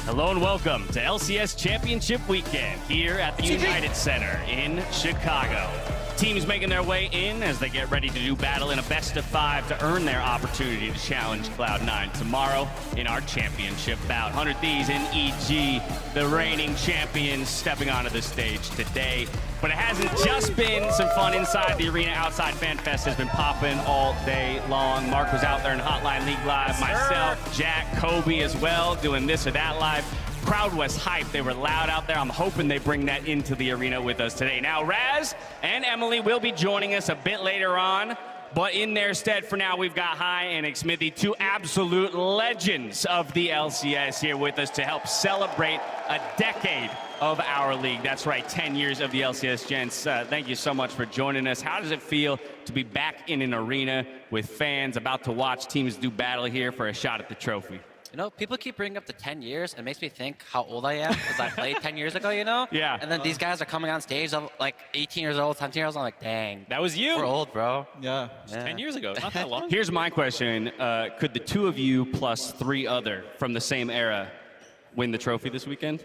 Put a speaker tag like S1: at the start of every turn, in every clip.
S1: Hello and welcome to LCS Championship Weekend here at the United Center in Chicago. Teams making their way in as they get ready to do battle in a best-of-5 to earn their opportunity to challenge Cloud9 tomorrow in our championship bout. 100 Thieves and EG, the reigning champions, stepping onto the stage today. But it hasn't just been some fun inside the arena. Outside Fan Fest has been popping all day long. Mark was out there in Hotline League Live, myself, Jack, Kobe as well, doing this or that live. Crowd was hyped. They were loud out there. I'm hoping they bring that into the arena with us today. Now, Raz and Emily will be joining us a bit later on, but in their stead for now, we've got Hai and Xmithy, two absolute legends of the LCS here with us to help celebrate a decade of our league. That's right, 10 years of the LCS, gents. Thank you so much for joining us. How does it feel to be back in an arena with fans about to watch teams do battle here for a shot at the trophy?
S2: You know, people keep bringing up the 10 years. It makes me think how old I am because I played 10 years ago, you know?
S1: Yeah.
S2: And then these guys are coming on stage like 18 years old, 17 years old. I'm like, dang.
S3: That was you.
S2: We're old, bro.
S3: Yeah. 10 years ago. Not that long.
S1: Here's my question. Could the two of you plus three other from the same era win the trophy this weekend?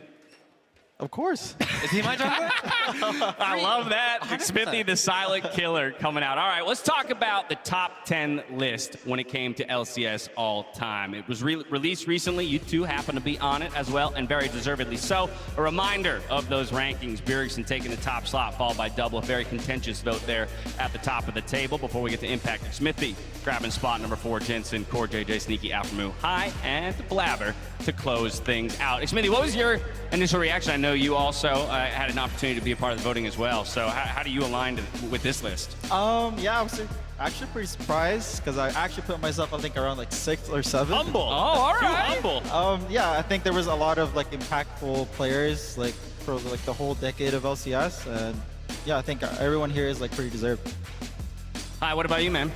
S4: Of course.
S2: Is he my driver?
S1: I love that. Xmithy, the silent killer, coming out. All right, let's talk about the top 10 list when it came to LCS all time. It was released recently. You two happen to be on it as well, and very deservedly so. A reminder of those rankings. Bjergsen taking the top slot, followed by Double. A very contentious vote there at the top of the table. Before we get to Impact, Xmithy grabbing spot number 4, Jensen, Core JJ, Sneaky, Alphamoo, Hai, and Blabber to close things out. Xmithy, what was your initial reaction? I know you also had an opportunity to be a part of the voting as well. So how do you align with this list?
S4: Yeah, I was actually pretty surprised because I actually put myself, I think, around like 6th or 7th.
S3: Humble.
S1: Oh, all right.
S3: Too humble.
S4: Yeah, I think there was a lot of like impactful players like for like the whole decade of LCS, and yeah, I think everyone here is like pretty deserved.
S1: Hi, what about you, man?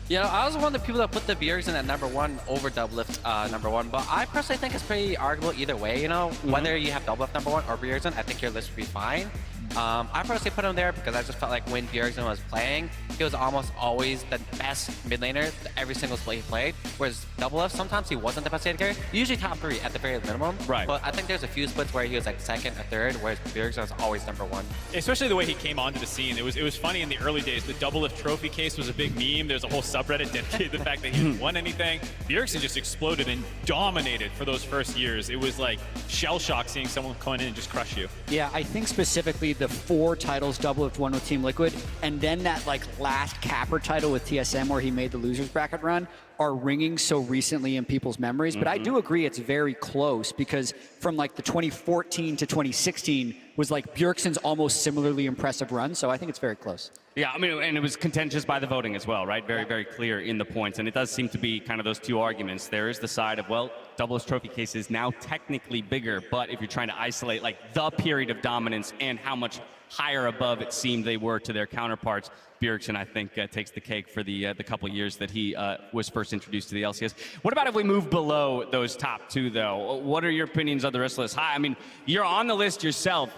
S2: You know, I was one of the people that put the Bjergsen at #1 over Doublelift #1, but I personally think it's pretty arguable either way, you know? Whether you have Doublelift #1 or Bjergsen, I think your list would be fine. I personally put him there because I just felt like when Bjergsen was playing, he was almost always the best mid laner every single split he played, whereas Doublelift, sometimes he wasn't the best AD carry, usually top 3 at the very minimum.
S1: Right.
S2: But I think there's a few splits where he was like 2nd or 3rd, whereas Bjergsen was always #1.
S3: Especially the way he came onto the scene. It was funny in the early days. The Doublelift trophy case was a big meme. There's a whole subreddit dedicated to the fact that he didn't won anything. Bjergsen just exploded and dominated for those first years. It was like shell shock seeing someone come in and just crush you.
S5: Yeah, I think specifically the 4 titles Doublelift won with Team Liquid, and then that like last capper title with TSM where he made the losers bracket run are ringing so recently in people's memories. But I do agree it's very close because from like the 2014 to 2016 was like Bjergsen's almost similarly impressive run. So I think it's very close.
S1: Yeah, I mean, and it was contentious by the voting as well, right? Very, very clear in the points. And it does seem to be kind of those two arguments. There is the side of, well, Doublelift's trophy case is now technically bigger, but if you're trying to isolate like the period of dominance and how much higher above it seemed they were to their counterparts, Bjergsen, I think, takes the cake for the couple years that he was first introduced to the LCS. What about if we move below those top 2, though? What are your opinions of the rest of the list? Hi, I mean, you're on the list yourself.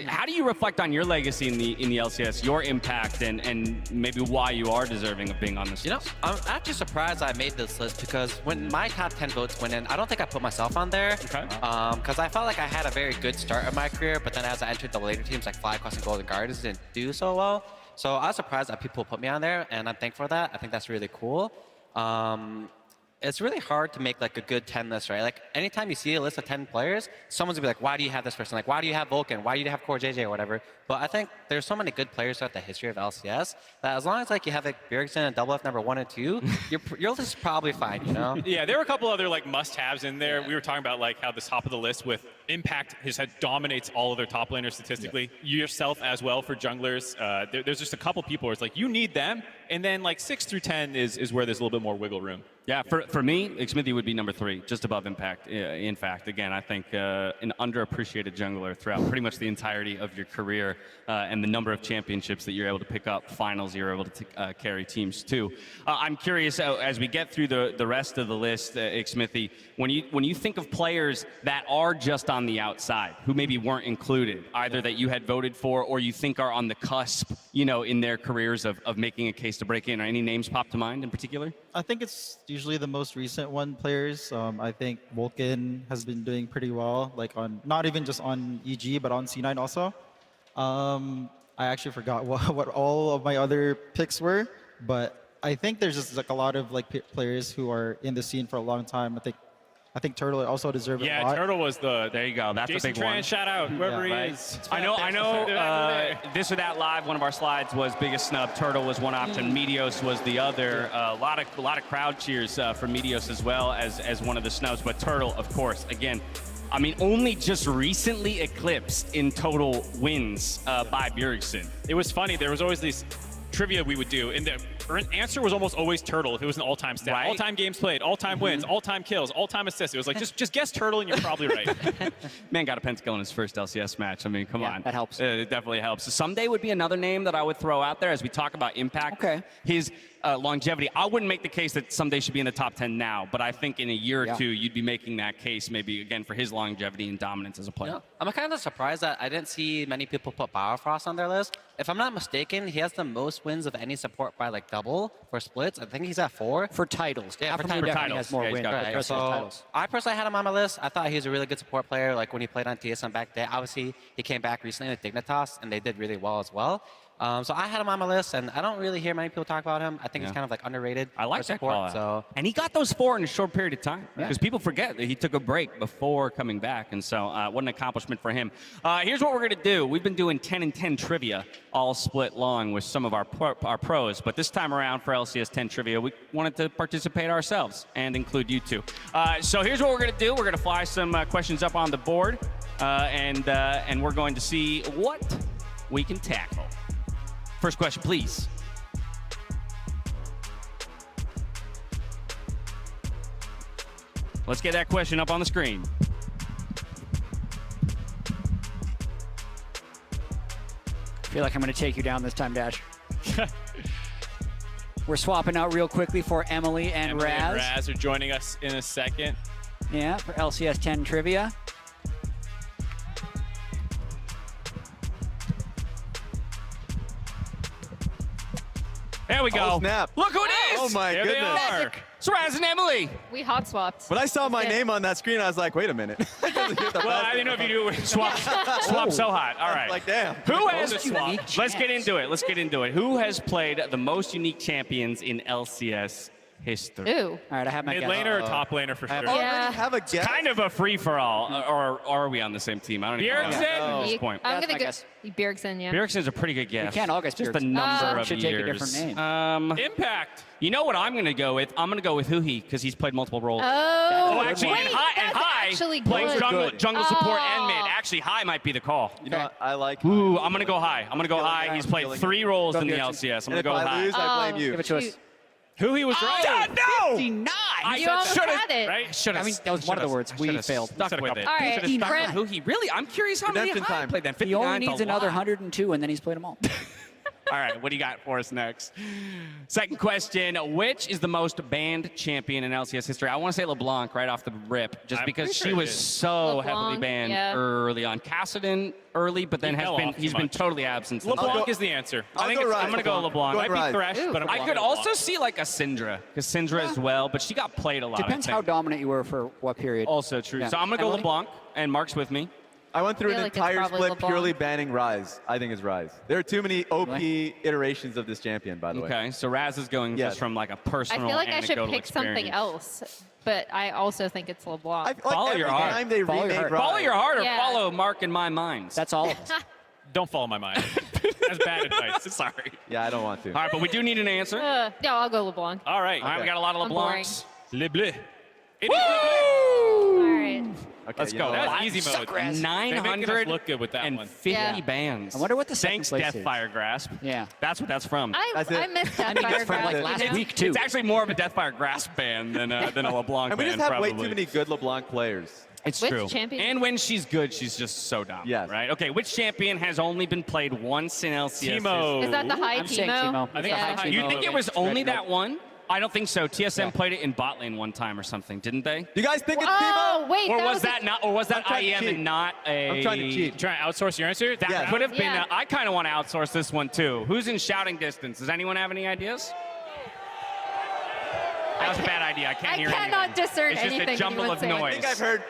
S1: How do you reflect on your legacy in the LCS, your impact, and maybe why you are deserving of being on this list?
S2: You know, I'm actually surprised I made this list because when my top 10 votes went in, I don't think I put myself on there.
S1: Okay.
S2: Because I felt like I had a very good start of my career, but then as I entered the later teams like FlyQuest and Golden Gardens, didn't do so well. So I was surprised that people put me on there, and I'm thankful for that. I think that's really cool. It's really hard to make like a good 10 list, right? Like anytime you see a list of 10 players, someone's gonna be like, why do you have this person? Like, why do you have Vulcan? Why do you have Core JJ or whatever? But I think there's so many good players throughout the history of LCS that as long as like you have like Bjergsen and Doublelift #1 and 2, your list is probably fine, you know?
S3: Yeah, there were a couple other like must-haves in there. We were talking about like how the top of the list with Impact dominates all of their top laners statistically. You yourself as well for junglers. There's just a couple people where it's like you need them, and then like 6 through 10 is where there's a little bit more wiggle room.
S1: Yeah, for me, Xmithy would be number 3, just above Impact. In fact, again, I think an underappreciated jungler throughout pretty much the entirety of your career, and the number of championships that you're able to pick up, finals you're able to carry teams to. I'm curious, as we get through the rest of the list, Xmithy, when you think of players that are just on on the outside who maybe weren't included, either that you had voted for or you think are on the cusp, you know, in their careers of making a case to break in? Or any names pop to mind in particular?
S4: I think it's usually the most recent one players. I think Vulcan has been doing pretty well, like on not even just on EG but on C9 also. I actually forgot what all of my other picks were, but I think there's just like a lot of like players who are in the scene for a long time. I think Turtle also deserves a lot.
S3: Yeah, Turtle was the.
S1: There you go. That's
S3: Jason
S1: a big
S3: Tran,
S1: one.
S3: shout out whoever
S4: Yeah,
S3: he
S4: right.
S3: is.
S1: I know. This or that live. One of our slides was biggest snub. Turtle was one option. Meteos was the other. A lot of crowd cheers for Meteos as well as one of the snubs. But Turtle, of course, again. I mean, only just recently eclipsed in total wins by Bjergsen.
S3: It was funny. There was always these trivia we would do, and the answer was almost always Turtle if it was an all-time stat.
S1: Right.
S3: All-time games played, all-time wins, all-time kills, all-time assists. It was like, just guess Turtle and you're probably right.
S1: Man got a pentakill in his first LCS match. I mean, come
S5: Yeah,
S1: on.
S5: that helps.
S1: It definitely helps. Ssumday would be another name that I would throw out there as we talk about impact.
S5: Okay.
S1: His longevity. I wouldn't make the case that Ssumday should be in the top 10 now, but I think in a year or
S5: Yeah.
S1: two, you'd be making that case maybe, again, for his longevity and dominance as a player.
S2: Yeah. I'm kind of surprised that I didn't see many people put Bifrost on their list. If I'm not mistaken, he has the most wins of any support by like double for splits. I think he's at 4.
S5: For titles.
S2: Yeah, for
S5: Alpha Moon
S2: titles.
S5: definitely has more
S1: Yeah, he's
S5: wins.
S1: got
S5: but
S1: that.
S5: Chris has titles.
S2: I personally had him on my list. I thought he was a really good support player. Like when he played on TSM back then. Obviously, he came back recently with Dignitas, and they did really well as well. So I had him on my list, and I don't really hear many people talk about him. I think he's
S1: Yeah.
S2: kind of like underrated.
S1: I like
S2: for
S1: that
S2: support.
S1: call out.
S2: So
S1: And he got those 4 in a short period of time
S5: Yeah.
S1: because people forget that he took a break before coming back. And so what an accomplishment for him. Here's what we're going to do. We've been doing 10 and 10 trivia all split long with some of our pros. But this time around for LCS 10 trivia, we wanted to participate ourselves and include you two. So here's what we're going to do. We're going to fly some questions up on the board. And we're going to see what we can tackle. First question, please. Let's get that question up on the screen.
S5: I feel like I'm going to take you down this time, Dash. We're swapping out real quickly for Emily and
S3: Emily
S5: Raz.
S3: and Raz are joining us in a second.
S5: Yeah, for LCS 10 trivia.
S1: There we go.
S6: Oh, snap.
S1: Look who it is!
S6: Oh my
S3: There they
S6: goodness.
S3: are.
S1: It's Raz and Emily.
S7: We hot swapped.
S6: When I saw my
S7: Yeah.
S6: name on that screen, I was like, wait a minute.
S1: Well, I didn't know if you knew swap so hot. All right.
S6: Like, damn.
S1: Who has
S5: Most unique
S1: Let's get
S5: champs.
S1: into it. Let's get into it. Who has played the most unique champions in LCS history?
S7: Ooh.
S5: All right, I have my
S3: Mid
S5: guess.
S3: laner or top laner for
S5: I
S3: sure.
S5: have-
S7: Yeah.
S6: Have a guess.
S1: Kind of a free for all, or are we on the same team? I don't even know
S3: Bjergsen?
S1: at this point.
S7: I'm
S5: That's
S7: gonna
S5: my
S7: go
S5: guess.
S7: Bjergsen, yeah.
S1: Bjergsen's a pretty good guess.
S5: can't all guess
S1: Just the
S5: Bjergsen.
S1: number of
S5: Should
S1: years.
S5: take a different name.
S3: Impact.
S1: You know what I'm going to go with? I'm going to go with huhi because he's played multiple roles.
S7: Oh,
S1: actually,
S7: wait,
S1: and high,
S7: that's actually
S1: plays
S7: good.
S1: jungle support and
S7: Oh.
S1: mid. Actually, high might be the call.
S6: You know, I like.
S1: Ooh, I'm going to go high. I'm going to go
S6: Feeling
S1: high.
S6: it.
S1: He's
S6: I'm
S1: played
S6: feeling
S1: 3
S6: it.
S1: roles
S5: Go
S1: in the
S5: Bjergsen.
S1: LCS. I'm
S6: And
S1: going
S6: if
S1: to go
S6: I
S1: high.
S6: lose, I blame you.
S5: Give it to us.
S7: Shoot.
S3: Huhi was right.
S1: God, no!
S5: 59.
S7: You almost
S1: should've-
S7: had it.
S3: Right?
S1: Should've-
S5: I mean, that was one of the
S1: should've-
S5: words. We
S1: should've
S5: failed.
S1: Stuck
S3: Said a
S1: with
S3: couple.
S1: it.
S7: All right,
S1: Should've stuck
S7: Brent-
S1: with huhi. Really? I'm curious how many
S6: Redemption
S1: high
S6: time.
S1: played then.
S5: He only
S1: 59 's a
S5: needs another
S1: lot.
S5: 102, and then he's played them all.
S1: All right, what do you got for us next? Second question, which is the most banned champion in LCS history? I want to say LeBlanc right off the rip, just
S3: I'm
S1: because
S3: pretty
S1: she
S3: sure it
S1: was
S3: is.
S1: so
S7: LeBlanc,
S1: heavily banned
S7: yeah.
S1: early on. Cassidon early, but then
S3: He fell off
S1: he's
S3: too
S1: been
S3: much.
S1: totally absent since.
S3: LeBlanc
S6: go-
S3: is the answer.
S6: I'll go Rise.
S1: I'm going to go LeBlanc.
S6: Go
S3: Might be
S6: Rise.
S3: Thresh,
S7: Ooh.
S3: but I'm
S1: I
S3: going
S1: could
S3: LeBlanc.
S1: also see like a Syndra, because Syndra as well, but she got played a lot.
S5: Depends
S1: I
S5: how
S1: think.
S5: dominant you were for what period.
S1: Also true.
S5: Yeah.
S1: So I'm going to go
S5: Emily?
S1: LeBlanc, and Mark's with me.
S6: I went through
S7: I feel
S6: an
S7: like it's
S6: entire
S7: probably
S6: split
S7: LeBlanc.
S6: purely banning Rise. I think it's Rise. There are too many OP iterations of this champion, by the way.
S1: Okay, so Raz is going
S6: Yes.
S1: just from like a
S7: I
S1: personal
S7: feel like I should
S1: anecdotal
S7: pick something
S1: experience.
S7: else, but I also think it's
S6: I
S7: LeBlanc.
S6: feel like
S1: Follow
S6: every
S1: your heart.
S6: time they
S5: Follow your
S6: remake
S5: heart.
S6: Rise.
S1: Follow your heart or
S7: Yeah.
S1: follow Mark and my minds.
S5: That's all of us.
S3: Don't follow my mind. That's bad advice.
S1: Sorry.
S6: Yeah, I don't want to.
S1: All right, but we do need an answer.
S7: No, I'll go LeBlanc.
S3: All right.
S1: All right, we got a lot of
S7: I'm boring.
S1: LeBlancs.
S3: Le Bleu. It is
S7: All right.
S6: Okay,
S1: Let's
S6: you
S1: go.
S6: know
S3: That
S6: what?
S3: was easy mode.
S5: Suck, Raz.
S3: They're making us look good with that one.
S1: 950
S7: Yeah.
S1: bans.
S5: I wonder what the second
S1: Thanks,
S5: place is.
S1: Deathfire Grasp.
S5: Yeah.
S1: That's what that's from.
S7: I
S6: That's it.
S7: missed that
S5: think
S7: fire
S5: it's from, like,
S7: graph,
S5: last
S7: you know?
S5: week, too.
S1: It's actually more of a Deathfire Grasp ban than a LeBlanc
S6: And we
S1: ban,
S6: just have
S1: probably.
S6: way too many good LeBlanc players.
S1: It's
S7: Which
S1: true.
S7: champion?
S1: And when she's good, she's just so dominant.
S6: Yes.
S1: Right? Okay, which champion has only been played once in LCS?
S3: Timo.
S7: Is that the high
S5: I'm saying
S7: Teemo?
S5: Teemo.
S3: I think
S7: Yeah.
S3: that's high
S1: You
S3: Teemo.
S1: think it was only that one? I don't think so. TSM played it in bot lane one time or something, didn't they?
S6: You guys think it's
S7: Oh,
S6: Teemo?
S7: wait.
S1: Or
S7: that
S1: was that not? Or was that
S6: I'm trying to
S1: IEM
S6: cheat.
S1: and not a?
S6: I'm trying to cheat.
S3: Trying to outsource your answer?
S1: That
S6: Yeah.
S1: could have been.
S7: Yeah.
S1: I kind of want to outsource this one too. Who's in shouting distance? Does anyone have any ideas? That was a bad idea. I can't hear anything.
S7: cannot discern
S1: It's just
S7: anything
S1: a jumble of
S7: anyone's saying.
S1: noise.
S6: I think I've heard.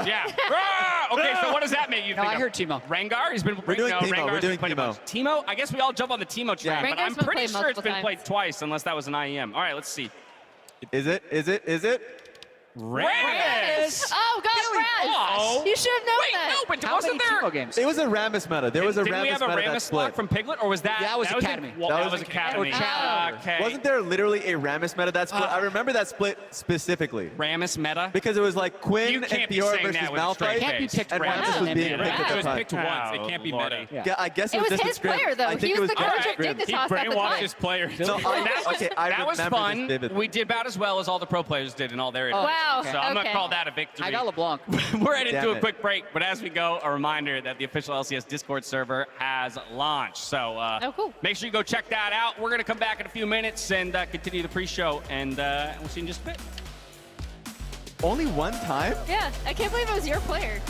S1: Yeah. Ah! Okay, so what does that make you
S5: No,
S1: think
S5: I
S1: of?
S5: heard Teemo.
S1: Rengar? He's been
S6: We're doing
S1: no,
S6: Teemo.
S1: Rengar's
S6: We're
S1: been
S6: doing
S1: played a
S6: Teemo.
S1: bunch. Teemo? I guess we all jump on the Teemo train,
S6: Yeah.
S1: but
S7: Rengar's
S1: I'm
S7: been
S1: pretty
S7: played
S1: sure it's
S7: multiple
S1: been
S7: times.
S1: played twice, unless that was an IEM. All right, let's see.
S6: Is it?
S1: Rammus!
S7: Oh, God,
S1: Oh.
S7: Raz! You should have known
S1: Wait,
S7: that.
S1: no, but
S5: How
S1: wasn't
S5: many
S1: there?
S5: Teemo games?
S6: It was a Rammus meta. There was a
S1: Didn't we
S6: Rammus
S1: have a
S6: meta that
S1: Rammus block
S6: split.
S1: from Piglet, or was that?
S5: That was
S1: in-
S5: Academy.
S1: Well,
S6: That
S1: that
S6: was
S1: was Academy.
S5: Or Challenger.
S1: Okay.
S6: Wasn't there literally a Rammus meta that split? I remember that split specifically
S1: Rammus meta?
S6: because it was like Quinn
S1: You
S6: and
S1: can't be
S6: Fiora
S1: saying
S6: versus
S1: that with a straight
S6: Malphite.
S5: Can't be
S1: face.
S5: picked
S6: And
S5: once
S6: Rammus
S5: and
S6: was
S5: then
S6: being
S5: be
S6: picked
S5: around.
S6: at
S3: It
S6: the
S3: was
S6: time.
S3: picked once. It
S1: Oh,
S3: can't be
S1: Lordy.
S3: meta.
S5: Yeah.
S6: Yeah, I guess
S7: It was
S6: just
S7: his
S6: as grim.
S7: player, though.
S6: I think
S7: He
S6: it
S7: was
S6: was
S7: the
S6: just
S7: coach
S6: as
S7: of
S6: grim.
S7: Dignitas
S3: He
S7: at the
S3: brainwashed
S7: time.
S3: his players.
S6: So I
S1: That was
S6: remember
S1: fun.
S6: this vividly.
S1: We did about as well as all the pro players did in all their areas.
S7: Wow,
S1: So I'm going to
S7: okay.
S1: call that a victory.
S5: I got LeBlanc.
S1: We're headed
S6: Damn
S1: to a
S6: it.
S1: quick break, but as we go, a reminder that the official LCS Discord server has launched. So
S7: Oh, cool.
S1: make sure you go check that out. We're going to come back in a few minutes and continue the pre-show, and we'll see you in just a bit.
S6: Only one time?
S7: Yeah, I can't believe it was your player.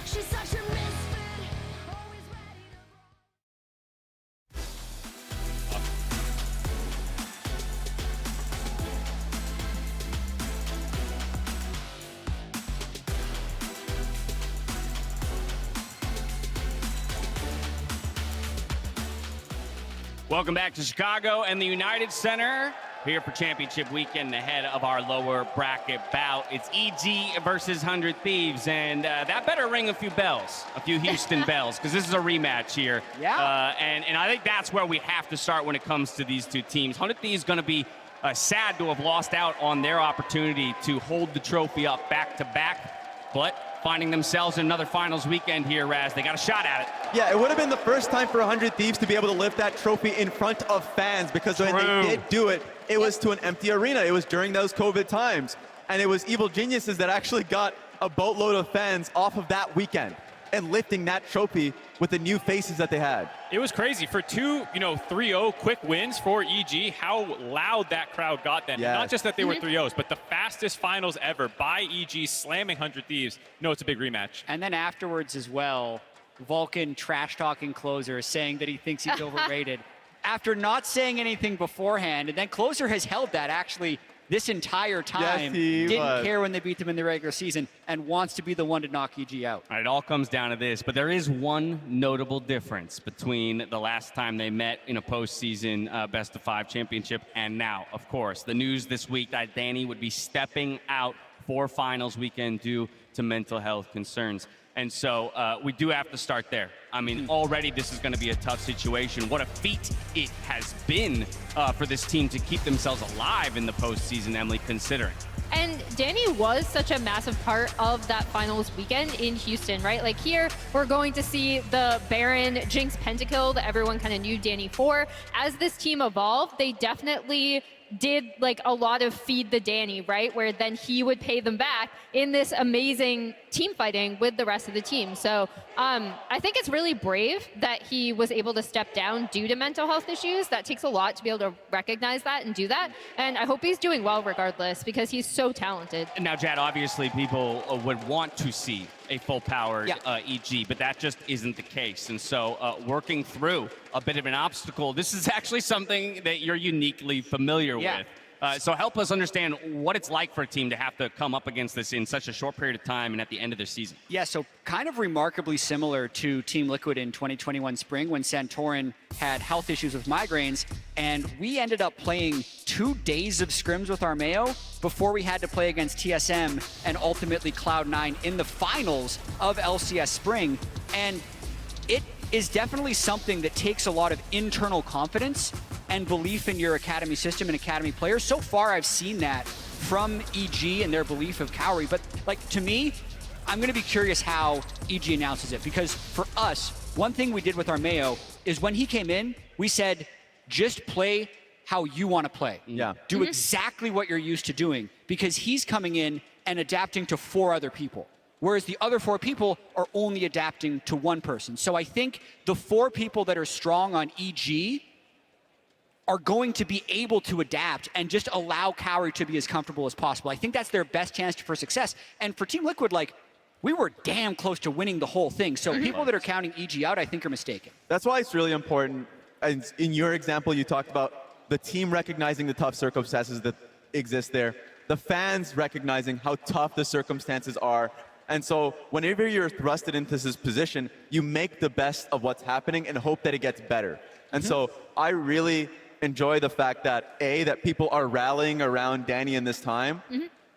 S8: She's such a misfit, always ready to
S1: Welcome back to Chicago and the United Center. Here for championship weekend ahead of our lower bracket bout. It's EG versus 100 Thieves, and that better ring a few bells, a few Houston bells, because this is a rematch here.
S5: Yeah.
S1: And I think that's where we have to start when it comes to these two teams. 100 Thieves going to be sad to have lost out on their opportunity to hold the trophy up back-to-back, but finding themselves in another finals weekend here, Raz. They got a shot at it.
S6: Yeah, it would have been the first time for 100 Thieves to be able to lift that trophy in front of fans, because when they did do it, it was to an empty arena. It was during those COVID times. And it was Evil Geniuses that actually got a boatload of fans off of that weekend and lifting that trophy with the new faces that they had.
S3: It was crazy. For two, 3-0 quick wins for EG, how loud that crowd got then.
S6: Yes.
S3: Not just that they were 3-0s, but the fastest finals ever by EG, slamming 100 Thieves. No, it's a big rematch.
S5: And then afterwards as well, Vulcan trash-talking Closer, saying that he thinks he's overrated. After not saying anything beforehand, and then Closer has held that actually this entire time.
S6: Yes, he
S5: didn't
S6: was.
S5: care when they beat them in the regular season and wants to be the one to knock EG out.
S1: All right, it all comes down to this, but there is one notable difference between the last time they met in a postseason best-of-5 championship and now. Of course, the news this week that Danny would be stepping out for finals weekend due to mental health concerns. And so we do have to start there. I mean, already this is going to be a tough situation. What a feat it has been for this team to keep themselves alive in the postseason, Emily, considering.
S7: And Danny was such a massive part of that finals weekend in Houston, right? Like here, we're going to see the Baron Jinx pentakill that everyone kind of knew Danny for. As this team evolved, they definitely did like a lot of feed the Danny, right? Where then he would pay them back in this amazing team fighting with the rest of the team. So I think it's really brave that he was able to step down due to mental health issues. That takes a lot to be able to recognize that and do that. And I hope he's doing well regardless, because he's so talented.
S1: And now, Jad, obviously people would want to see a full-powered EG, but that just isn't the case. And so working through a bit of an obstacle, this is actually something that you're uniquely familiar with. So help us understand what it's like for a team to have to come up against this in such a short period of time and at the end of their season.
S5: Yeah, so kind of remarkably similar to Team Liquid in 2021 spring when Santorin had health issues with migraines, and we ended up playing 2 days of scrims with Armeo before we had to play against TSM and ultimately Cloud9 in the finals of LCS Spring. And it is definitely something that takes a lot of internal confidence and belief in your academy system and academy players. So far, I've seen that from EG and their belief of Kaori. But like to me, I'm going to be curious how EG announces it, because for us, one thing we did with Armeo is when he came in, we said, just play how you want to play.
S6: Yeah.
S5: Do exactly what you're used to doing, because he's coming in and adapting to 4 other people, whereas the other 4 people are only adapting to 1 person. So I think the 4 people that are strong on EG are going to be able to adapt and just allow Kaori to be as comfortable as possible. I think that's their best chance for success. And for Team Liquid, like, we were damn close to winning the whole thing. So people that are counting EG out, I think, are mistaken.
S6: That's why it's really important. And in your example, you talked about the team recognizing the tough circumstances that exist there, the fans recognizing how tough the circumstances are. And so whenever you're thrusted into this position, you make the best of what's happening and hope that it gets better. And so I really enjoy the fact that, A, that people are rallying around Danny in this time,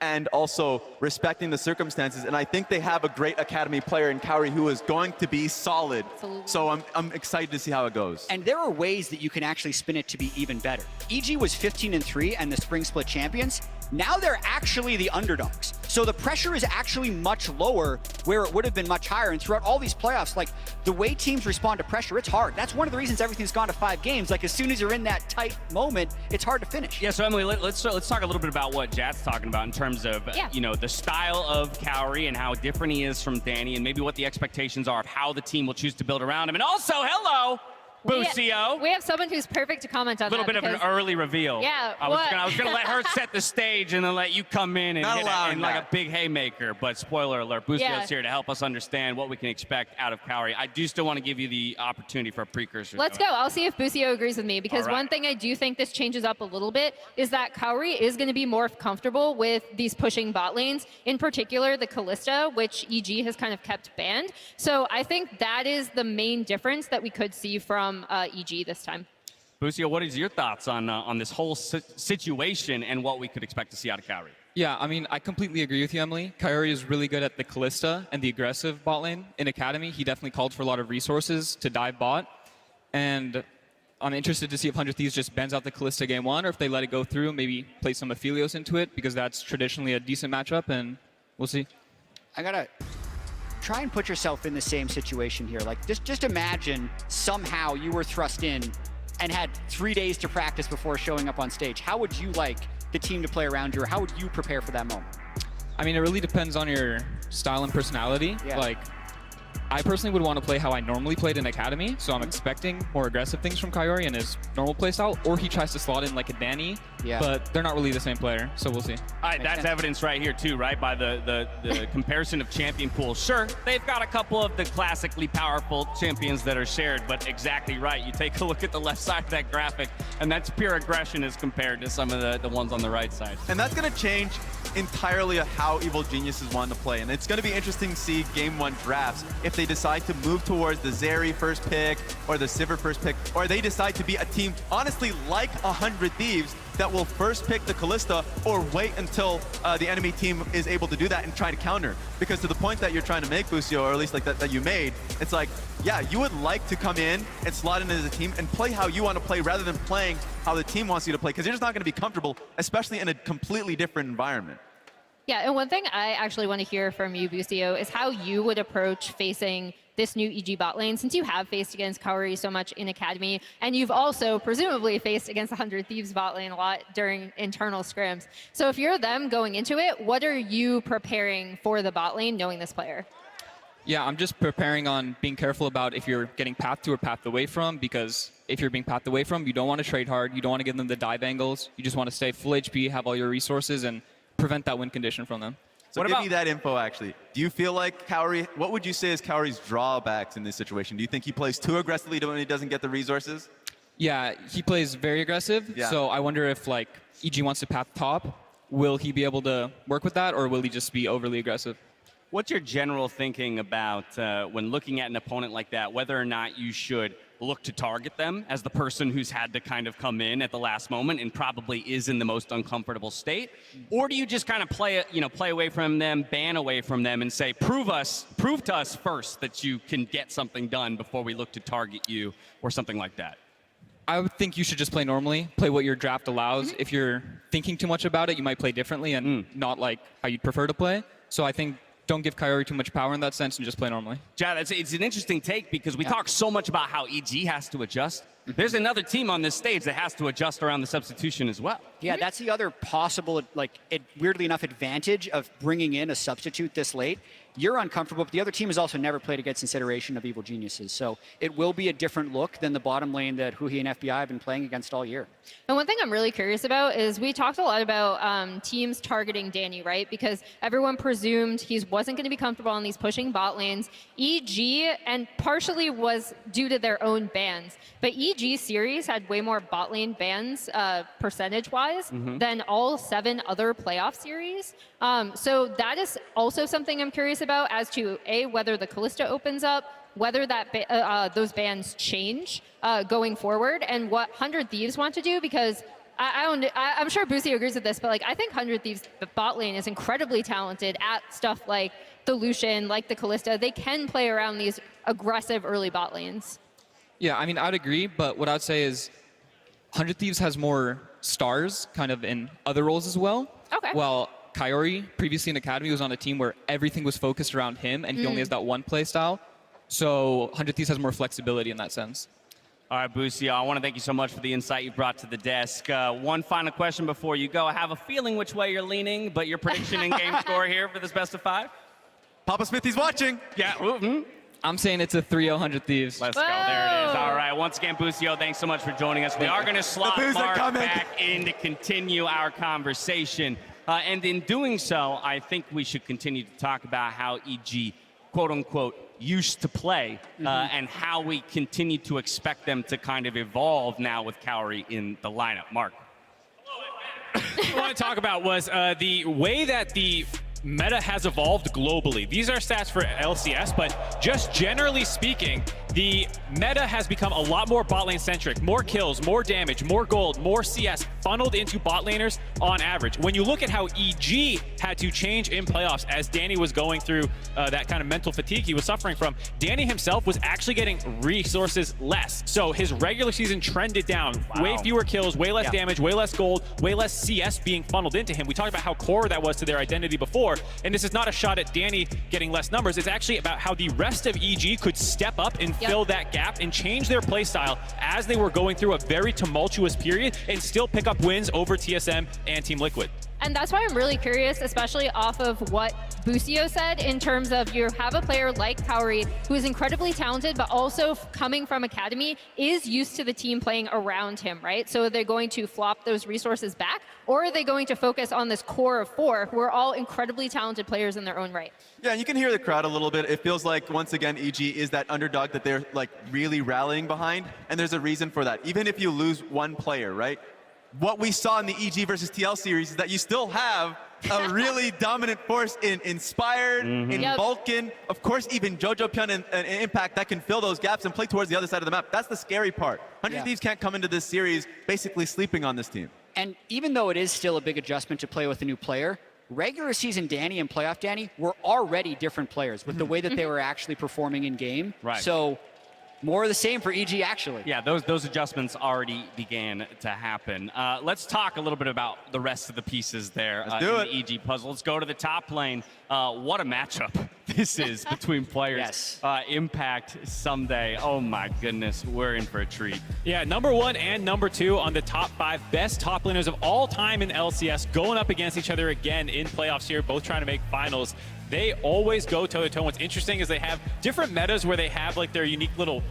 S6: and also respecting the circumstances. And I think they have a great academy player in Kaori who is going to be solid.
S7: Absolutely.
S6: So I'm excited to see how it goes.
S5: And there are ways that you can actually spin it to be even better. EG was 15-3 and the Spring Split champions. Now they're actually the underdogs. So the pressure is actually much lower where it would have been much higher. And throughout all these playoffs, like the way teams respond to pressure, it's hard. That's one of the reasons everything's gone to 5 games. Like as soon as you're in that tight moment, it's hard to finish.
S1: Yeah, so Emily, let's talk a little bit about what Jad's talking about in terms of, the style of Kaori and how different he is from Danny, and maybe what the expectations are of how the team will choose to build around him. And also, hello, Busio.
S7: We have someone who's perfect to comment on
S1: A little
S7: that.
S1: bit of an early reveal.
S7: Yeah,
S1: I was gonna let her set the stage and then let you come in and
S6: Not
S1: hit
S6: allowing
S1: and like
S6: that.
S1: a big haymaker. But spoiler alert, Busio's here to help us understand what we can expect out of Kaori. I do still want to give you the opportunity for a precursor.
S7: Let's go. I'll see if Busio agrees with me, because
S1: All right.
S7: one thing I do think this changes up a little bit is that Kaori is going to be more comfortable with these pushing bot lanes, in particular the Kalista, which EG has kind of kept banned. So I think that is the main difference that we could see from EG this time.
S1: Busio, what is your thoughts on this whole situation and what we could expect to see out of Kaori?
S9: Yeah, I mean, I completely agree with you, Emily. Kaori is really good at the Kalista and the aggressive bot lane in Academy. He definitely called for a lot of resources to dive bot. And I'm interested to see if 100 Thieves just bends out the Kalista game 1, or if they let it go through, maybe play some Aphelios into it, because that's traditionally a decent matchup, and we'll see.
S5: I gotta try and put yourself in the same situation here. Like, just imagine somehow you were thrust in and had 3 days to practice before showing up on stage. How would you like the team to play around you, or how would you prepare for that moment?
S9: I mean, it really depends on your style and personality.
S5: Yeah.
S9: Like, I personally would want to play how I normally played in Academy, so I'm expecting more aggressive things from Kaori in his normal playstyle, or he tries to slot in like a Danny, but they're not really the same player, so we'll see.
S1: All right, that's evidence right here too, right? By the comparison of champion pools. Sure, they've got a couple of the classically powerful champions that are shared, but exactly right. You take a look at the left side of that graphic, and that's pure aggression as compared to some of the ones on the right side.
S6: And that's going to change entirely of how Evil Geniuses want to play. And it's going to be interesting to see Game 1 drafts if they decide to move towards the Zeri first pick or the Sivir first pick, or they decide to be a team, honestly, like 100 Thieves, that will first pick the Kalista or wait until the enemy team is able to do that and try to counter. Because to the point that you're trying to make, Busio, or at least like that you made, it's like, yeah, you would like to come in and slot in as a team and play how you want to play rather than playing how the team wants you to play, because you're just not going to be comfortable, especially in a completely different environment.
S7: Yeah, and one thing I actually want to hear from you, Busio, is how you would approach facing this new EG bot lane, since you have faced against Kaori so much in Academy, and you've also presumably faced against 100 Thieves bot lane a lot during internal scrims. So if you're them going into it, what are you preparing for the bot lane knowing this player?
S9: Yeah, I'm just preparing on being careful about if you're getting pathed to or pathed away from, because if you're being pathed away from, you don't want to trade hard, you don't want to give them the dive angles, you just want to stay full HP, have all your resources, and prevent that win condition from them.
S6: So give me that info, actually. Do you feel like Kaori, what would you say is Kaori's drawbacks in this situation? Do you think he plays too aggressively when he doesn't get the resources?
S9: Yeah, he plays very aggressive, so I wonder if like EG wants to path top, will he be able to work with that, or will he just be overly aggressive?
S1: What's your general thinking about when looking at an opponent like that, whether or not you should look to target them as the person who's had to kind of come in at the last moment and probably is in the most uncomfortable state? Or do you just kind of play away from them, ban away from them, and say, prove to us first that you can get something done before we look to target you, or something like that?
S9: I would think you should just play normally, play what your draft allows. If you're thinking too much about it, you might play differently and not like how you'd prefer to play. So I think don't give Kaori too much power in that sense and just play normally.
S1: Jad, it's an interesting take, because we talk so much about how EG has to adjust. There's another team on this stage that has to adjust around the substitution as well.
S5: Yeah, that's the other possible, weirdly enough, advantage of bringing in a substitute this late. You're uncomfortable, but the other team has also never played against consideration of Evil Geniuses. So it will be a different look than the bottom lane that huhi and FBI have been playing against all year.
S7: And one thing I'm really curious about is we talked a lot about teams targeting Danny, right? Because everyone presumed he wasn't going to be comfortable on these pushing bot lanes. EG, and partially was due to their own bans, but EG series had way more bot lane bans percentage-wise than all 7 other playoff series. So that is also something I'm curious about as to whether the Kalista opens up, whether that those bans change going forward, and what 100 Thieves want to do, because I'm sure Boosie agrees with this, but I think 100 Thieves bot lane is incredibly talented at stuff like the Lucian, like the Kalista. They can play around these aggressive early bot lanes.
S9: Yeah, I mean, I'd agree, but what I'd say is 100 Thieves has more stars kind of in other roles as well.
S7: Okay.
S9: Well, Kaori, previously in Academy, was on a team where everything was focused around him, and he only has that one play style. So 100 Thieves has more flexibility in that sense.
S1: All right, Busio, I want to thank you so much for the insight you brought to the desk. One final question before you go. I have a feeling which way you're leaning, but your prediction and game score here for this best of 5?
S6: Papa Smithy's watching.
S1: Yeah.
S9: I'm saying it's a 3-0 100 Thieves.
S1: Let's go. There it is. All right. Once again, Busio, thanks so much for joining us. We are going to slot Mark back in to continue our conversation. And in doing so, I think we should continue to talk about how EG, quote unquote, used to play and how we continue to expect them to kind of evolve now with Kaori in the lineup. Mark.
S3: What I want to talk about was the way that the meta has evolved globally. These are stats for LCS, but just generally speaking, the meta has become a lot more bot lane centric. More kills, more damage, more gold, more CS funneled into bot laners on average. When you look at how EG had to change in playoffs as Danny was going through that kind of mental fatigue he was suffering from, Danny himself was actually getting resources less. So his regular season trended down. Way fewer kills, way less damage, way less gold, way less CS being funneled into him. We talked about how core that was to their identity before, and this is not a shot at Danny getting less numbers. It's actually about how the rest of EG could step up and fill that gap and change their playstyle as they were going through a very tumultuous period and still pick up wins over TSM and Team Liquid.
S7: And that's why I'm really curious, especially off of what Busio said in terms of you have a player like Kaori who is incredibly talented, but also coming from Academy is used to the team playing around him, right? So are they going to flop those resources back, or are they going to focus on this core of 4 who are all incredibly talented players in their own right?
S6: Yeah, you can hear the crowd a little bit. It feels like, once again, EG is that underdog that they're like really rallying behind, and there's a reason for that. Even if you lose one player, right? What we saw in the EG versus TL series is that you still have a really dominant force in Inspired, in Vulcan, of course even jojopyun and Impact that can fill those gaps and play towards the other side of the map. That's the scary part. 100 Thieves can't come into this series basically sleeping on this team.
S5: And even though it is still a big adjustment to play with a new player, regular season Danny and playoff Danny were already different players with the way that they were actually performing in game.
S1: Right.
S5: So more of the same for EG, actually.
S1: Yeah, those adjustments already began to happen. Let's talk a little bit about the rest of the pieces there in the EG puzzle. Let's go to the top lane. What a matchup this is between players. Impact, Ssumday. Oh my goodness, we're in for a treat.
S3: Yeah, number 1 and number 2 on the top 5 best top laners of all time in LCS, going up against each other again in playoffs here, both trying to make finals. They always go toe-to-toe. What's interesting is they have different metas where they have like their unique little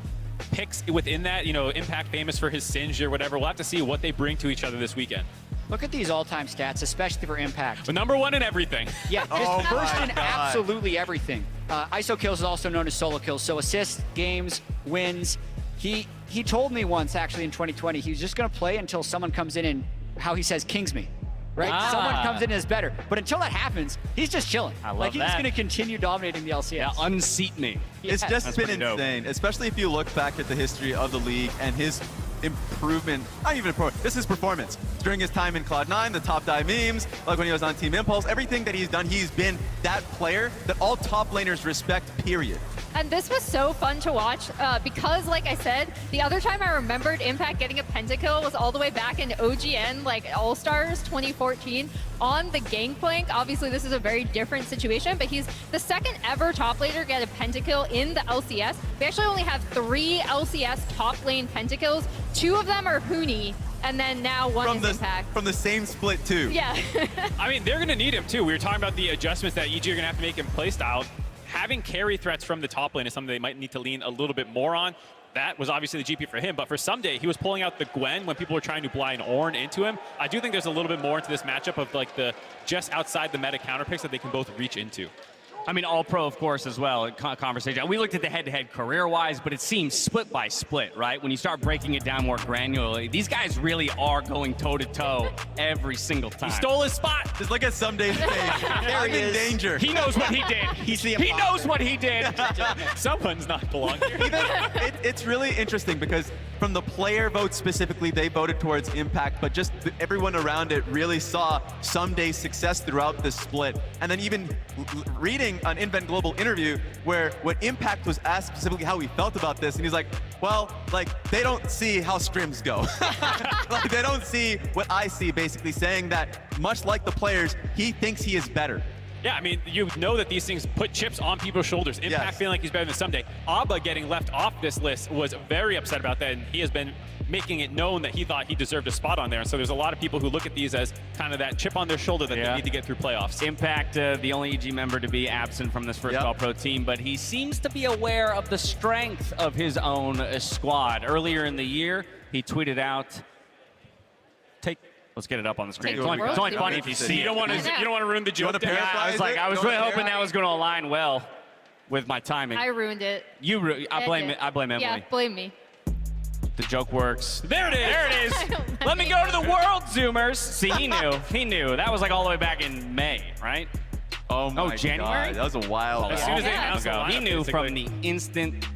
S3: picks within that. You know, Impact famous for his Singe or whatever. We'll have to see what they bring to each other this weekend.
S5: Look at these all-time stats, especially for Impact.
S3: But number 1 in everything.
S5: Yeah, just first in absolutely everything. ISO kills is also known as solo kills. So assists, games, wins. He told me once, actually, in 2020, he was just going to play until someone comes in and, how he says, kings me. Right? Someone comes in and is better. But until that happens, he's just chilling.
S1: I love
S5: like, he's
S1: that.
S5: going to continue dominating the LCS.
S1: Yeah, unseat me.
S6: It's just
S1: That's
S6: been
S1: pretty dope.
S6: insane, especially if you look back at the history of the league and his improvement, not even improvement, this is performance. During his time in Cloud9, the top dive memes, like when he was on Team Impulse, everything that he's done, he's been that player that all top laners respect, period.
S7: And this was so fun to watch because, like I said, the other time I remembered Impact getting a pentakill was all the way back in OGN, like All-Stars 2014, on the Gangplank. Obviously, this is a very different situation, but he's the second ever top laner to get a pentakill in the LCS. We actually only have 3 LCS top lane pentakills. 2 of them are huhi, and then now one is Impact.
S6: From the same split, too.
S7: Yeah.
S3: I mean, they're going to need him, too. We were talking about the adjustments that EG are going to have to make in playstyle. Having carry threats from the top lane is something they might need to lean a little bit more on. That was obviously the GP for him, but for Ssumday, he was pulling out the Gwen when people were trying to blind Ornn into him. I do think there's a little bit more into this matchup of like the just outside the meta counter picks that they can both reach into.
S1: I mean, all pro, of course, as well. Conversation. We looked at the head-to-head career-wise, but it seems split by split, right? When you start breaking it down more granularly, these guys really are going toe-to-toe every single time.
S3: He stole his spot.
S6: Just look at Ssumday's face. I'm in danger.
S3: He knows what he did. He knows what he did. Someone's not belonging here.
S6: It's really interesting because from the player vote specifically, they voted towards Impact, but just everyone around it really saw Ssumday's success throughout this split. And then even reading an Invent Global interview where when Impact was asked specifically how he felt about this, and he's like, well, like, they don't see how scrims go. Like, they don't see what I see, basically saying that much like the players, he thinks he is better.
S3: Yeah, I mean, you know that these things put chips on people's shoulders. Impact feeling like he's better than Ssumday. Abba getting left off this list was very upset about that, and he has been making it known that he thought he deserved a spot on there. And so there's a lot of people who look at these as kind of that chip on their shoulder that they need to get through playoffs.
S1: Impact, the only EG member to be absent from this first All-Pro team, but he seems to be aware of the strength of his own squad. Earlier in the year, he tweeted out, let's get it up on the screen. It's only funny if you see it.
S3: You don't want to ruin the joke.
S1: I was really hoping that was going to align well with my timing.
S7: I ruined it.
S1: I blame Emily.
S7: Yeah, blame me.
S1: The joke works.
S3: There it is.
S1: There it is. Let me go to the world, Zoomers. See, he knew. He knew. That was like all the way back in May, right?
S6: Oh my
S1: January?
S6: God. That was a while.
S3: As soon as they announced
S1: He knew from the instant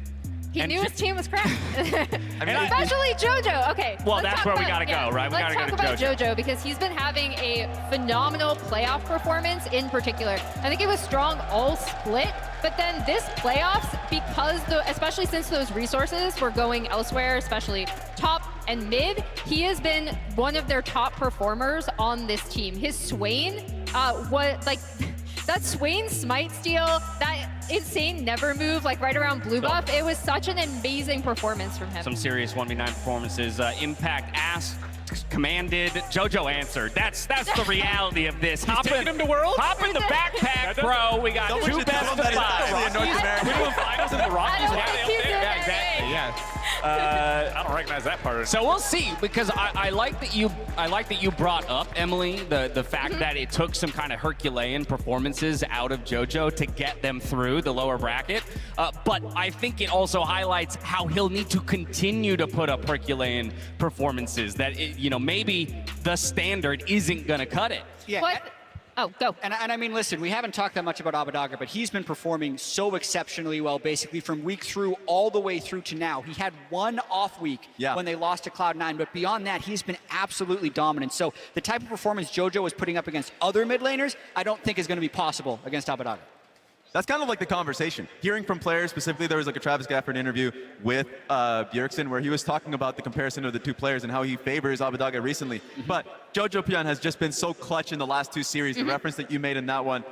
S7: He
S1: And
S7: knew his team was crap.
S1: And
S7: Especially JoJo. Okay.
S1: Well,
S7: let's
S1: that's
S7: talk
S1: where we
S7: about-
S1: gotta go, right? We
S7: let's
S1: gotta go
S7: talk
S1: to
S7: about JoJo because he's been having a phenomenal playoff performance in particular. I think he was strong all split, but then this playoffs, because especially since those resources were going elsewhere, especially top and mid, he has been one of their top performers on this team. His Swain, that Swain smite steal, that insane never move, like right around blue buff, it was such an amazing performance from him.
S1: Some serious 1v9 performances. Impact asked, commanded, JoJo answered. That's the reality of this.
S3: Taking him to Worlds?
S1: Hop in the backpack, bro. We got
S6: Someone
S1: two
S6: should tell
S1: best
S6: him
S1: of
S6: that it's
S1: five.
S6: actually in North America.
S3: We're doing finals in the Rockies.
S7: I don't think he's doing
S1: Yeah, exactly.
S7: anything.
S1: Yeah.
S3: I don't recognize that part of it.
S1: So we'll see, because I like that you brought up, Emily, the fact that it took some kind of Herculean performances out of JoJo to get them through the lower bracket. But I think it also highlights how he'll need to continue to put up Herculean performances. That maybe the standard isn't gonna cut it.
S5: Yeah.
S7: What? Oh, go.
S5: And I mean, listen, we haven't talked that much about Abbedagge, but he's been performing so exceptionally well, basically from week through all the way through to now. He had one off week when they lost to Cloud9, but beyond that, he's been absolutely dominant. So the type of performance JoJo was putting up against other mid laners, I don't think is going to be possible against Abbedagge.
S6: That's kind of like the conversation. Hearing from players, specifically, there was like a Travis Gafford interview with Bjergsen where he was talking about the comparison of the two players and how he favors Abbedagge recently. But jojopyun has just been so clutch in the last two series, the reference that you made in that one.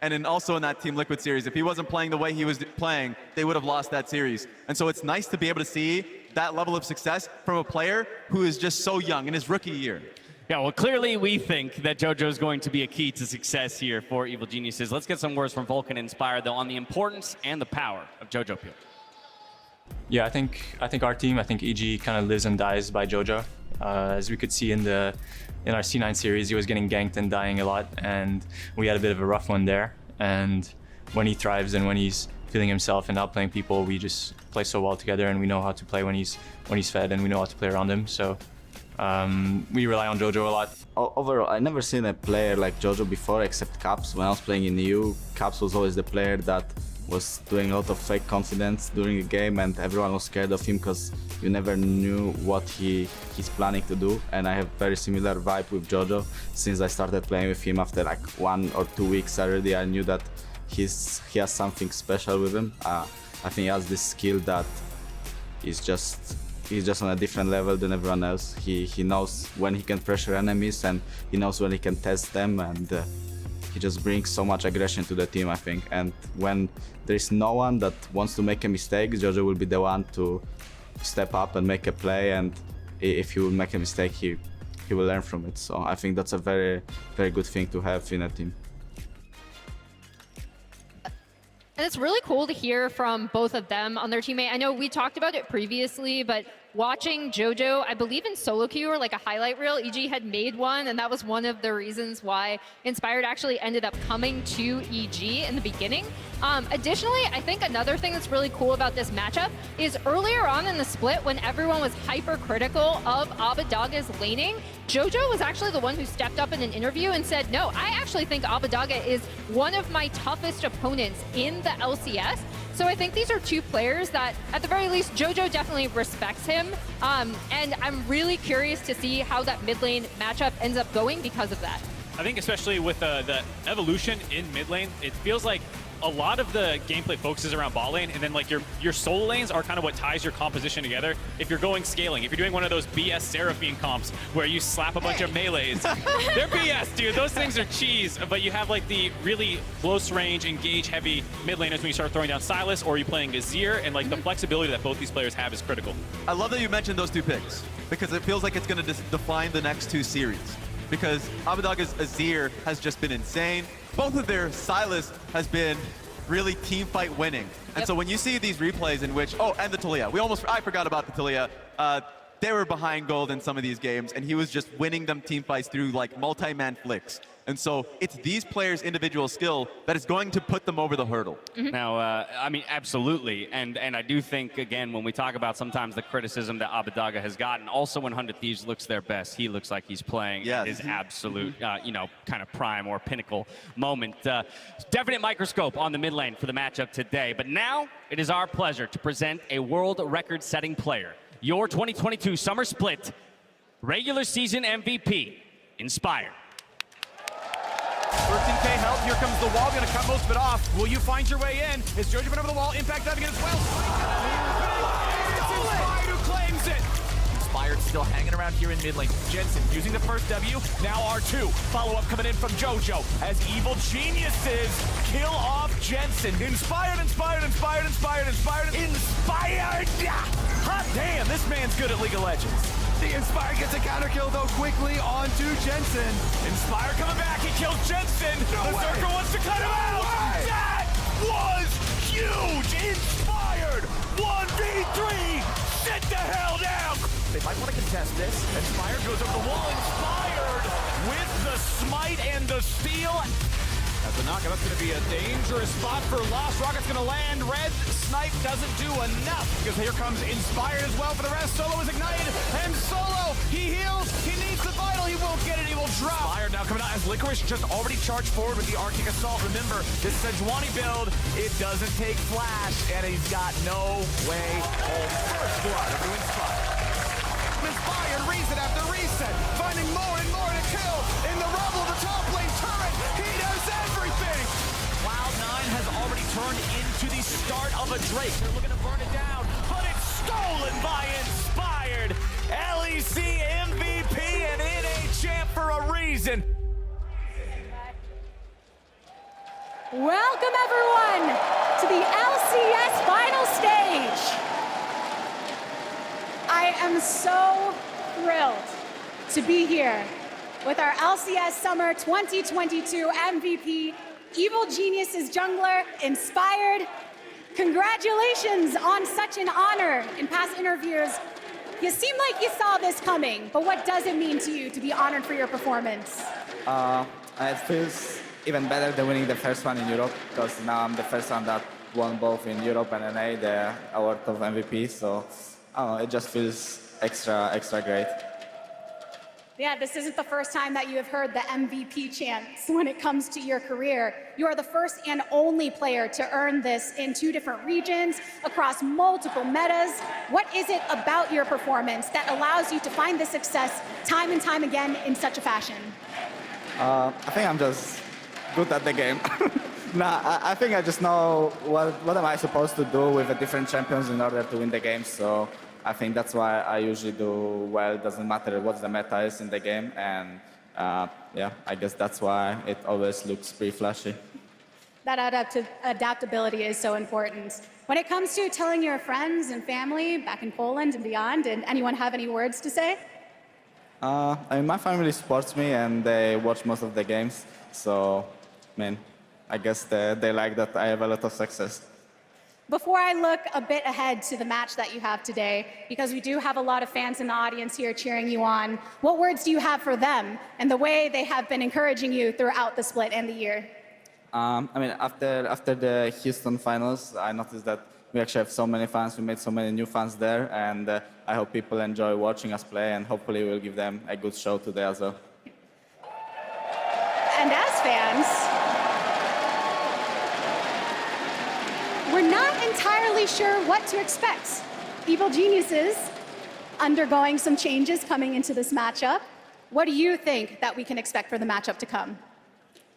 S6: And also in that Team Liquid series. If he wasn't playing the way he was playing, they would have lost that series. And so it's nice to be able to see that level of success from a player who is just so young in his rookie year.
S1: Yeah, well, clearly we think that JoJo is going to be a key to success here for Evil Geniuses. Let's get some words from Vulcan Inspired, though, on the importance and the power of jojopyun.
S10: Yeah, I think our team, EG kind of lives and dies by JoJo. As we could see in our C9 series, he was getting ganked and dying a lot, and we had a bit of a rough one there. And when he thrives and when he's feeling himself and outplaying people, we just play so well together, and we know how to play when he's fed, and we know how to play around him. So we rely on JoJo a lot.
S11: Overall, I never seen a player like JoJo before, except Caps. When I was playing in EU, Caps was always the player that was doing a lot of fake confidence during the game, and everyone was scared of him because you never knew what he's planning to do. And I have very similar vibe with JoJo. Since I started playing with him after like 1 or 2 weeks already, I knew that he has something special with him. I think he has this skill that he's just on a different level than everyone else. He knows when he can pressure enemies, and he knows when he can test them, and he just brings so much aggression to the team, I think. And when there is no one that wants to make a mistake, JoJo will be the one to step up and make a play, and if he will make a mistake, he will learn from it. So I think that's a very, very good thing to have in a team.
S7: And it's really cool to hear from both of them on their teammate. I know we talked about it previously, but watching JoJo, I believe in solo queue or like a highlight reel, EG had made one, and that was one of the reasons why Inspired actually ended up coming to EG in the beginning. Additionally, I think another thing that's really cool about this matchup is earlier on in the split, when everyone was hypercritical of Abbedagge's laning, JoJo was actually the one who stepped up in an interview and said, no, I actually think Abbedagge is one of my toughest opponents in the LCS. So I think these are two players that, at the very least, JoJo definitely respects him. And I'm really curious to see how that mid lane matchup ends up going because of that.
S3: I think especially with the evolution in mid lane, it feels like a lot of the gameplay focuses around bot lane, and then like your solo lanes are kind of what ties your composition together. If you're going scaling, if you're doing one of those BS Seraphine comps where you slap a bunch of melees, they're BS, dude. Those things are cheese. But you have like the really close range, engage heavy mid laners when you start throwing down Silas, or you playing Azir, and like the flexibility that both these players have is critical.
S6: I love that you mentioned those two picks, because it feels like it's going to define the next two series. Because Abbedagge's Azir has just been insane. Both of their Silas has been really team fight winning. And so when you see these replays in which, and the Taliyah, I forgot about the Taliyah. They were behind gold in some of these games, and he was just winning them team fights through like multi-man flicks. And so it's these players' individual skill that is going to put them over the hurdle.
S1: Now, I mean, absolutely. And I do think, again, when we talk about sometimes the criticism that Abbedagge has gotten, also when 100 Thieves looks their best, he looks like he's playing at his absolute, you know, kind of prime or pinnacle moment. Definite microscope on the mid lane for the matchup today. But now it is our pleasure to present a world record-setting player, your 2022 Summer Split regular season MVP, Inspired.
S12: 13K health, here comes the wall, gonna cut most of it off. Will you find your way in? Is jojopyun over the wall? Impact diving in as well. It's Inspired who claims it! Inspired still hanging around here in mid lane. Jensen using the first W, now R2. Follow-up coming in from Jojo as Evil Geniuses kill off Jensen. Inspired! Hot damn, this man's good at League of Legends. The Inspired gets a counter kill though quickly onto Jensen. Inspired coming back, he kills Jensen. The Zerker wants to cut him out. That was huge. Inspired 1v3. Sit the hell down. They might want to contest this. Inspired goes over the wall. Inspired with the smite and the steal. That's a knockout. That's going to be a dangerous spot for Lost. Rocket's going to land. Red Snipe doesn't do enough because here comes Inspired as well for the rest. Solo is ignited. And Solo, he heals. He needs the vital. He won't get it. He will drop. Inspired now coming out as Licorice just already charged forward with the Arctic Assault. Remember, this Sejuani build, it doesn't take flash, and he's got no way home. First blood of Inspired. Inspired, reset after reset, finding more and more to kill in the rubble, the top lane turret. He does everything. Cloud9 has already turned into the start of a Drake. They're looking to burn it down, but it's stolen by Inspired. LEC MVP and NA champ for a reason.
S13: Welcome everyone to the LCS final stage. I am so thrilled to be here with our LCS Summer 2022 MVP, Evil Geniuses jungler, Inspired. Congratulations on such an honor. In past interviews, you seem like you saw this coming, but what does it mean to you to be honored for your performance?
S11: It feels even better than winning the first one in Europe, because now I'm the first one that won both in Europe and NA, the award of MVP, so it just feels extra great.
S13: Yeah, this isn't the first time that you have heard the MVP chants when it comes to your career. You are the first and only player to earn this in 2 different regions, across multiple metas. What is it about your performance that allows you to find this success time and time again in such a fashion?
S11: I think I'm just good at the game. I think I just know what am I supposed to do with the different champions in order to win the game, so I think that's why I usually do well. It doesn't matter what the meta is in the game, and yeah, I guess that's why it always looks pretty flashy.
S13: That adaptability is so important. When it comes to telling your friends and family back in Poland and beyond, did anyone have any words to say?
S11: I mean, my family supports me and they watch most of the games, so I mean, I guess they like that I have a lot of success.
S13: Before I look a bit ahead to the match that you have today, because we do have a lot of fans in the audience here cheering you on, what words do you have for them and the way they have been encouraging you throughout the split and the year?
S11: I mean, after the Houston finals, I noticed that we actually have so many fans. We made so many new fans there, and I hope people enjoy watching us play, and hopefully we'll give them a good show today as well.
S13: And as fans, we're not entirely sure what to expect. Evil Geniuses undergoing some changes coming into this matchup. What do you think that we can expect for the matchup to come?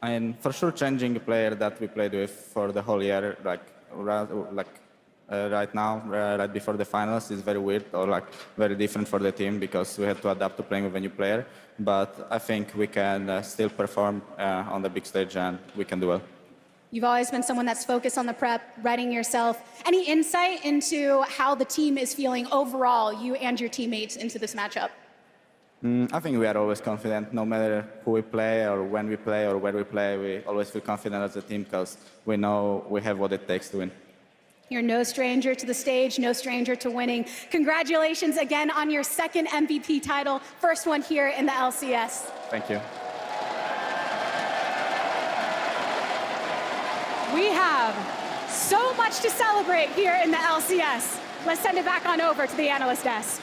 S11: I mean, for sure, changing a player that we played with for the whole year, right now, right before the finals, is very weird or like very different for the team because we had to adapt to playing with a new player. But I think we can still perform on the big stage and we can do well.
S13: You've always been someone that's focused on the prep, readying yourself. Any insight into how the team is feeling overall, you and your teammates, into this matchup?
S11: I think we are always confident, no matter who we play or when we play or where we play. We always feel confident as a team because we know we have what it takes to win.
S13: You're no stranger to the stage, no stranger to winning. Congratulations again on your second MVP title, first one here in the LCS.
S11: Thank you.
S13: We have so much to celebrate here in the LCS. Let's send it back on over to the analyst desk.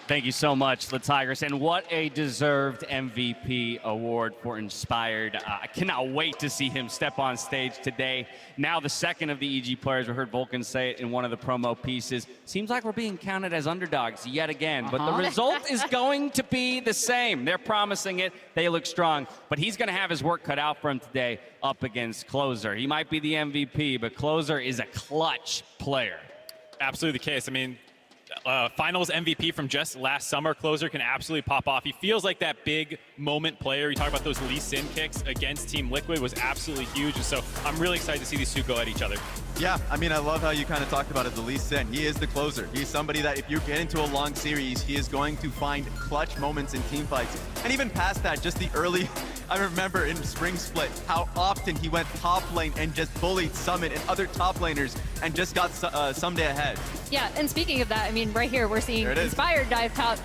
S1: Thank you so much, the Tigers, and what a deserved MVP award for Inspired. I cannot wait to see him step on stage today. Now the second of the EG players, we heard Vulcan say it in one of the promo pieces. Seems like we're being counted as underdogs yet again, but the result is going to be the same. They're promising it. They look strong, but he's going to have his work cut out for him today up against Closer. He might be the MVP, but Closer is a clutch player.
S3: Absolutely the case. I mean, finals MVP from just last summer, Closer can absolutely pop off. He feels like that big moment player. You talk about those Lee Sin kicks against Team Liquid was absolutely huge. And so I'm really excited to see these two go at each other.
S6: Yeah, I mean, I love how you kind of talked about it, the Lee Sin. He is the closer. He's somebody that if you get into a long series, he is going to find clutch moments in team fights. And even past that, just the early, I remember in Spring Split, how often he went top lane and just bullied Summit and other top laners and just got Ssumday ahead.
S7: Yeah, and speaking of that, I mean, right here, we're seeing Inspired dive top.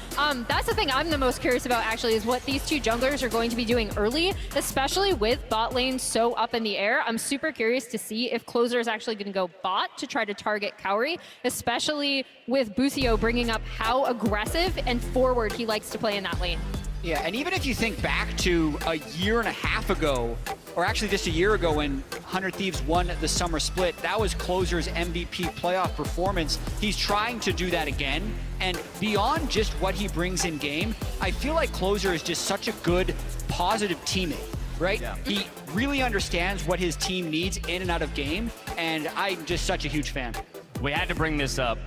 S7: That's the thing I'm the most curious about, actually, is what these two junglers are going to be doing early, especially with bot lane so up in the air. I'm super curious to see if Closer is actually going to go bot to try to target Kaori, especially with Bucio bringing up how aggressive and forward he likes to play in that lane.
S5: Yeah, and even if you think back to a year and a half ago, or actually just a year ago when 100 Thieves won the Summer Split, that was Closer's MVP playoff performance. He's trying to do that again, and beyond just what he brings in game, I feel like Closer is just such a good, positive teammate, right? Yeah. He really understands what his team needs in and out of game, and I'm just such a huge fan.
S1: We had to bring this up,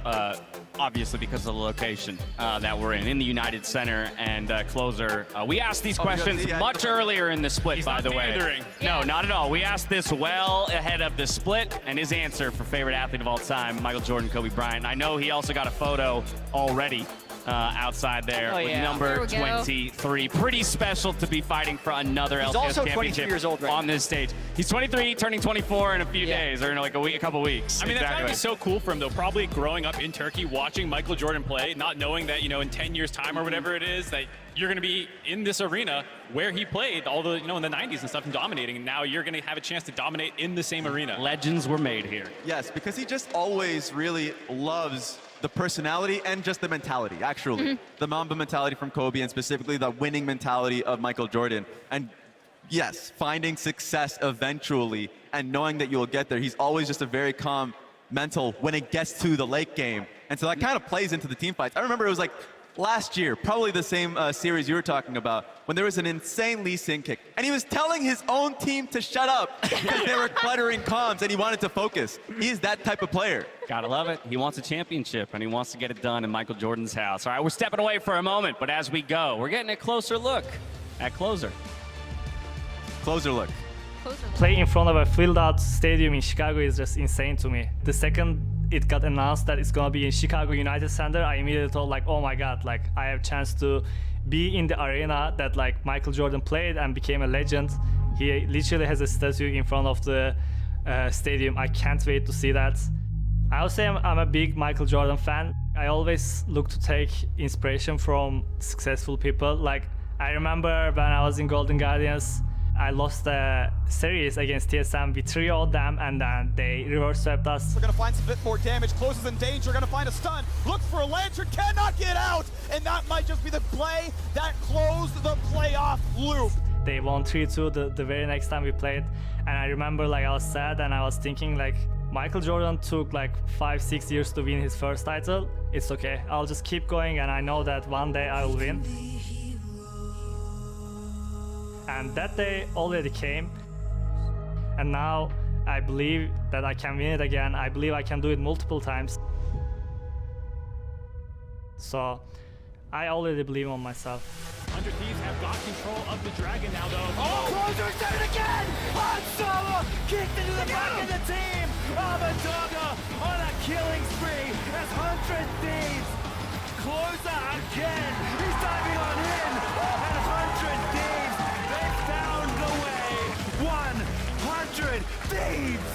S1: obviously, because of the location that we're in the United Center, and Closer. We asked these questions much earlier in the split, by the way. No, not at all. We asked this well ahead of the split, and his answer for favorite athlete of all time, Michael Jordan, Kobe Bryant. I know he also got a photo already outside there with number 23. Pretty special to be fighting for another LCS
S5: also
S1: championship
S5: 23 years old
S1: on this stage. He's 23, turning 24 in a few days, or in like a couple weeks.
S3: I mean, that's gotta be so cool for him, though. Probably growing up in Turkey, watching Michael Jordan play, not knowing that, in 10 years' time or whatever it is, that you're going to be in this arena where he played all the, in the 90s and stuff and dominating, and now you're going to have a chance to dominate in the same arena.
S1: Legends were made here.
S6: Yes, because he just always really loves the personality and just the mentality, actually. The Mamba mentality from Kobe, and specifically the winning mentality of Michael Jordan. And yes, finding success eventually and knowing that you'll get there. He's always just a very calm mental when it gets to the late game. And so that kind of plays into the team fights. I remember it was like last year, probably the same series you were talking about, when there was an insane Lee Sin kick. And he was telling his own team to shut up because they were cluttering comms and he wanted to focus. He's that type of player.
S1: Gotta love it. He wants a championship, and he wants to get it done in Michael Jordan's house. All right, we're stepping away for a moment, but as we go, we're getting a closer look at Closer.
S6: Closer look.
S14: Playing in front of a filled-out stadium in Chicago is just insane to me. The second it got announced that it's gonna be in Chicago United Center, I immediately thought like, oh my God, like I have a chance to be in the arena that like Michael Jordan played and became a legend. He literally has a statue in front of the stadium. I can't wait to see that. I would say I'm a big Michael Jordan fan. I always look to take inspiration from successful people. Like I remember when I was in Golden Guardians, I lost a series against TSM. We 3-0'd them, and then they reverse swept us.
S12: We're gonna find some bit more damage. Closes in danger. Gonna find a stun. Looks for a lantern. Cannot get out, and that might just be the play that closed the playoff loop.
S14: They won 3-2 the very next time we played, and I remember like I was sad and I was thinking like Michael Jordan took like 5-6 years to win his first title. It's okay. I'll just keep going, and I know that one day I will win. And that day already came, and now I believe that I can win it again. I believe I can do it multiple times. So I already believe on myself.
S12: 100 Thieves have got control of the dragon now, though. Oh, Closer's done it again! Azael kicked into the back of the team. Abbedagge on a killing spree as 100 Thieves. Closer again. He's diving on in, and 100 Thieves. 100 Thieves!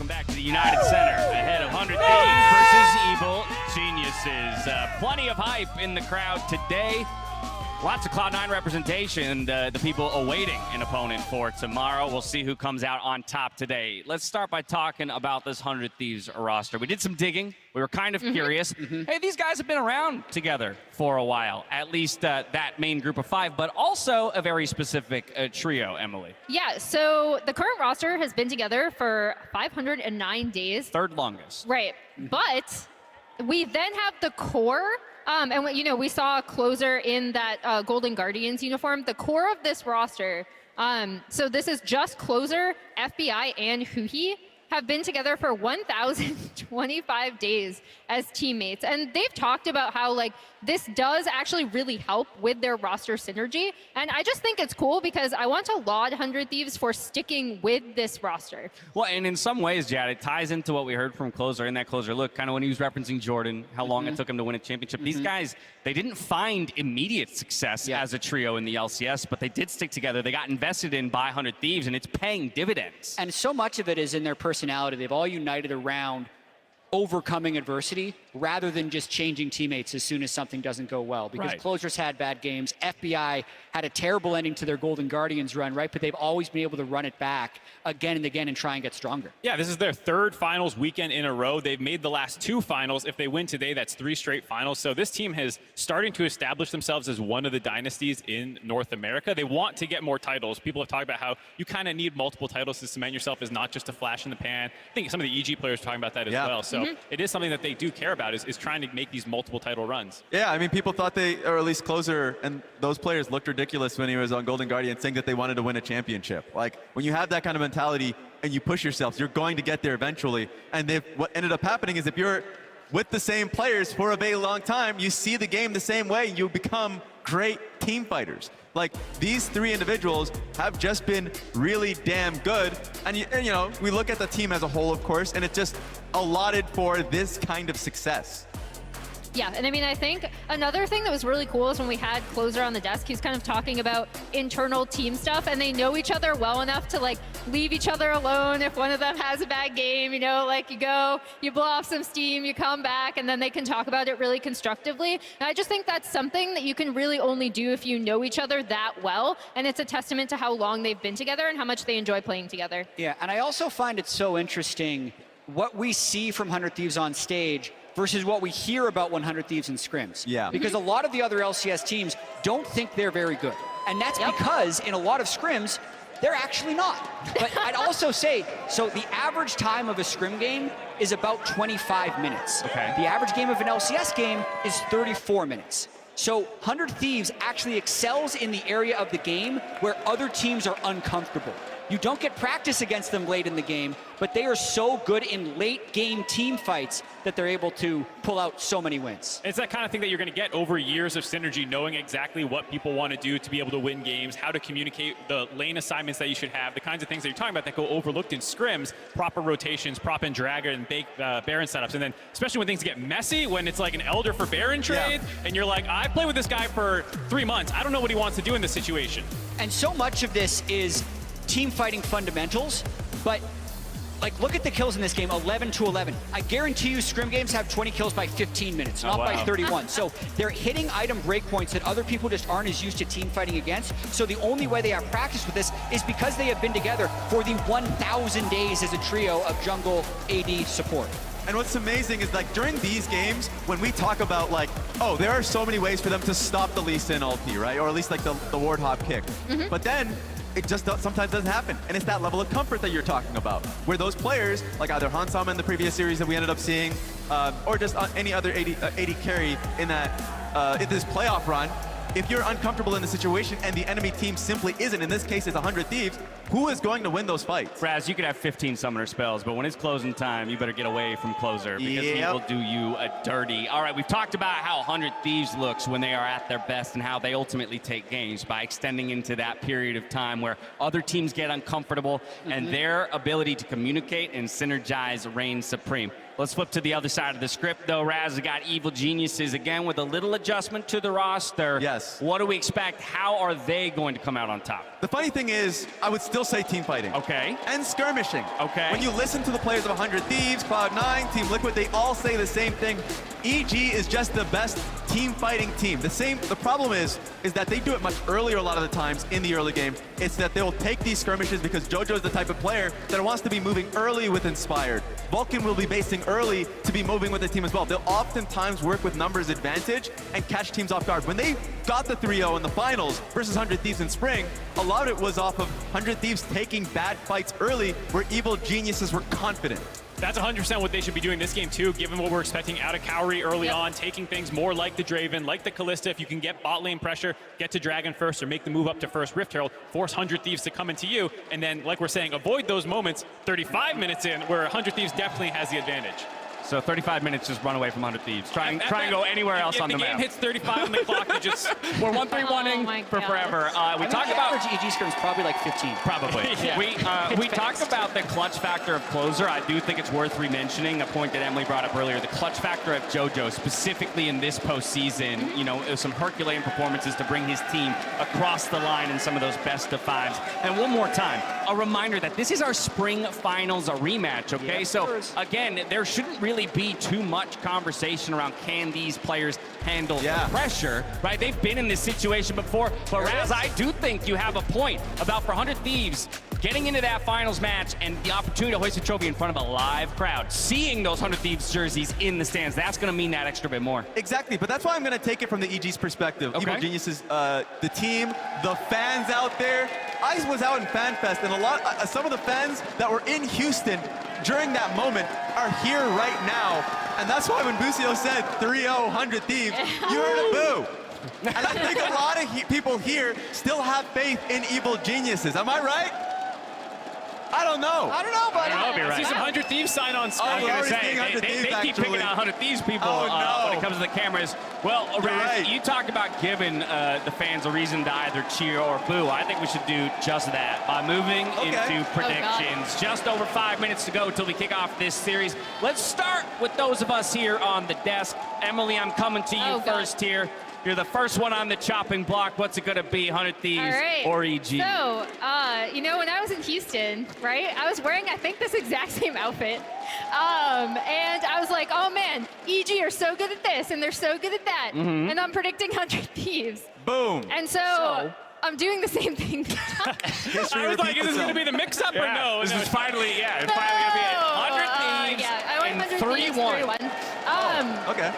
S1: Welcome back to the United Center, ahead of 100 Thieves versus Evil Geniuses. Plenty of hype in the crowd today. Lots of Cloud9 representation, the people awaiting an opponent for tomorrow. We'll see who comes out on top today. Let's start by talking about this 100 Thieves roster. We did some digging. We were kind of curious. Hey, these guys have been around together for a while, at least that main group of 5, but also a very specific trio, Emily.
S7: Yeah, so the current roster has been together for 509 days.
S1: Third longest.
S7: Right, but we then have the core. And we saw a closer in that Golden Guardians uniform. The core of this roster, so this is just closer, FBI, and huhi, have been together for 1,025 days as teammates. And they've talked about how this does actually really help with their roster synergy. And I just think it's cool because I want to laud 100 Thieves for sticking with this roster.
S1: Well, and in some ways, Jad, it ties into what we heard from Closer in that Closer look, kind of when he was referencing Jordan, how long it took him to win a championship. These guys, they didn't find immediate success as a trio in the LCS, but they did stick together. They got invested in by 100 Thieves, and it's paying dividends.
S5: And so much of it is in their personality. They've all united around overcoming adversity rather than just changing teammates as soon as something doesn't go well. Because Closer's had bad games. FBI had a terrible ending to their Golden Guardians run, right? But they've always been able to run it back again and again and try and get stronger.
S3: Yeah, this is their third finals weekend in a row. They've made the last 2 finals. If they win today, that's 3 straight finals. So this team has starting to establish themselves as one of the dynasties in North America. They want to get more titles. People have talked about how you kind of need multiple titles to cement yourself as not just a flash in the pan. I think some of the EG players are talking about that as well. So it is something that they do care about, is trying to make these multiple title runs.
S6: Yeah, I mean, people thought or at least Closer and those players looked ridiculous when he was on Golden Guardian saying that they wanted to win a championship. Like, when you have that kind of mentality and you push yourself, you're going to get there eventually. And what ended up happening is if you're with the same players for a very long time, you see the game the same way, you become great team fighters. Like, these 3 individuals have just been really damn good. And we look at the team as a whole, of course, and it's just allotted for this kind of success.
S7: Yeah, and I mean, I think another thing that was really cool is when we had Closer on the desk, he's kind of talking about internal team stuff, and they know each other well enough to leave each other alone if one of them has a bad game, you go, you blow off some steam, you come back, and then they can talk about it really constructively. And I just think that's something that you can really only do if you know each other that well, and it's a testament to how long they've been together and how much they enjoy playing together.
S5: Yeah, and I also find it so interesting what we see from 100 Thieves on stage versus what we hear about 100 Thieves in scrims.
S6: Yeah.
S5: Because a lot of the other LCS teams don't think they're very good. And that's because in a lot of scrims, they're actually not. But I'd also say, so the average time of a scrim game is about 25 minutes.
S1: Okay.
S5: The average game of an LCS game is 34 minutes. So 100 Thieves actually excels in the area of the game where other teams are uncomfortable. You don't get practice against them late in the game, but they are so good in late game team fights that they're able to pull out so many wins.
S3: It's that kind of thing that you're going to get over years of synergy, knowing exactly what people want to do to be able to win games, how to communicate the lane assignments that you should have, the kinds of things that you're talking about that go overlooked in scrims, proper rotations, prop and dragger and Baron setups. And then especially when things get messy, when it's like an Elder for Baron trade, and you're like, I played with this guy for 3 months. I don't know what he wants to do in this situation.
S5: And so much of this is team fighting fundamentals, but look at the kills in this game, 11 to 11. I guarantee you scrim games have 20 kills by 15 minutes, not by 31. So they're hitting item breakpoints that other people just aren't as used to team fighting against. So the only way they have practice with this is because they have been together for the 1,000 days as a trio of jungle AD support.
S6: And what's amazing is during these games, when we talk about there are so many ways for them to stop the Lee Sin ulti, right? Or at least the ward hop kick. But then it just sometimes doesn't happen. And it's that level of comfort that you're talking about, where those players, like either Hansama in the previous series that we ended up seeing, or just any other AD carry in this playoff run, if you're uncomfortable in the situation and the enemy team simply isn't, in this case it's 100 Thieves, who is going to win those fights?
S1: Raz, you could have 15 summoner spells, but when it's closing time, you better get away from Closer because he will do you a dirty. All right, we've talked about how 100 Thieves looks when they are at their best and how they ultimately take games by extending into that period of time where other teams get uncomfortable and their ability to communicate and synergize reigns supreme. Let's flip to the other side of the script, though. Raz got Evil Geniuses again with a little adjustment to the roster.
S6: Yes. Yes.
S1: What do we expect? How are they going to come out on top?
S6: The funny thing is, I would still say team fighting.
S1: Okay.
S6: And skirmishing.
S1: Okay.
S6: When you listen to the players of 100 Thieves, Cloud9, Team Liquid, they all say the same thing. EG is just the best team fighting team. The problem is that they do it much earlier a lot of the times in the early game. It's that they'll take these skirmishes because JoJo is the type of player that wants to be moving early with Inspired. Vulcan will be basing early to be moving with the team as well. They'll oftentimes work with numbers advantage and catch teams off guard. When they got the 3-0 in the finals versus 100 Thieves in spring, a lot of it was off of 100 Thieves taking bad fights early where evil geniuses were confident.
S3: That's 100% what they should be doing this game too, given what we're expecting out of Kaori early on, taking things more like the Draven, like the Kalista. If you can get bot lane pressure, get to Dragon first, or make the move up to first Rift Herald, force 100 Thieves to come into you, and then, like we're saying, avoid those moments 35 minutes in where 100 Thieves definitely has the advantage.
S1: So 35 minutes, just run away from 100 Thieves. Try and go anywhere else on the map.
S3: If the game hits 35 on the clock, you just...
S1: We're 1-3-1-ing for forever. We talked about...
S5: average EG scrims probably like 15.
S1: Probably.
S3: Yeah.
S1: We talked about the clutch factor of closer. I do think it's worth re-mentioning a point that Emily brought up earlier. The clutch factor of JoJo, specifically in this postseason, you know, it was some Herculean performances to bring his team across the line in some of those best of fives. And one more time, a reminder that this is our spring finals rematch, okay?
S5: Yeah,
S1: so again, there shouldn't really be too much conversation around can these players handle the pressure, right? They've been in this situation before, but Raz, I do think you have a point about for 100 Thieves getting into that finals match and the opportunity to hoist a trophy in front of a live crowd, seeing those 100 Thieves jerseys in the stands, that's going to mean that extra bit more.
S6: Exactly, but that's why I'm going to take it from the EG's perspective.
S1: Okay.
S6: Evil Geniuses, the team, the fans out there. I was out in FanFest, and some of the fans that were in Houston during that moment are here right now. And that's why when Busio said 3-0, 100 Thieves, you heard a boo. And I think a lot of people here still have faith in Evil Geniuses. Am I right? I don't know.
S5: I don't know, buddy.
S1: I don't know if you're
S3: I
S1: right.
S3: see some 100 Thieves sign on screen.
S1: I was
S6: we're
S1: going to
S6: already seeing
S1: say,
S6: 100
S1: they
S6: Thieves,
S1: keep picking
S6: actually.
S1: out 100 Thieves people
S6: Oh, no.
S1: when it comes to the cameras. Well, Raz,
S6: right.
S1: you talked about giving the fans a reason to either cheer or boo. I think we should do just that by moving into predictions. Just over 5 minutes to go till we kick off this series. Let's start with those of us here on the desk. Emily, I'm coming to you first here. You're the first one on the chopping block. What's it going to be, 100 Thieves or EG?
S7: So, you know, when I was in Houston, right, I was wearing, I think, this exact same outfit. And I was like, oh, man, EG are so good at this, and they're so good at that. And I'm predicting 100 Thieves.
S6: Boom.
S7: And so I'm doing the same thing.
S3: I was like, is this going to be the mix-up or no?
S1: This is finally, it's finally going to be it. 100 Thieves
S7: I went 100 Thieves
S1: 3-1.
S7: 3-1.
S6: Okay.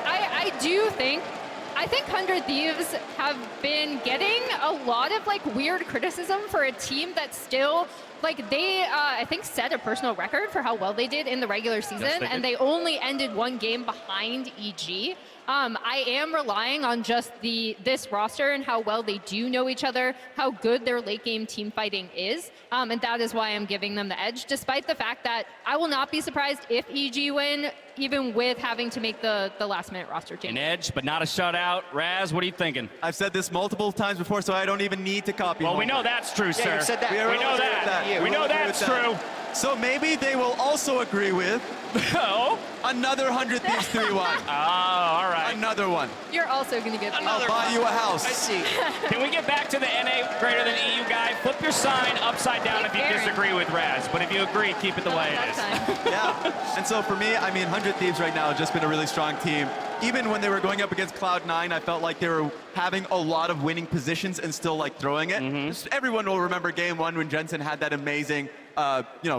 S7: I think 100 Thieves have been getting a lot of like weird criticism for a team that's still like they I think set a personal record for how well they did in the regular season, and they only ended one game behind EG. I am relying on just this roster and how well they do know each other, how good their late game team fighting is, and that is why I'm giving them the edge, despite the fact that I will not be surprised if EG win, even with having to make the last minute roster change.
S1: An edge, but not a shutout. Raz, what are you thinking?
S6: I've said this multiple times before, so I don't even need to copy.
S1: Well, we know that's true, sir.
S5: you've said that.
S1: We know that. We know that's true.
S6: So maybe they will also agree with another 100 Thieves 3-1.
S1: Oh, all right.
S6: Another one.
S7: You're also going to get
S6: I'll buy you a house.
S5: I see.
S1: Can we get back to the NA greater than EU guy? Flip your sign upside down if you disagree with Raz, but if you agree, keep it the way it is.
S6: Yeah. And so for me, I mean, 100 Thieves right now has just been a really strong team. Even when they were going up against Cloud9, I felt like they were having a lot of winning positions and still like throwing it. Just everyone will remember game one when Jensen had that amazing,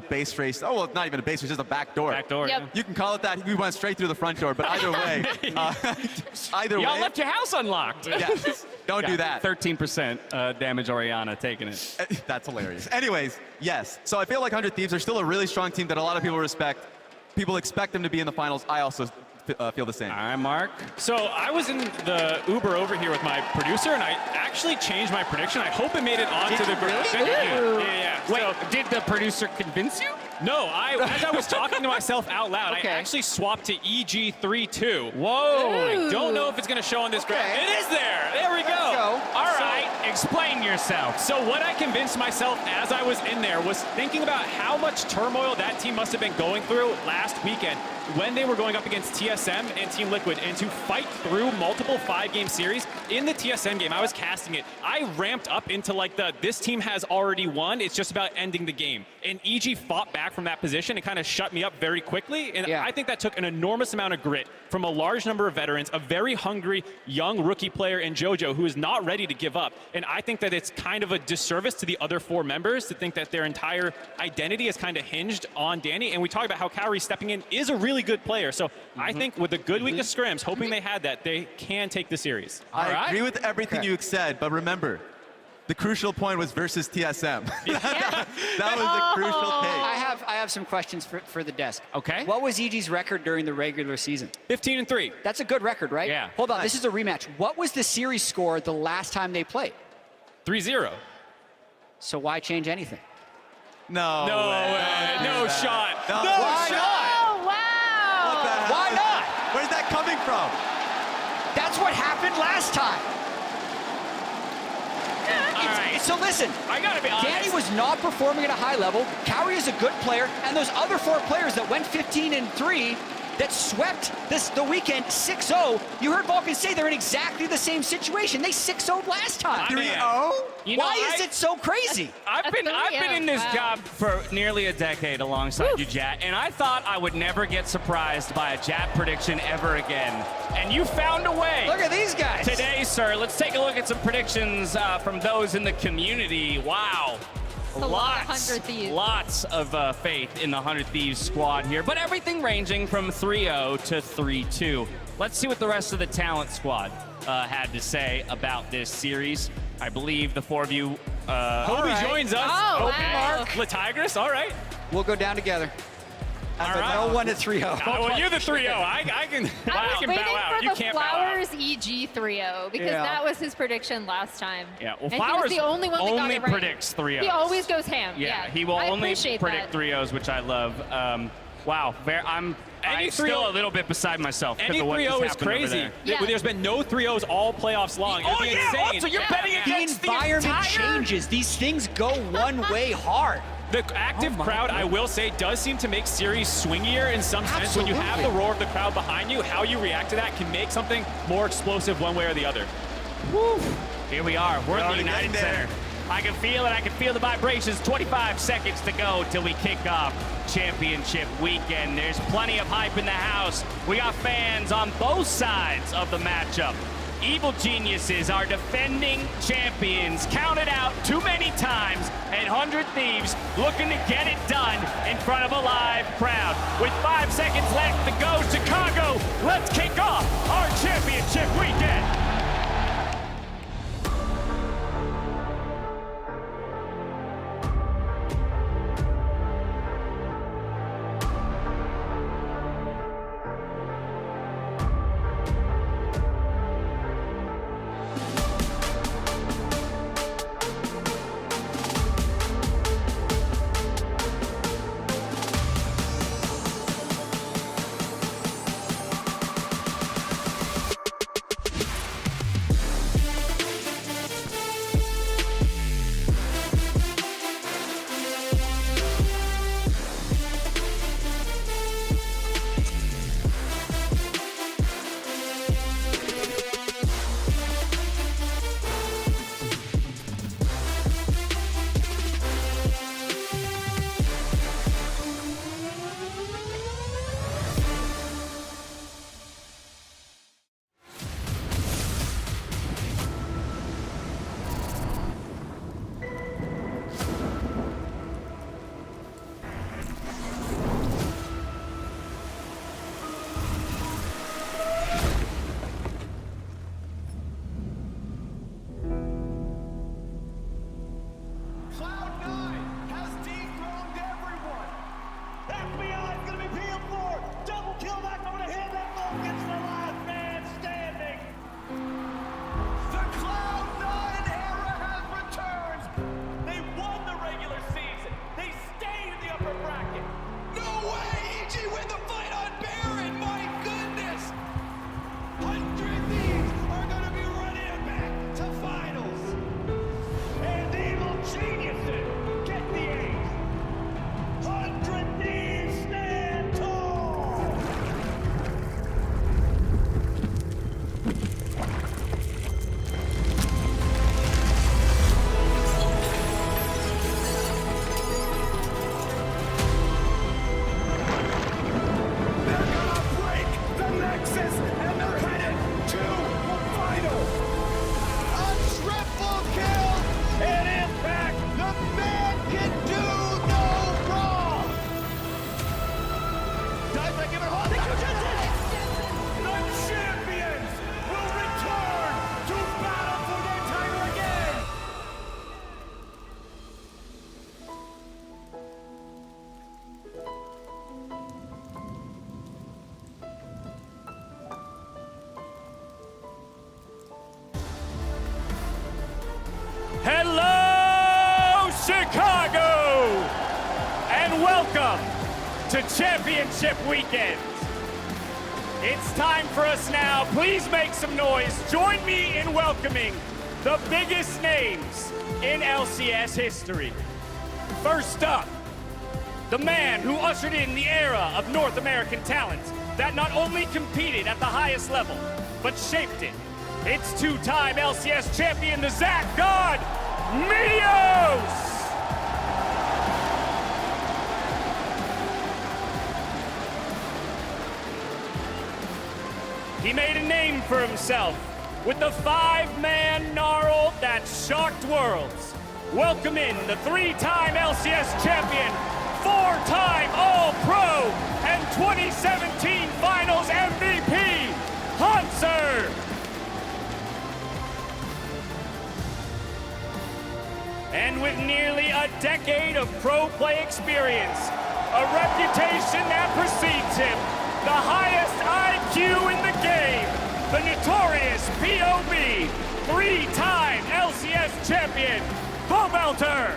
S6: base race. Oh, well, not even a base race, just a back door.
S1: Back door.
S7: Yep.
S6: You can call it that. We went straight through the front door, but either way,
S1: Y'all left your house unlocked.
S6: Yes. Don't do that.
S1: 13% damage Oriana taking it.
S6: That's hilarious. Anyways, yes. So I feel like 100 Thieves are still a really strong team that a lot of people respect. People expect them to be in the finals. I also feel the same.
S1: All right, Mark.
S3: So I was in the Uber over here with my producer, and I actually changed my prediction. I hope it made it onto the group. Yeah.
S1: Wait,
S3: So,
S1: did the producer convince you?
S3: no, as I was talking to myself out loud, I actually swapped to EG 3-2.
S1: Whoa.
S3: I don't know if it's going to show on this graph. It is there. There we go.
S1: All right, Explain yourself.
S3: So what I convinced myself as I was in there was thinking about how much turmoil that team must have been going through last weekend when they were going up against TSM and Team Liquid, and to fight through multiple 5-game series. In the TSM game, I was casting it. I ramped up into like this team has already won. It's just about ending the game. And EG fought back from that position and kind of shut me up very quickly. And I think that took an enormous amount of grit from a large number of veterans, a very hungry young rookie player in JoJo who is not ready to give up. And I think that it's kind of a disservice to the other 4 members to think that their entire identity is kind of hinged on Danny. And we talk about how Kaori stepping in is a really good player. So I think with a good week of scrims, hoping they had that, they can take the series.
S6: I agree with everything you said, but remember, the crucial point was versus TSM. that was the crucial take.
S5: I have some questions for the desk.
S1: Okay.
S5: What was EG's record during the regular season?
S3: 15-3.
S5: That's a good record, right?
S1: Yeah.
S5: Hold on, this is a rematch. What was the series score the last time they played?
S3: 3-0.
S5: So why change anything?
S6: No way.
S3: No shot.
S6: No
S5: Why
S6: shot.
S7: Oh, wow.
S6: What the hell?
S5: Why not?
S6: Where's that coming from?
S5: That's what happened last time. So listen,
S3: I gotta be honest.
S5: Danny was not performing at a high level. Kaori is a good player, and those other 4 players that went 15-3 that swept the weekend 6-0, you heard Vulcan say they're in exactly the same situation. They 6-0'd last time.
S6: 3-0?
S5: Why is it so crazy?
S1: I've been in this job for nearly a decade alongside you, Jat, and I thought I would never get surprised by a Jat prediction ever again. And you found a way.
S5: Look at these guys.
S1: Today, sir, let's take a look at some predictions from those in the community. Wow. Lots of faith in the 100 Thieves squad here, but everything ranging from 3-0 to 3-2. Let's see what the rest of the talent squad had to say about this series. I believe the 4 of you...
S3: Kobe joins us.
S7: Oh,
S3: okay.
S7: wow.
S3: Mark. Latigris, all right.
S5: We'll go down together.
S3: All right.
S5: No 1 to 3-0.
S3: Well, you're the 3-0. I can
S7: I was waiting
S3: bow out.
S7: for
S3: You
S7: the
S3: can't bow out.
S7: Flowers EG 3-0 because that was his prediction last time.
S1: Yeah, well,
S7: and
S1: Flowers
S7: he was the only one that got
S1: only
S7: it right.
S1: predicts 3-0s.
S7: He always goes ham.
S1: Yeah, he will
S7: I
S1: only
S7: appreciate
S1: predict
S7: that.
S1: 3-0s, which I love. Wow, I'm still a little bit beside myself.
S3: Any 3-0 is crazy. There's been no 3-0s all playoffs long. It'd be insane.
S1: Also, you're betting against
S5: the environment changes. These things go one way hard.
S3: The active crowd, I will say, does seem to make series swingier in some sense. When you have the roar of the crowd behind you, how you react to that can make something more explosive one way or the other.
S1: Woo. Here we are. We're at the United Center. I can feel it. I can feel the vibrations. 25 seconds to go till we kick off championship weekend. There's plenty of hype in the house. We got fans on both sides of the matchup. Evil Geniuses are defending champions, counted out too many times, and 100 Thieves looking to get it done in front of a live crowd. With 5 seconds left to go, Chicago, let's kick off our championship weekend. welcome to Championship Weekend. It's time for us now. Please make some noise. Join me in welcoming the biggest names in LCS history. First up, the man who ushered in the era of North American talent that not only competed at the highest level, but shaped it. It's two-time LCS champion, the Zach God, Meteos! He made a name for himself with the five-man gnarl that shocked worlds. Welcome in the three-time LCS champion, four-time All-Pro, and 2017 Finals MVP, Hunter! And with nearly a decade of pro play experience, a reputation that precedes him, the highest IQ in the game, the notorious POB, three-time LCS champion, Bovelter.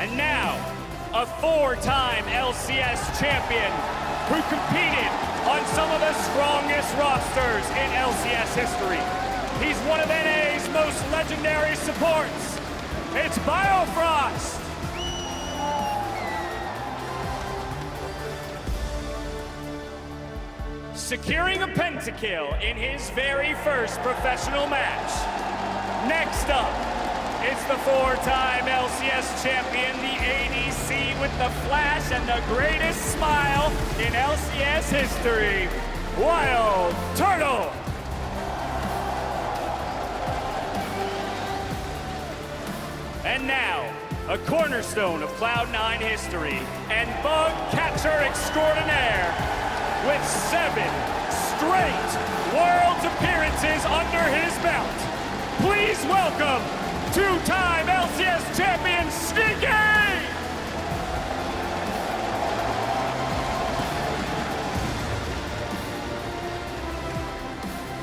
S1: And now, a four-time LCS champion who competed on some of the strongest rosters in LCS history. He's one of NA's most legendary supports. It's Biofrost. Securing a pentakill in his very first professional match. Next up, it's the four-time LCS champion, the ADC with the flash and the greatest smile in LCS history, Wild Turtle. And now, a cornerstone of Cloud9 history and bug catcher extraordinaire with 7 straight Worlds appearances under his belt. Please welcome two-time LCS champion, Sneaky!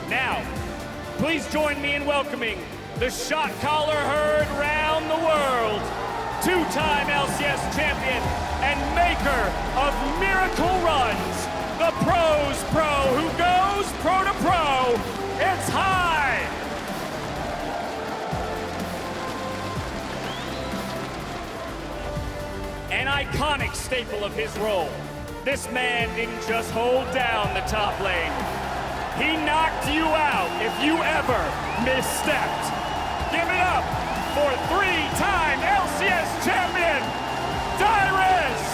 S1: Now, please join me in welcoming the shot caller heard round the world, two-time LCS champion and maker of miracle runs, the pros pro who goes pro to pro, it's High! An iconic staple of his role, this man didn't just hold down the top lane. He knocked you out if you ever misstepped. Give it up for three-time LCS champion, Dyrus!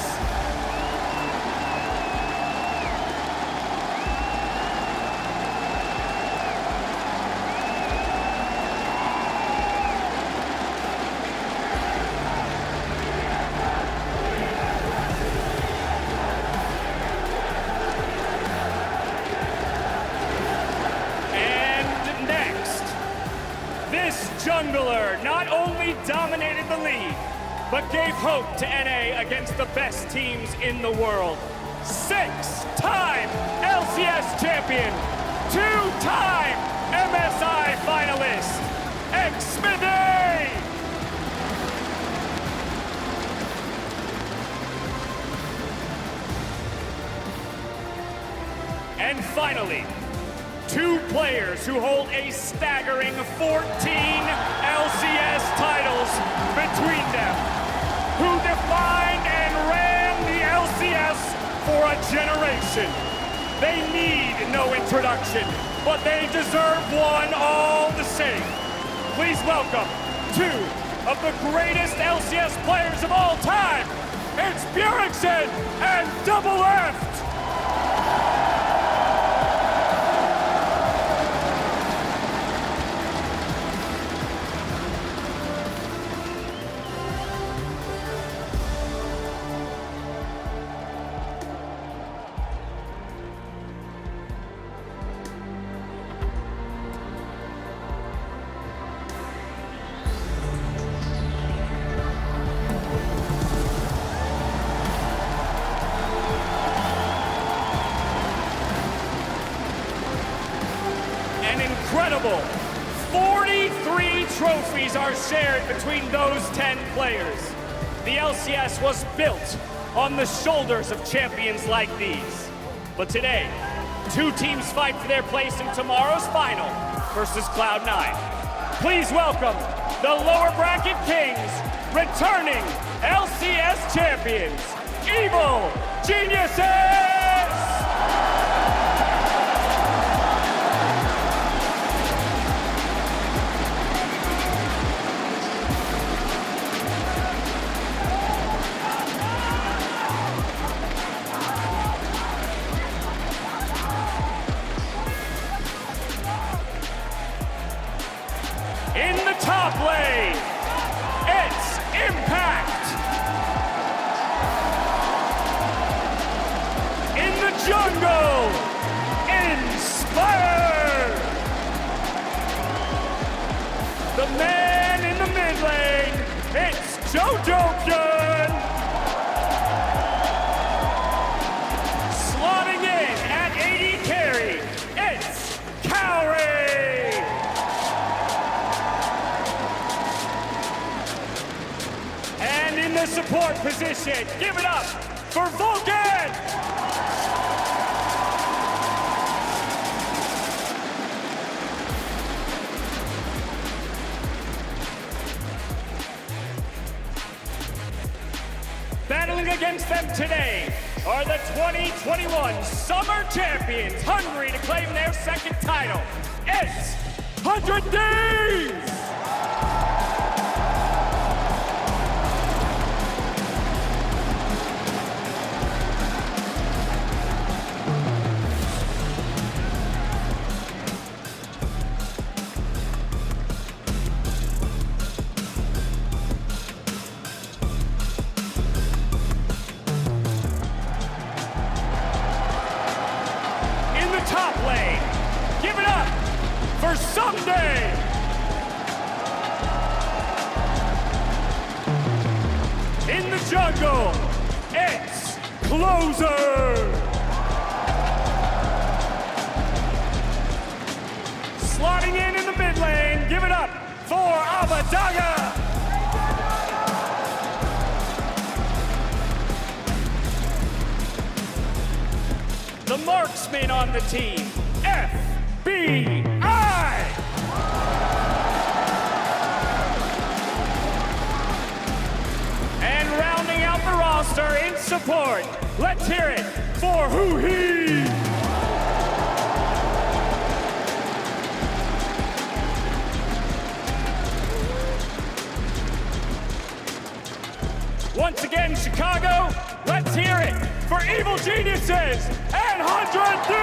S1: Jungler not only dominated the league, but gave hope to NA against the best teams in the world. 6-time LCS champion, 2-time MSI finalist, Ssumday! And finally, two players who hold a staggering 14 LCS titles between them, who defined and ran the LCS for a generation. They need no introduction, but they deserve one all the same. Please welcome two of the greatest LCS players of all time. It's Bjergsen and Double F. incredible 43
S15: trophies are shared between those 10 players. The LCS was built on the shoulders of champions like these. But today, 2 teams fight for their place in tomorrow's final versus Cloud9. Please welcome the lower bracket kings, returning LCS champions, Evil Geniuses! In the top lane, it's Impact. In the jungle, Inspire. The man in the mid lane, it's jojopyun. Slotting in at AD carry, it's Kaori. And in the support position, give it up for Vulcan! Battling against them today are the 2021 Summer Champions, hungry to claim their second title. It's 100 Days! Top lane, give it up for Ssumday. In the jungle, it's Closer. Slotting in the mid lane, give it up for Abbedagge. The marksman on the team, FBI! And rounding out the roster in support, let's hear it for huhi! Once again, Chicago, let's hear it for Evil Geniuses and 100 Thieves!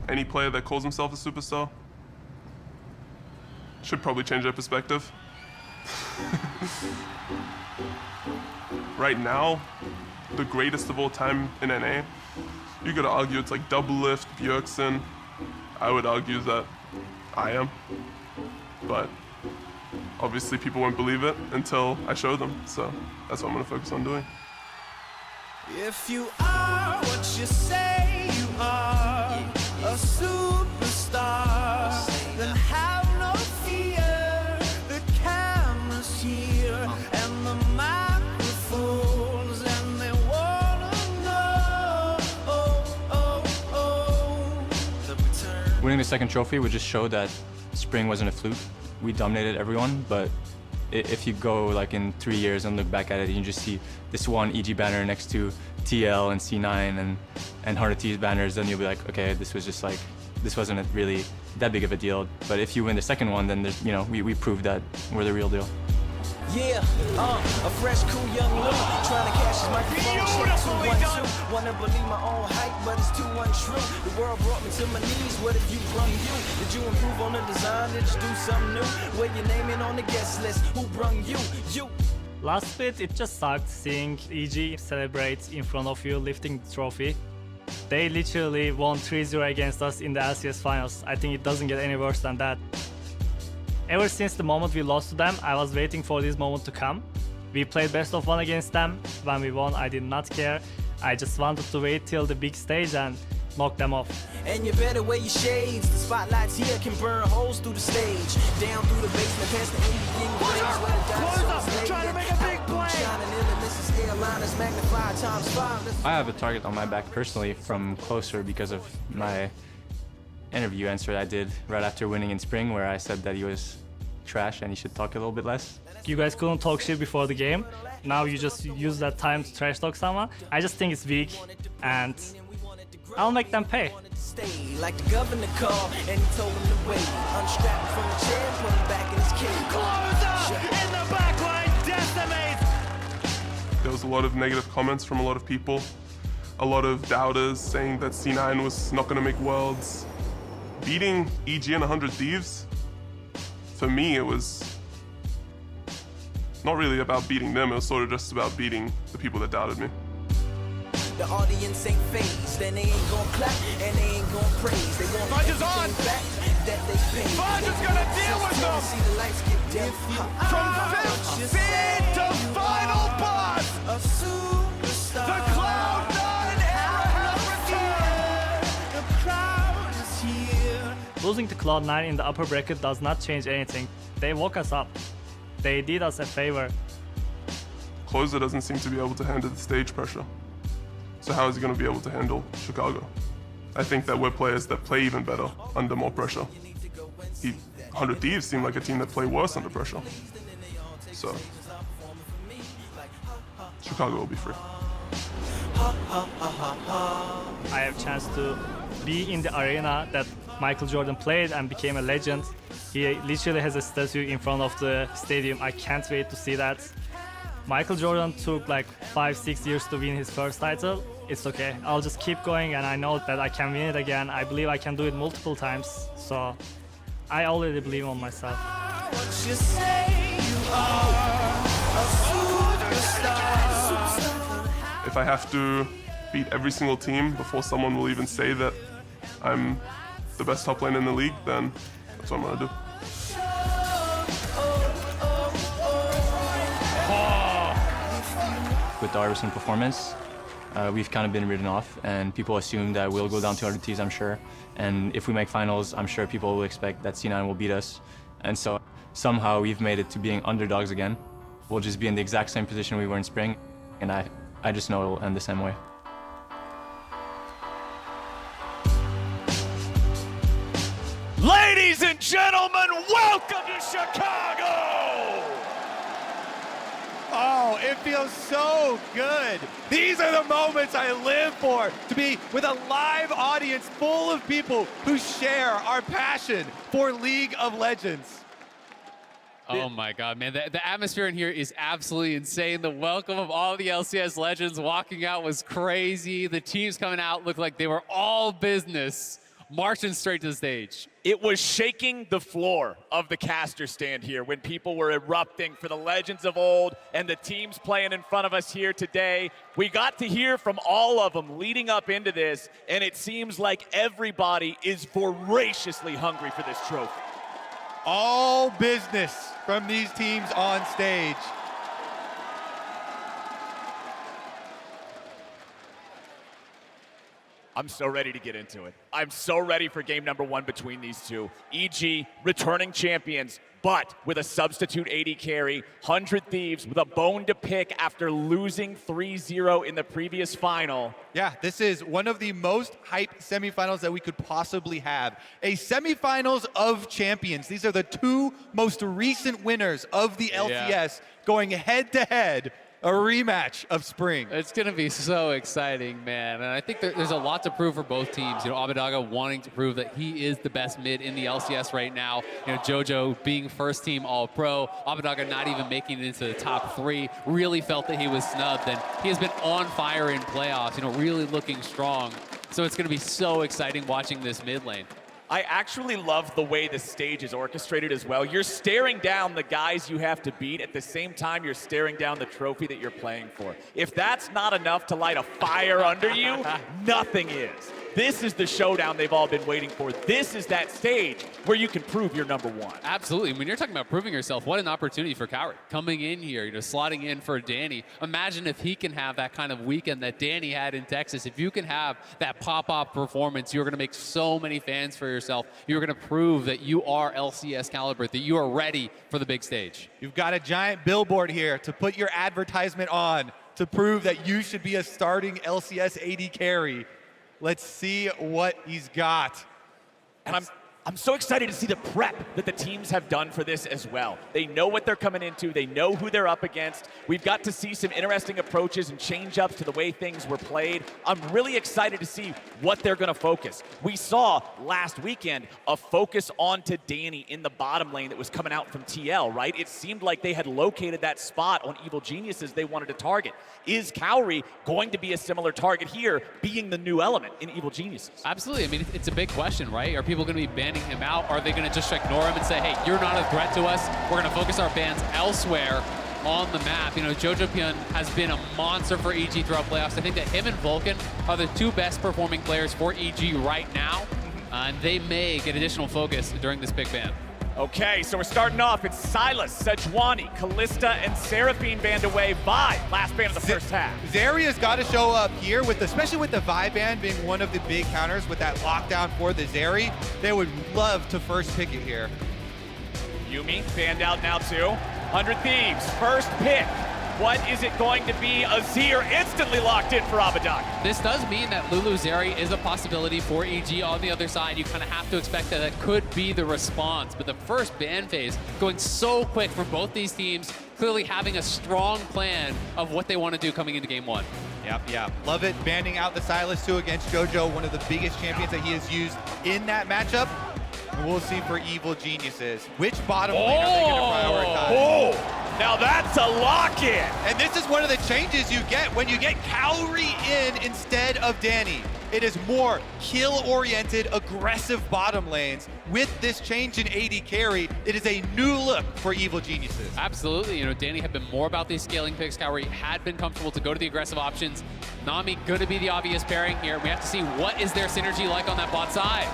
S16: Any player that calls himself a superstar should probably change their perspective. Right now, the greatest of all time in NA, you could argue it's like Doublelift, Bjergsen. I would argue that I am. But obviously people won't believe it until I show them. So that's what I'm gonna focus on doing.
S12: If you are what you say you are, a superstar, then have no fear. The camera's here and the microphones, and they wanna know. The return.
S10: Winning the second trophy would just show that spring wasn't a fluke. We dominated everyone, but if you go like in 3 years and look back at it, you can just see this one EG banner next to TL and C9 and 100 Thieves banners, then you'll be like, okay, this was just like, this wasn't really that big of a deal. But if you win the second one, then there's, you know, we proved that we're the real deal.
S12: Yeah, a fresh, cool young Lou, trying to cash his microphone. Check 212. Wanna believe my own hype, but it's too untrue. The world brought me to my knees. What if you brung you? Did you improve on the design? Did you do something new? Where your name in on the guest list? Who brung you? You.
S14: Last split, it just sucked seeing EG celebrate in front of you lifting the trophy. They literally won 3-0 against us in the LCS Finals. I think it doesn't get any worse than that. Ever since the moment we lost to them, I was waiting for this moment to come. We played best of 1 against them. When we won, I did not care. I just wanted to wait till the big stage and knock them off.
S17: And you better wear your shades. The spotlights here can burn holes through the stage. Down through the basement, past the Indian graves where the dinosaurs
S12: Trying to make a big play.
S17: shining in the Mrs. Airliners magnified times 5.
S10: I have a target on my back personally from closer because of my interview answer I did right after winning in spring, where I said that he was trash and he should talk a little bit less.
S14: You guys couldn't talk shit before the game. Now you just use that time to trash talk someone. I just think it's weak, and I'll make them pay.
S17: Like the governor called and he told him to wait. Unstrapped from the chair and put him back in his cage.
S12: Closer in the backline, decimates.
S16: There was a lot of negative comments from a lot of people. A lot of doubters saying that C9 was not going to make Worlds. Beating EG and 100 Thieves, for me, it was not really about beating them. It was sort of just about beating the people that doubted me.
S17: The audience ain't phased, and they ain't gon' clap, and they ain't gon' praise. They want
S12: Fudge is on.
S17: back that they pay.
S12: Fudge is gonna deal with them.
S17: See the lights get dim.
S12: From fifth seed to final boss.
S17: A superstar.
S12: The Cloud9 era has returned.
S17: The crowd is here.
S14: Losing to Cloud9 in the upper bracket does not change anything. They woke us up. They did us a favor.
S16: Closer doesn't seem to be able to handle the stage pressure. So how is he going to be able to handle Chicago? I think that we're players that play even better under more pressure. 100 Thieves seem like a team that play worse under pressure. So Chicago will be free.
S14: I have a chance to be in the arena that Michael Jordan played and became a legend. He literally has a statue in front of the stadium. I can't wait to see that. Michael Jordan took like 5-6 years to win his first title. It's okay. I'll just keep going, and I know that I can win it again. I believe I can do it multiple times. So I already believe on myself.
S17: What you say you are a superstar.
S16: If I have to beat every single team before someone will even say that I'm the best top laner in the league, then that's what I'm gonna do.
S10: With our recent performance, we've kind of been written off, and people assume that we'll go down to other teams, I'm sure. And if we make finals, I'm sure people will expect that C9 will beat us. And so somehow we've made it to being underdogs again. We'll just be in the exact same position we were in spring, and I just know it'll end the same way.
S12: Ladies and gentlemen, welcome to Chicago! Oh, it feels so good. These are the moments I live for, to be with a live audience full of people who share our passion for League of Legends.
S18: Oh my God, man. The atmosphere in here is absolutely insane. The welcome of all the LCS legends walking out was crazy. The teams coming out looked like they were all business, marching straight to the stage.
S12: It was shaking the floor of the caster stand here when people were erupting for the legends of old and the teams playing in front of us here today. We got to hear from all of them leading up into this, and it seems like everybody is voraciously hungry for this trophy. All business from these teams on stage. I'm so ready to get into it. I'm so ready for game number 1 between these two. EG, returning champions, but with a substitute AD carry. 100 Thieves with a bone to pick after losing 3-0 in the previous final.
S19: Yeah, this is one of the most hyped semifinals that we could possibly have. A semifinals of champions. These are the 2 most recent winners of the LCS going head to head. A rematch of spring.
S18: It's going to be so exciting, man. And I think there's a lot to prove for both teams. You know, Abbedagge wanting to prove that he is the best mid in the LCS right now. You know, Jojo being first team All-Pro. Abbedagge not even making it into the top 3. Really felt that he was snubbed. And he has been on fire in playoffs, you know, really looking strong. So it's going to be so exciting watching this mid lane.
S12: I actually love the way the stage is orchestrated as well. You're staring down the guys you have to beat. At the same time, you're staring down the trophy that you're playing for. If that's not enough to light a fire under you, nothing is. This is the showdown they've all been waiting for. This is that stage where you can prove you're number one.
S18: Absolutely. When you're talking about proving yourself, what an opportunity for Kaori. Coming in here, slotting in for Danny. Imagine if he can have that kind of weekend that Danny had in Texas. If you can have that pop-off performance, you're going to make so many fans for yourself. You're going to prove that you are LCS caliber, that you are ready for the big stage.
S19: You've got a giant billboard here to put your advertisement on to prove that you should be a starting LCS AD carry. Let's see what he's got.
S12: And I'm so excited to see the prep that the teams have done for this as well. They know what they're coming into. They know who they're up against. We've got to see some interesting approaches and change-ups to the way things were played. I'm really excited to see what they're going to focus. We saw last weekend a focus onto Danny in the bottom lane that was coming out from TL, right? It seemed like they had located that spot on Evil Geniuses they wanted to target. Is Kaori going to be a similar target here, being the new element in Evil Geniuses?
S18: Absolutely. I mean, it's a big question, right? Are people going to be banning him out? Are they going to just ignore him and say, hey, you're not a threat to us. We're going to focus our bans elsewhere on the map. You know, jojopyun has been a monster for EG throughout playoffs. I think that him and Vulcan are the two best performing players for EG right now. And they may get additional focus during this big ban.
S12: Okay, so we're starting off. It's Silas, Sejuani, Callista, and Seraphine banned away. Vi, last ban of the first half.
S19: Zarya's got to show up here, especially with the Vi ban being one of the big counters with that lockdown for the Zeri. They would love to first pick it here.
S12: Yuumi banned out now too. 100 Thieves, first pick. What is it going to be? Azir instantly locked in for Abbedagge.
S18: This does mean that Lulu Zeri is a possibility for EG on the other side. You kind of have to expect that could be the response. But the first ban phase going so quick for both these teams, clearly having a strong plan of what they want to do coming into game one.
S19: Yep. Love it. Banning out the Silas 2 against JoJo, one of the biggest champions that he has used in that matchup. And we'll see for Evil Geniuses. Which bottom lane are they going to prioritize?
S12: Oh! Now that's a lock-in!
S19: And this is one of the changes you get when you get Kaori in instead of Danny. It is more kill-oriented, aggressive bottom lanes. With this change in AD carry, it is a new look for Evil Geniuses.
S18: Absolutely. You know, Danny had been more about these scaling picks. Kaori had been comfortable to go to the aggressive options. Nami going to be the obvious pairing here. We have to see what is their synergy like on that bot side.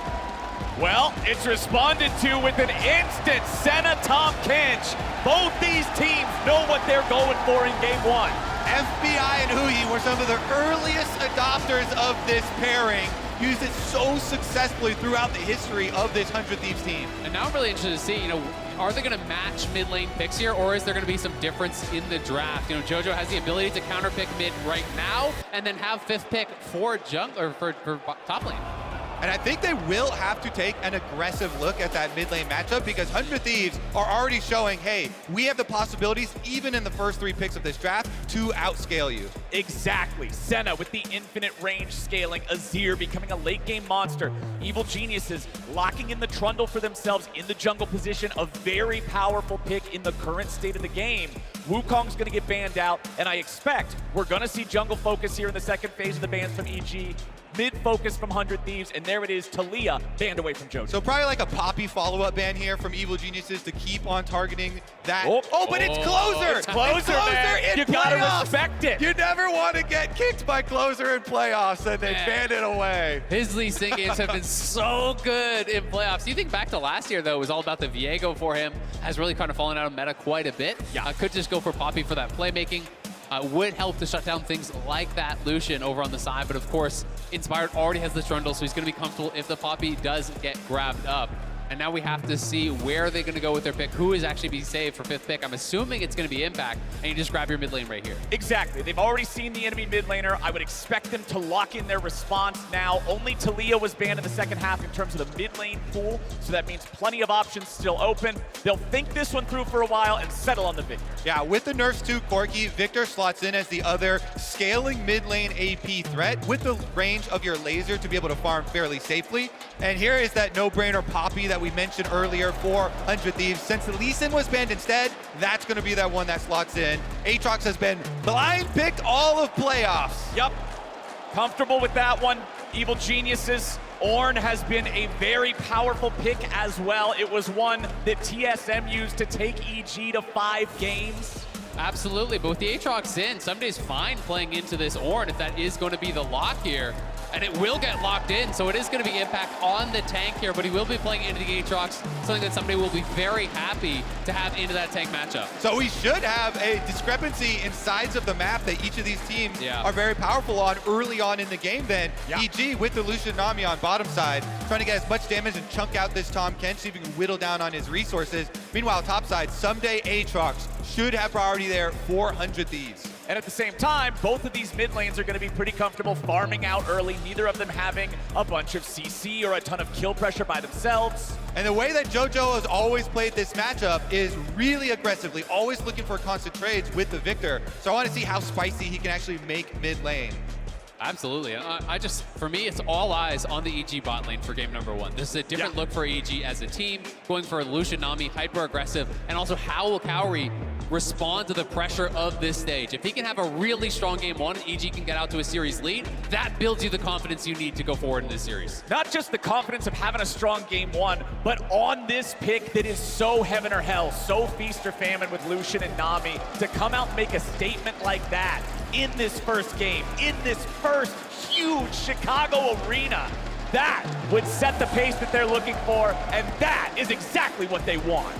S12: Well, it's responded to with an instant Senna Tahm Kench. Both these teams know what they're going for in game one.
S19: FBI and huhi were some of the earliest adopters of this pairing. Used it so successfully throughout the history of this 100 Thieves team.
S18: And now I'm really interested to see, are they going to match mid lane picks here, or is there going to be some difference in the draft? JoJo has the ability to counter pick mid right now, and then have fifth pick for jungler for top lane.
S19: And I think they will have to take an aggressive look at that mid lane matchup because 100 Thieves are already showing, hey, we have the possibilities, even in the first 3 picks of this draft, to outscale you.
S12: Exactly. Senna with the infinite range scaling. Azir becoming a late game monster. Evil Geniuses locking in the Trundle for themselves in the jungle position. A very powerful pick in the current state of the game. Wukong's going to get banned out, and I expect we're going to see jungle focus here in the second phase of the bans from EG. Mid-focus from 100 Thieves, and there it is, Talia banned away from JoJo.
S19: So probably like a Poppy follow-up ban here from Evil Geniuses to keep on targeting that. But it's Closer!
S12: It's Closer, man. You gotta respect it.
S19: You never want to get kicked by Closer in playoffs, and they ban it away.
S18: His Lee Sin games have been so good in playoffs. You think back to last year, though, it was all about the Viego for him. Has really kind of fallen out of meta quite a bit. Yeah, could just go for Poppy for that playmaking. Would help to shut down things like that Lucian over on the side, but of course, Inspired already has the Trundle, so he's going to be comfortable if the Poppy does get grabbed up. And now we have to see where they're going to go with their pick. Who is actually being saved for fifth pick? I'm assuming it's going to be Impact, and you just grab your mid lane right here.
S12: Exactly. They've already seen the enemy mid laner. I would expect them to lock in their response now. Only Talia was banned in the second half in terms of the mid lane pool, so that means plenty of options still open. They'll think this one through for a while and settle on the Viktor.
S19: Yeah, with the nerfs to Corki, Viktor slots in as the other scaling mid lane AP threat with the range of your laser to be able to farm fairly safely. And here is that no-brainer Poppy that we mentioned earlier for 100 Thieves. Since the Lee Sin was banned instead, that's going to be that one that slots in. Aatrox has been blind picked all of playoffs.
S12: Yep. Comfortable with that one. Evil Geniuses Ornn has been a very powerful pick as well. It was one that TSM used to take EG to 5 games.
S18: Absolutely, but with the Aatrox in, Ssumday's fine playing into this Ornn if that is going to be the lock here. And it will get locked in, so it is going to be impact on the tank here, but he will be playing into the Aatrox, something that Ssumday will be very happy to have into that tank matchup.
S19: So we should have a discrepancy in sides of the map that each of these teams are very powerful on early on in the game then. EG with the Lucian Nami on bottom side, trying to get as much damage and chunk out this Tahm Kench, see if he can whittle down on his resources. Meanwhile, top side, Ssumday, Aatrox should have priority there for 100 Thieves.
S12: And at the same time, both of these mid lanes are going to be pretty comfortable farming out early, neither of them having a bunch of CC or a ton of kill pressure by themselves.
S19: And the way that JoJo has always played this matchup is really aggressively, always looking for constant trades with the Viktor. So I want to see how spicy he can actually make mid lane.
S18: Absolutely. For me, it's all eyes on the EG bot lane for game number 1. This is a different look for EG as a team, going for Lucian Nami, hyper aggressive, and also how will Kaori respond to the pressure of this stage. If he can have a really strong game 1 and EG can get out to a series lead, that builds you the confidence you need to go forward in this series.
S12: Not just the confidence of having a strong game 1, but on this pick that is so heaven or hell, so feast or famine with Lucian and Nami, to come out and make a statement like that in this first game, in this first huge Chicago arena, that would set the pace that they're looking for, and that is exactly what they want.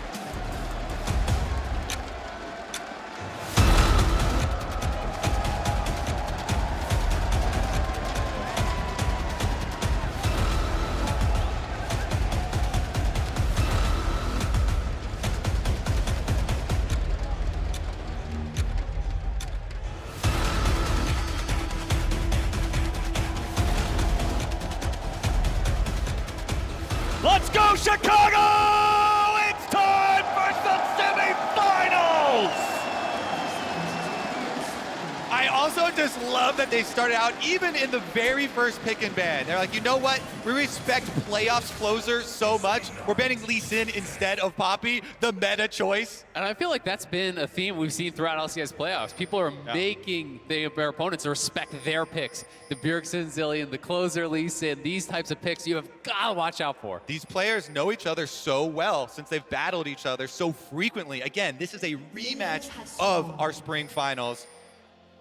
S12: Let's go, Chicago! It's time for some semifinals!
S19: I also just love that they started out even in the very first pick and ban. They're like, you know what? We respect playoffs closers so much. We're banning Lee Sin instead of Poppy, the meta choice.
S18: And I feel like that's been a theme we've seen throughout LCS playoffs. People are making their opponents respect their picks. The Bjergsen, Zillion, the closer, Lee Sin, these types of picks you have got to watch out for.
S19: These players know each other so well since they've battled each other so frequently. Again, this is a rematch of our spring finals.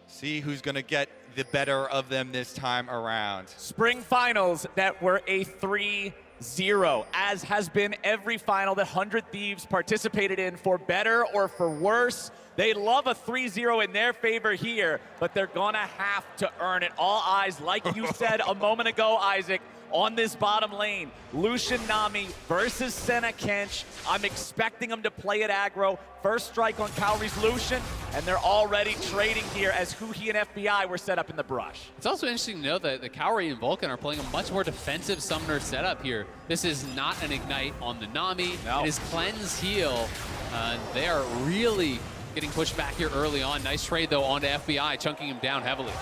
S19: See who's going to get the better of them this time around.
S12: Spring finals that were a 3-0, as has been every final that 100 Thieves participated in, for better or for worse. They love a 3-0 in their favor here, but they're gonna have to earn it. All eyes, like you said a moment ago, Isaac, on this bottom lane. Lucian Nami versus Senna Kench. I'm expecting them to play it aggro. First strike on Kaori's Lucian, and they're already trading here as huhi and FBI were set up in the brush.
S18: It's also interesting to know that the Kaori and Vulcan are playing a much more defensive summoner setup here. This is not an ignite on the Nami. It is cleanse heal. They are really getting pushed back here early on. Nice trade though onto FBI, chunking him down heavily.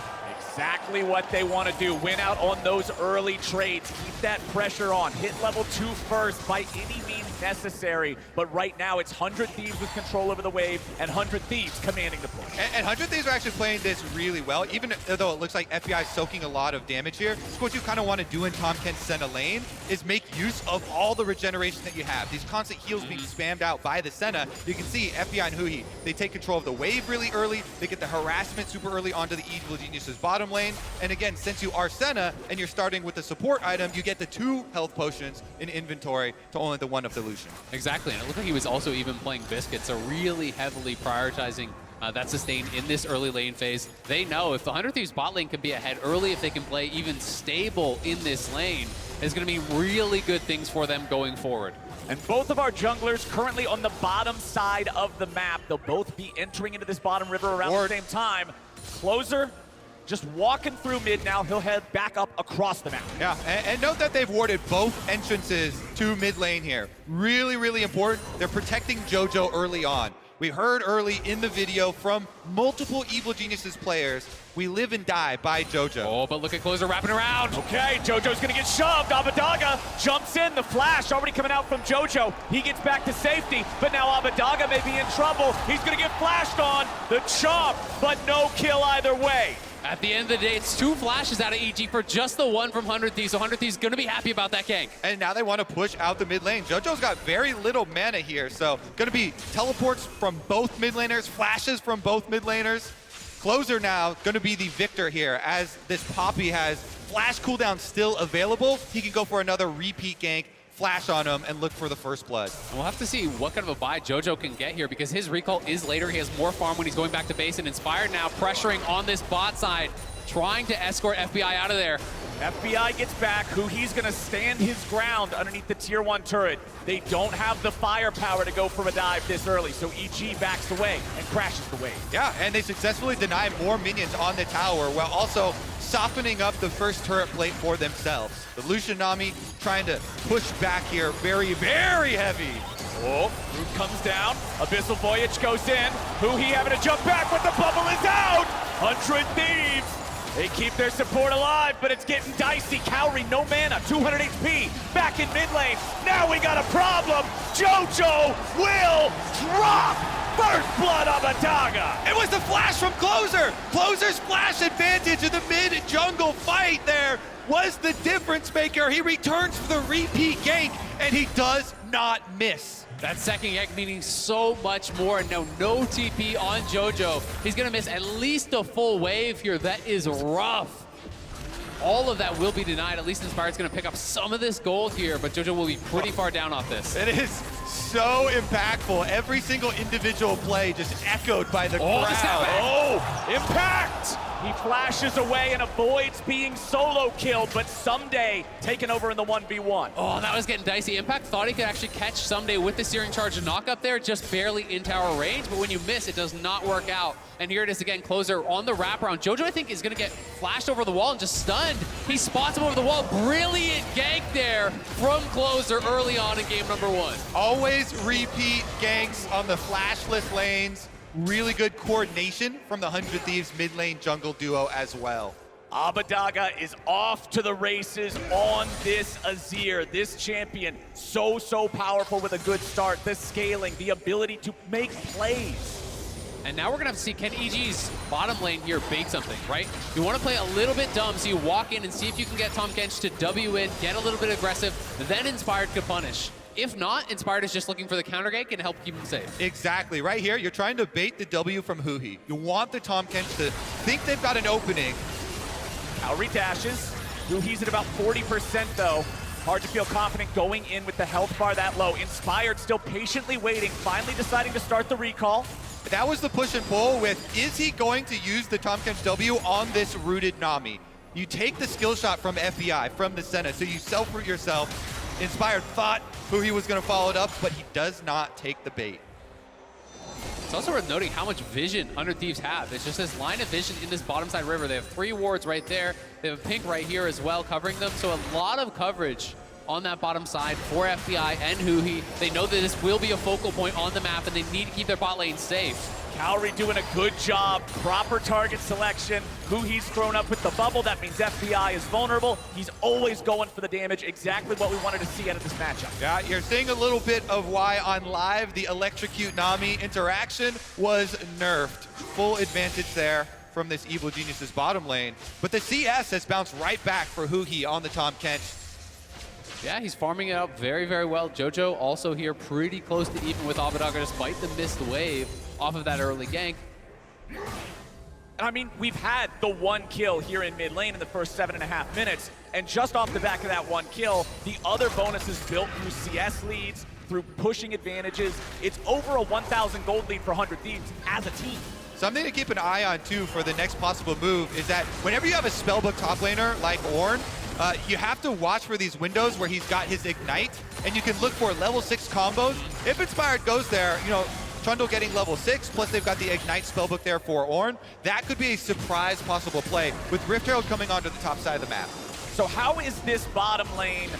S12: Exactly what they want to do. Win out on those early trades. Keep that pressure on. Hit level 2 first by any means necessary. But right now, it's 100 Thieves with control over the wave and 100 Thieves commanding the push.
S19: And 100 Thieves are actually playing this really well, even though it looks like FBI is soaking a lot of damage here. What you kind of want to do in Tahm Kench Senna lane is make use of all the regeneration that you have. These constant heals being spammed out by the Senna. You can see FBI and huhi, they take control of the wave really early. They get the harassment super early onto the Evil Genius's bottom lane. And again, since you are Senna and you're starting with the support item, you get the 2 health potions in inventory to only the 1 of the Lucian.
S18: Exactly, and it looked like he was also even playing Biscuit, so really heavily prioritizing that sustain in this early lane phase. They know if the 100 Thieves bot lane can be ahead early, if they can play even stable in this lane, it's going to be really good things for them going forward.
S12: And both of our junglers currently on the bottom side of the map. They'll both be entering into this bottom river around the same time. Closer, just walking through mid now. He'll head back up across the map.
S19: Yeah, and note that they've warded both entrances to mid lane here. Really, really important. They're protecting JoJo early on. We heard early in the video from multiple Evil Geniuses players, we live and die by JoJo.
S18: Oh, but look at Closer wrapping around.
S12: Okay, JoJo's gonna get shoved. Abbedagge jumps in, the flash already coming out from JoJo. He gets back to safety, but now Abbedagge may be in trouble. He's gonna get flashed on, the chomp, but no kill either way.
S18: At the end of the day, it's 2 flashes out of EG for just the 1 from 100 Thieves. So 100 Thieves going to be happy about that gank.
S19: And now they want to push out the mid lane. JoJo's got very little mana here, so going to be teleports from both mid laners, flashes from both mid laners. Closer now going to be the Viktor here, as this Poppy has flash cooldown still available. He can go for another repeat gank, flash on him, and look for the first blood.
S18: And we'll have to see what kind of a buy JoJo can get here, because his recall is later. He has more farm when he's going back to base, and Inspired now pressuring on this bot side, trying to escort FBI out of there.
S12: FBI gets back. Huhi's going to stand his ground underneath the tier 1 turret. They don't have the firepower to go for a dive this early, so EG backs away and crashes the wave.
S19: Yeah, and they successfully deny more minions on the tower while also softening up the first turret plate for themselves. The Lucian Nami trying to push back here very, very heavy.
S12: Oh, Root comes down. Abyssal Voyage goes in. Huhi having to jump back, but the bubble is out! 100 Thieves! They keep their support alive, but it's getting dicey. Kaori, no mana, 200 HP, back in mid lane. Now we got a problem. JoJo will drop first blood of Abbedagge.
S19: It was the flash from Closer. Closer's flash advantage in the mid-jungle fight there was the difference maker. He returns for the repeat gank, and he does not miss.
S18: That second gank meaning so much more, and now no TP on JoJo. He's gonna miss at least a full wave here. That is rough. All of that will be denied. At least Inspired's gonna pick up some of this gold here, but JoJo will be pretty far down off this.
S19: It is so impactful. Every single individual play just echoed by the crowd.
S12: Oh, impact! He flashes away and avoids being solo killed, but Ssumday taken over in the 1v1.
S18: Oh, that was getting dicey. Impact thought he could actually catch Ssumday with the Searing Charge and knock up there, just barely in tower range, but when you miss, it does not work out. And here it is again, Closer on the wraparound. JoJo, I think, is gonna get flashed over the wall and just stunned. He spots him over the wall. Brilliant gank there from Closer early on in game number 1.
S19: Always repeat ganks on the flashless lanes. Really good coordination from the 100 Thieves mid lane jungle duo as well.
S12: Abbedagge is off to the races on this Azir. This champion, so powerful with a good start. The scaling, the ability to make plays.
S18: And now we're gonna have to see, can EG's bottom lane here bait something, right? You wanna play a little bit dumb, so you walk in and see if you can get Tahm Kench to W in, get a little bit aggressive, then Inspired could punish. If not, Inspired is just looking for the counter gank and help keep him safe.
S19: Exactly, right here, you're trying to bait the W from huhi. You want the Tahm Kench to think they've got an opening.
S12: Kaori dashes. Huhi's at about 40% though. Hard to feel confident going in with the health bar that low. Inspired still patiently waiting, finally deciding to start the recall.
S19: That was the push and pull with, is he going to use the Tahm Kench W on this rooted Nami? You take the skill shot from FBI, from the Senna, so you self-root yourself. Inspired thought huhi was going to follow it up, but he does not take the bait.
S18: It's also worth noting how much vision 100 Thieves have. It's just this line of vision in this bottom side river. They have 3 wards right there. They have a pink right here as well covering them. So a lot of coverage on that bottom side for FBI and huhi. They know that this will be a focal point on the map, and they need to keep their bot lane safe.
S12: Kaori doing a good job, proper target selection. Huhi's thrown up with the bubble, that means FBI is vulnerable. He's always going for the damage, exactly what we wanted to see out of this matchup.
S19: Yeah, you're seeing a little bit of why on live the Electrocute Nami interaction was nerfed. Full advantage there from this Evil Genius's bottom lane. But the CS has bounced right back for huhi on the Tahm Kench.
S18: Yeah, he's farming it out very, very well. JoJo also here pretty close to even with Abbedagge despite the missed wave off of that early gank.
S12: And I mean, we've had the 1 kill here in mid lane in the first 7.5 minutes, and just off the back of that 1 kill, the other bonuses built through CS leads, through pushing advantages. It's over a 1,000 gold lead for 100 Thieves as a team.
S19: Something to keep an eye on too for the next possible move is that whenever you have a spellbook top laner like Ornn, you have to watch for these windows where he's got his Ignite, and you can look for level 6 combos. If Inspired goes there, you know, Trundle getting level 6, plus they've got the Ignite spellbook there for Ornn. That could be a surprise possible play with Rift Herald coming onto the top side of the map.
S12: So how is this bottom lane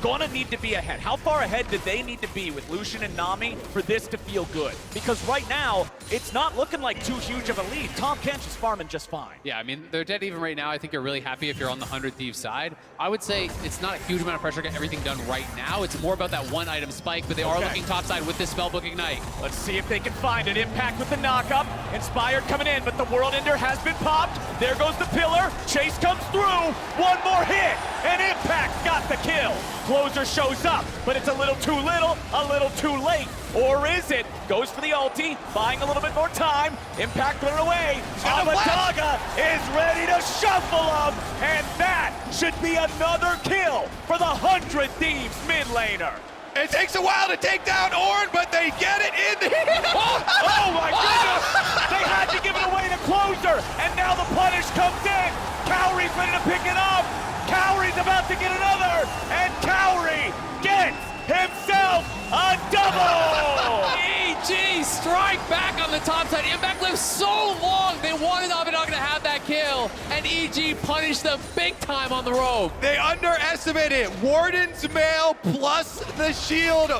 S12: gonna need to be ahead. How far ahead did they need to be with Lucian and Nami for this to feel good? Because right now, it's not looking like too huge of a lead. Tahm Kench is farming just fine.
S18: Yeah, I mean, they're dead even right now. I think you're really happy if you're on the 100 Thieves side. I would say it's not a huge amount of pressure to get everything done right now. It's more about that one item spike, but they are looking topside with this Spellbook Ignite.
S12: Let's see if they can find an impact with the knockup. Inspired coming in, but the World Ender has been popped. There goes the pillar. Chase comes through. One more hit, and Impact got the kill. Closer shows up, but it's a little too little, a little too late. Or is it? Goes for the ulti, buying a little bit more time. Impact thrown away. Abbedagge is ready to shuffle them, and that should be another kill for the 100 Thieves mid laner.
S19: It takes a while to take down Ornn, but they get it in the
S12: oh my goodness! They had to give it away to Closer, and now the punish comes in. Kaori's ready to pick it up. Kaori's about to get another, and Kaori gets himself a double!
S18: EG strike back on the top side. Impact lived so long. They wanted Abbedagge to have that kill, and EG punished them big time on the rope.
S19: They underestimated Warden's mail plus the shield.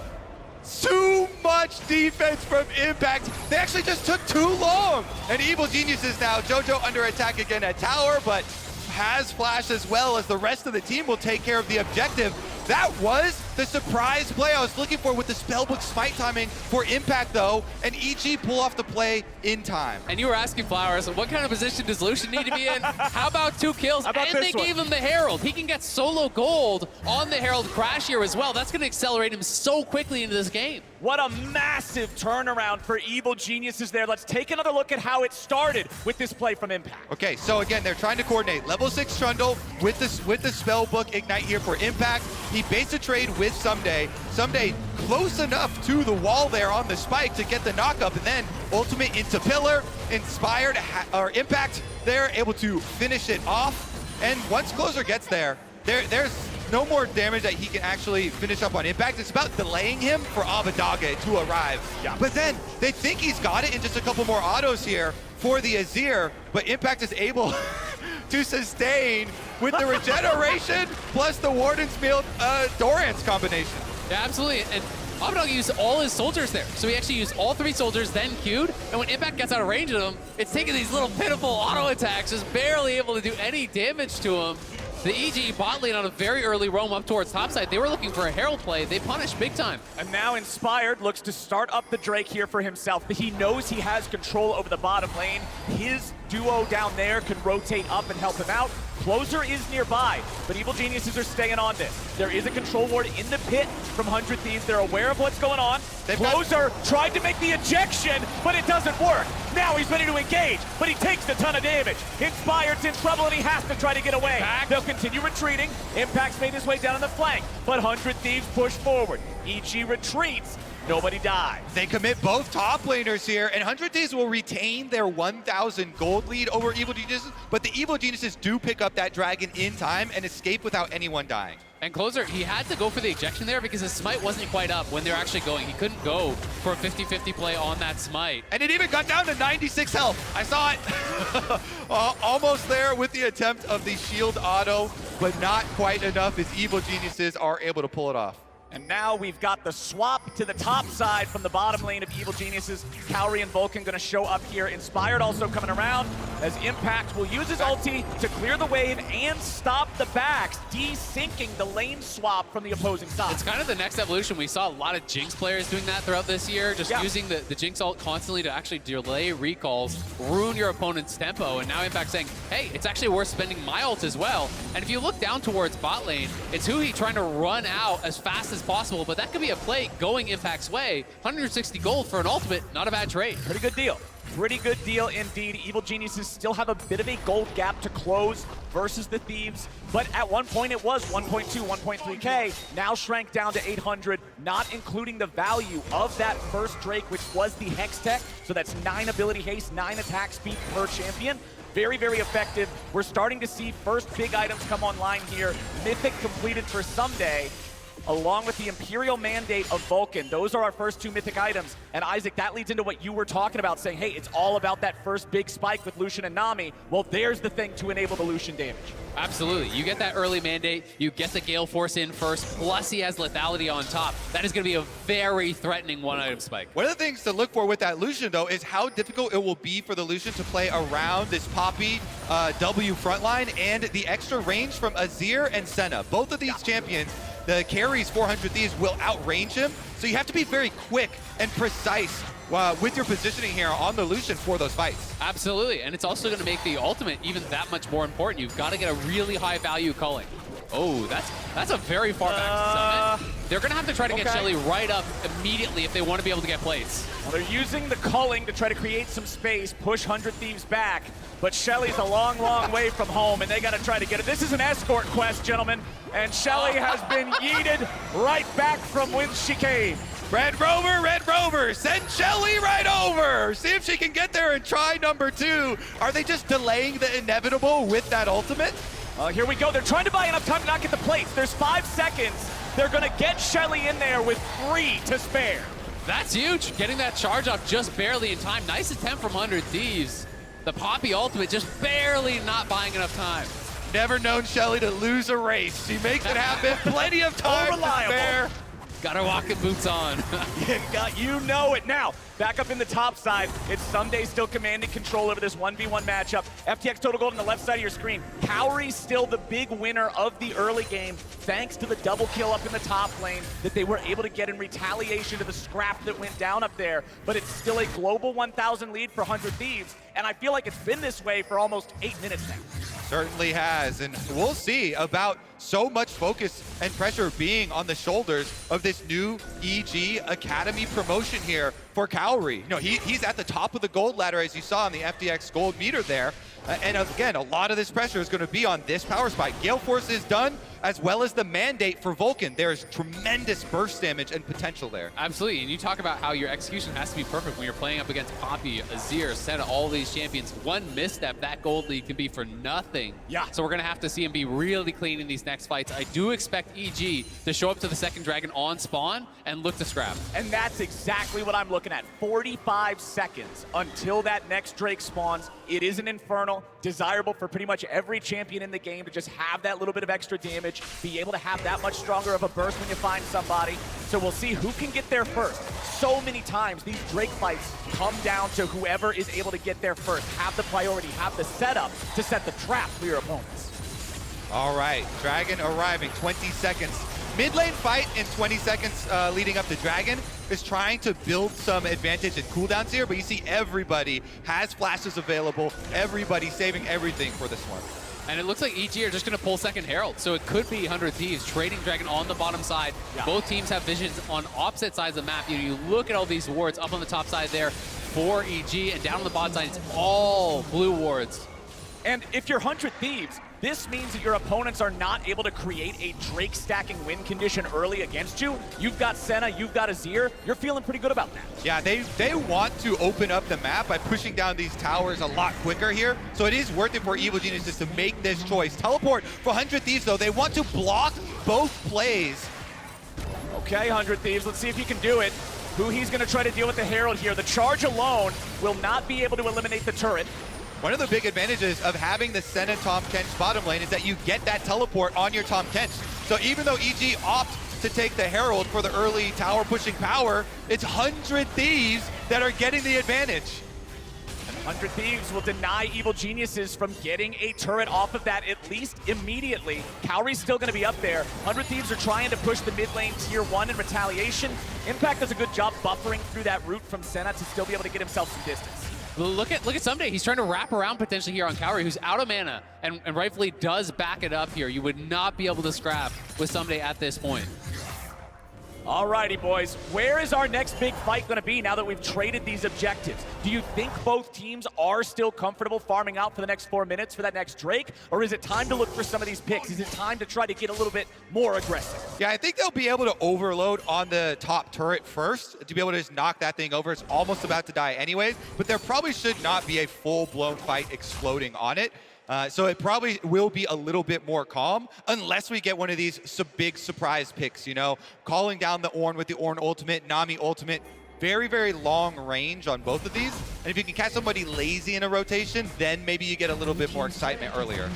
S19: Too much defense from Impact. They actually just took too long. And Evil Geniuses now. Jojo under attack again at tower, but has flash as well as the rest of the team will take care of the objective. That was the surprise play I was looking for with the Spellbook smite timing for Impact though, and EG pull off the play in time.
S18: And you were asking Flowers, what kind of position does Lucian need to be in? How about 2 kills? And they gave him the Herald. He can get solo gold on the Herald Crash here as well. That's going to accelerate him so quickly into this game.
S12: What a massive turnaround for Evil Geniuses there. Let's take another look at how it started with this play from Impact.
S19: Okay, so again, they're trying to coordinate. Level 6 Trundle with the Spellbook Ignite here for Impact. He baits a trade with Ssumday. Ssumday close enough to the wall there on the spike to get the knockup, and then ultimate into pillar. Inspired or Impact, they're able to finish it off. And once Closer gets there, there's no more damage that he can actually finish up on Impact. It's about delaying him for Abbedagge to arrive. Yeah. But then they think he's got it in just a couple more autos here for the Azir, but Impact is able to sustain with the regeneration plus the Warden's Meal Doran's combination.
S18: Yeah, absolutely. And Abbedagge used all his soldiers there. So he actually used all 3 soldiers, then queued. And when Impact gets out of range of them, it's taking these little pitiful auto attacks, just barely able to do any damage to him. The EG bot lane on a very early roam up towards topside. They were looking for a Herald play. They punished big time.
S12: And now Inspired looks to start up the Drake here for himself. He knows he has control over the bottom lane. His duo down there can rotate up and help him out. Closer is nearby, but Evil Geniuses are staying on this. There is a control ward in the pit from 100 Thieves. They're aware of what's going on. Closer tried to make the ejection, but it doesn't work. Now he's ready to engage, but he takes a ton of damage. Inspired's in trouble, and he has to try to get away. They'll continue retreating. Impact's made his way down on the flank, but 100 Thieves push forward. EG retreats. Nobody dies.
S19: They commit both top laners here, and 100 Thieves will retain their 1,000 gold lead over Evil Geniuses, but the Evil Geniuses do pick up that dragon in time and escape without anyone dying.
S18: And Closer, he had to go for the ejection there because his smite wasn't quite up when they were actually going. He couldn't go for a 50-50 play on that smite.
S19: And it even got down to 96 health. I saw it. Almost there with the attempt of the shield auto, but not quite enough as Evil Geniuses are able to pull it off.
S12: And now we've got the swap to the top side from the bottom lane of Evil Geniuses. Kaori and Vulcan gonna show up here. Inspired also coming around as Impact will use his ulti to clear the wave and stop the backs, desyncing the lane swap from the opposing side.
S18: It's kind of the next evolution. We saw a lot of Jinx players doing that throughout this year, just using the Jinx ult constantly to actually delay recalls, ruin your opponent's tempo, and now Impact saying, hey, it's actually worth spending my ult as well. And if you look down towards bot lane, it's huhi trying to run out as fast as possible, but that could be a play going Impact's way. 160 gold for an ultimate, not a bad trade.
S12: Pretty good deal. Pretty good deal indeed. Evil Geniuses still have a bit of a gold gap to close versus the Thieves, but at one point it was 1.2, 1.3K, now shrank down to 800, not including the value of that first Drake, which was the Hex Tech, so that's 9 ability haste, 9 attack speed per champion. Very, very effective. We're starting to see first big items come online here. Mythic completed for Ssumday. along with the Imperial Mandate of Vulcan. Those are our first 2 mythic items. And Isaac, that leads into what you were talking about, saying, hey, it's all about that first big spike with Lucian and Nami. Well, there's the thing to enable the Lucian damage.
S18: Absolutely. You get that early mandate, you get the Gale Force in first, plus he has lethality on top. That is going to be a very threatening one-item spike.
S19: One of the things to look for with that Lucian, though, is how difficult it will be for the Lucian to play around this Poppy W frontline and the extra range from Azir and Senna. Both of these champions, the carries 400 Thieves will outrange him, so you have to be very quick and precise with your positioning here on the Lucian for those fights.
S18: Absolutely, and it's also going to make the ultimate even that much more important. You've got to get a really high value culling. Oh, that's a very far back summit. They're going to have to try to get Shelly right up immediately if they want to be able to get plates.
S12: Well, they're using the culling to try to create some space, push 100 Thieves back, but Shelly's a long, long way from home, and they got to try to get it. This is an escort quest, gentlemen, and Shelly has been yeeted right back from whence she came.
S19: Red Rover, send Shelly right over. See if she can get there and try number 2. Are they just delaying the inevitable with that ultimate?
S12: Here we go. They're trying to buy enough time to not get the plates. There's 5 seconds. They're going to get Shelly in there with 3 to spare.
S18: That's huge. Getting that charge off just barely in time. Nice attempt from 100 Thieves. The Poppy ultimate just barely not buying enough time.
S19: Never known Shelly to lose a race. She makes it happen. Plenty of time to spare.
S18: Got her walking boots on.
S12: You know it. Now, back up in the top side, it's Ssumday still commanding control over this 1v1 matchup. FTX Total Gold on the left side of your screen. Kaori's still the big winner of the early game, thanks to the double kill up in the top lane that they were able to get in retaliation to the scrap that went down up there. But it's still a global 1,000 lead for 100 Thieves, and I feel like it's been this way for almost 8 minutes now.
S19: Certainly has, and we'll see about so much focus and pressure being on the shoulders of this new EG Academy promotion here for Kaori. You know, he's at the top of the gold ladder, as you saw on the FTX gold meter there. And again, a lot of this pressure is going to be on this power spike. Gale Force is done, as well as the mandate for Vulcan. There's tremendous burst damage and potential there.
S18: Absolutely, and you talk about how your execution has to be perfect when you're playing up against Poppy, Azir, Senna, all these champions. One misstep, that gold lead can be for nothing.
S12: Yeah.
S18: So we're going to have to see him be really clean in these next fights. I do expect EG to show up to the second dragon on spawn and look to scrap.
S12: And that's exactly what I'm looking at. 45 seconds until that next Drake spawns. It is an Infernal, desirable for pretty much every champion in the game to just have that little bit of extra damage, be able to have that much stronger of a burst when you find somebody. So we'll see who can get there first. So many times these Drake fights come down to whoever is able to get there first, have the priority, have the setup to set the trap for your opponents.
S19: All right, Dragon arriving, 20 seconds. Mid lane fight in 20 seconds leading up to Dragon is trying to build some advantage and cooldowns here, but you see everybody has flashes available, everybody saving everything for this one.
S18: And it looks like EG are just going to pull second Herald, so it could be 100 Thieves trading Dragon on the bottom side. Yeah. Both teams have visions on opposite sides of the map. You look at all these wards up on the top side there for EG, and down on the bottom side, it's all blue wards.
S12: And if you're 100 Thieves, this means that your opponents are not able to create a Drake stacking win condition early against you. You've got Senna, you've got Azir. You're feeling pretty good about that.
S19: Yeah, they want to open up the map by pushing down these towers a lot quicker here. So it is worth it for Evil Geniuses to make this choice. Teleport for 100 Thieves, though. They want to block both plays.
S12: Okay, 100 Thieves, let's see if you can do it. Huhi's going to try to deal with the Herald here. The charge alone will not be able to eliminate the turret.
S19: One of the big advantages of having the Senna Tahm Kench bottom lane is that you get that teleport on your Tahm Kench. So even though EG opts to take the Herald for the early tower pushing power, it's 100 Thieves that are getting the advantage.
S12: 100 Thieves will deny Evil Geniuses from getting a turret off of that at least immediately. Kaori's still going to be up there. 100 Thieves are trying to push the mid lane tier 1 in retaliation. Impact does a good job buffering through that route from Senna to still be able to get himself some distance.
S18: Look at Ssumday. He's trying to wrap around potentially here on Kaori, who's out of mana, and rightfully does back it up here. You would not be able to scrap with Ssumday at this point.
S12: Alrighty, boys. Where is our next big fight going to be now that we've traded these objectives? Do you think both teams are still comfortable farming out for the next 4 minutes for that next Drake? Or is it time to look for some of these picks? Is it time to try to get a little bit more aggressive?
S19: Yeah, I think they'll be able to overload on the top turret first to be able to just knock that thing over. It's almost about to die anyways, but there probably should not be a full-blown fight exploding on it. So it probably will be a little bit more calm unless we get one of these big surprise picks, you know, calling down the Ornn with the Ornn ultimate, Nami ultimate. Very, very long range on both of these. And if you can catch somebody lazy in a rotation, then maybe you get a little bit more excitement earlier.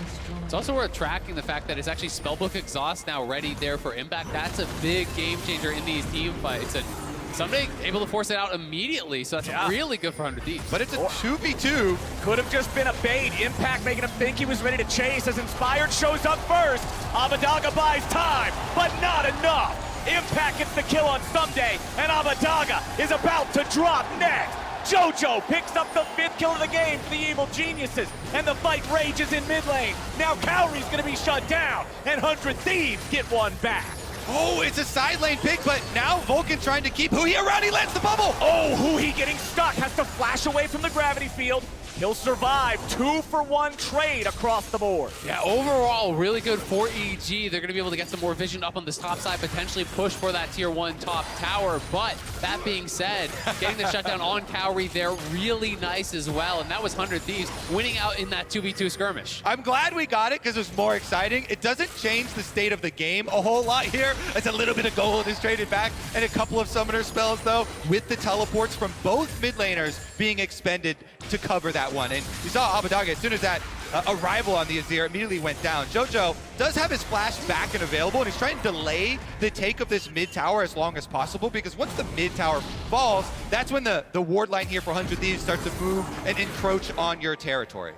S18: It's also worth tracking the fact that it's actually Spellbook Exhaust now ready there for impact. That's a big game changer in these team fights. And Ssumday able to force it out immediately, so that's really good for 100 Thieves.
S19: But it's a 2v2.
S15: Could have just been a bait. Impact making him think he was ready to chase as Inspired shows up first. Abbedagge buys time, but not enough. Impact gets the kill on Ssumday, and Abbedagge is about to drop next. Jojo picks up the 5th kill of the game for the Evil Geniuses, and the fight rages in mid lane. Now Kaori's gonna be shut down, and 100 Thieves get one back.
S19: Oh, it's a side lane pick, but now Vulcan trying to keep huhi around. He lands the bubble.
S15: Oh, huhi getting stuck, has to flash away from the gravity field. He'll survive. 2-for-1 trade across the board.
S18: Yeah, overall, really good for EG. They're going to be able to get some more vision up on this top side, potentially push for that tier 1 top tower. But that being said, getting the shutdown on Kaori there, really nice as well. And that was 100 Thieves winning out in that 2v2 skirmish.
S19: I'm glad we got it because it was more exciting. It doesn't change the state of the game a whole lot here. It's a little bit of gold is traded back and a couple of summoner spells, though, with the teleports from both mid laners being expended to cover that one. And you saw Abbedagge, as soon as that arrival on the Azir immediately went down. Jojo does have his flash back and available, and he's trying to delay the take of this mid tower as long as possible, because once the mid tower falls, that's when the ward line here for 100 Thieves starts to move and encroach on your territory.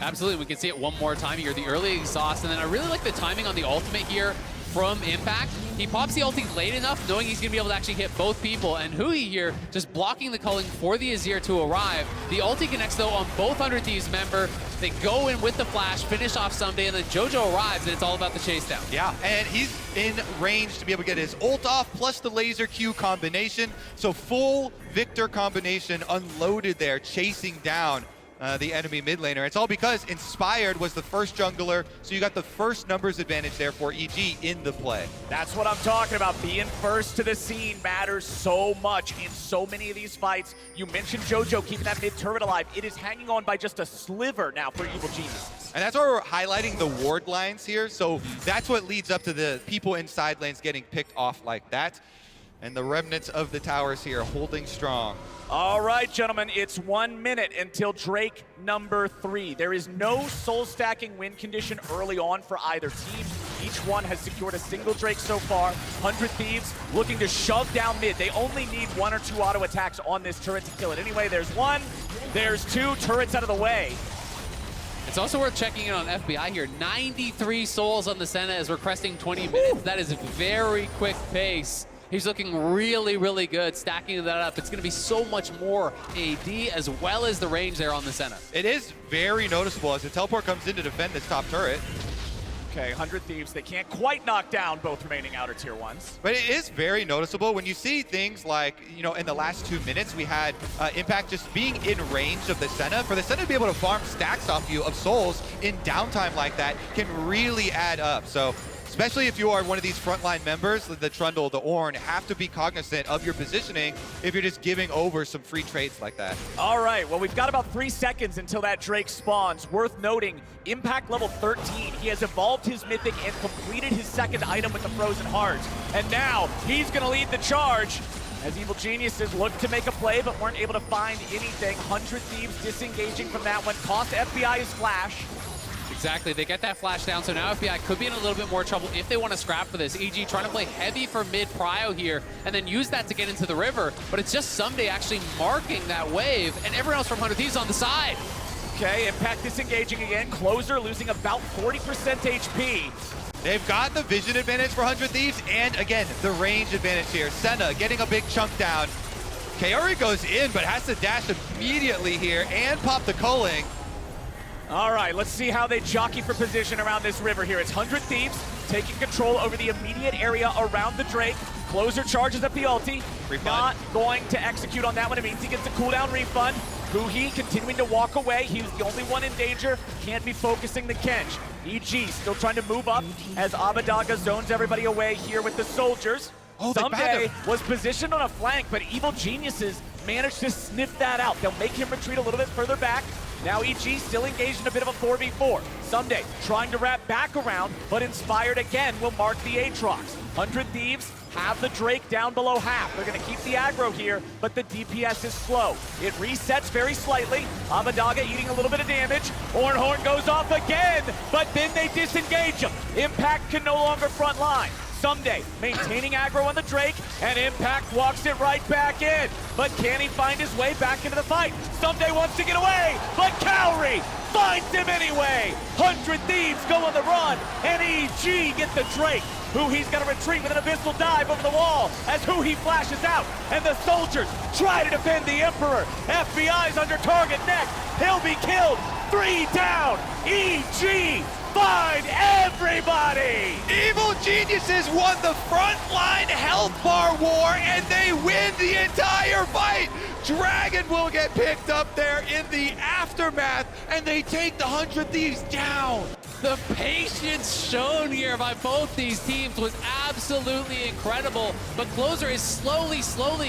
S18: Absolutely, we can see it one more time here, the early exhaust, and then I really like the timing on the ultimate here from Impact. He pops the ulti late enough, knowing he's going to be able to actually hit both people, and huhi here just blocking the culling for the Azir to arrive. The ulti connects, though, on both 100 Thieves member. They go in with the flash, finish off Ssumday, and then Jojo arrives, and it's all about the chase down.
S19: Yeah, and he's in range to be able to get his ult off, plus the laser Q combination. So full Viktor combination unloaded there, chasing down the enemy mid laner. It's all because Inspired was the first jungler, so you got the first numbers advantage there for EG in the play.
S15: That's what I'm talking about. Being first to the scene matters so much in so many of these fights. You mentioned Jojo keeping that mid turret alive. It is hanging on by just a sliver now for Evil Geniuses.
S19: And that's why we're highlighting the ward lines here. So that's what leads up to the people in side lanes getting picked off like that. And the remnants of the towers here holding strong.
S15: All right, gentlemen, it's 1 minute until Drake number 3. There is no soul stacking win condition early on for either team. Each one has secured a single Drake so far. 100 Thieves looking to shove down mid. They only need 1 or 2 auto attacks on this turret to kill it. Anyway, there's 1, there's 2, turrets out of the way.
S18: It's also worth checking in on FBI here. 93 souls on the Senna is requesting 20 minutes. That is a very quick pace. He's looking really, really good, stacking that up. It's going to be so much more AD as well as the range there on the Senna.
S19: It is very noticeable as the teleport comes in to defend this top turret.
S15: Okay, 100 Thieves, they can't quite knock down both remaining outer tier 1s.
S19: But it is very noticeable when you see things like, you know, in the last 2 minutes, we had Impact just being in range of the Senna. For the Senna to be able to farm stacks off you of souls in downtime like that can really add up. So, especially if you are one of these frontline members, the Trundle, the Ornn, have to be cognizant of your positioning if you're just giving over some free trades like that.
S15: All right, well, we've got about 3 seconds until that Drake spawns. Worth noting, Impact level 13. He has evolved his Mythic and completed his second item with the Frozen Heart. And now he's going to lead the charge as Evil Geniuses look to make a play but weren't able to find anything. 100 Thieves disengaging from that one. Cost FBI his flash.
S18: Exactly, they get that flash down, so now FBI could be in a little bit more trouble if they want to scrap for this. EG trying to play heavy for mid-prio here, and then use that to get into the river, but it's just Ssumday actually marking that wave, and everyone else from 100 Thieves on the side.
S15: Okay, Impact disengaging again. Closer losing about 40% HP.
S19: They've got the vision advantage for 100 Thieves, and again, the range advantage here. Senna getting a big chunk down. Kaori goes in, but has to dash immediately here and pop the culling.
S15: All right, let's see how they jockey for position around this river here. It's 100 Thieves taking control over the immediate area around the Drake. Closer charges up the ulti.
S19: Refund.
S15: Not going to execute on that one. It means he gets a cooldown refund. huhi continuing to walk away. He was the only one in danger. Can't be focusing the Kench. EG still trying to move up as Abbedagge zones everybody away here with the soldiers. Ssumday was positioned on a flank, but Evil Geniuses managed to sniff that out. They'll make him retreat a little bit further back.
S12: Now EG still engaged in a bit of a 4v4. Ssumday trying to wrap back around, but Inspired again will mark the Aatrox. 100 Thieves have the Drake down below half. They're going to keep the aggro here, but the DPS is slow. It resets very slightly. Abbedagge eating a little bit of damage. Ornn goes off again, but then they disengage him. Impact can no longer front line. Ssumday maintaining aggro on the Drake, and Impact walks it right back in. But can he find his way back into the fight? Ssumday wants to get away, but Kaori finds him anyway. 100 Thieves go on the run, and EG get the Drake. Huhi's gonna retreat with an abyssal dive over the wall as Huhi flashes out, and the soldiers try to defend the Emperor. FBI's under target next. He'll be killed. 3 down. EG find everybody.
S19: Evil Geniuses won the frontline health bar war, and they win the entire fight. Dragon will get picked up there in the aftermath, and they take the 100 Thieves down.
S18: The patience shown here by both these teams was absolutely incredible, but Closer is slowly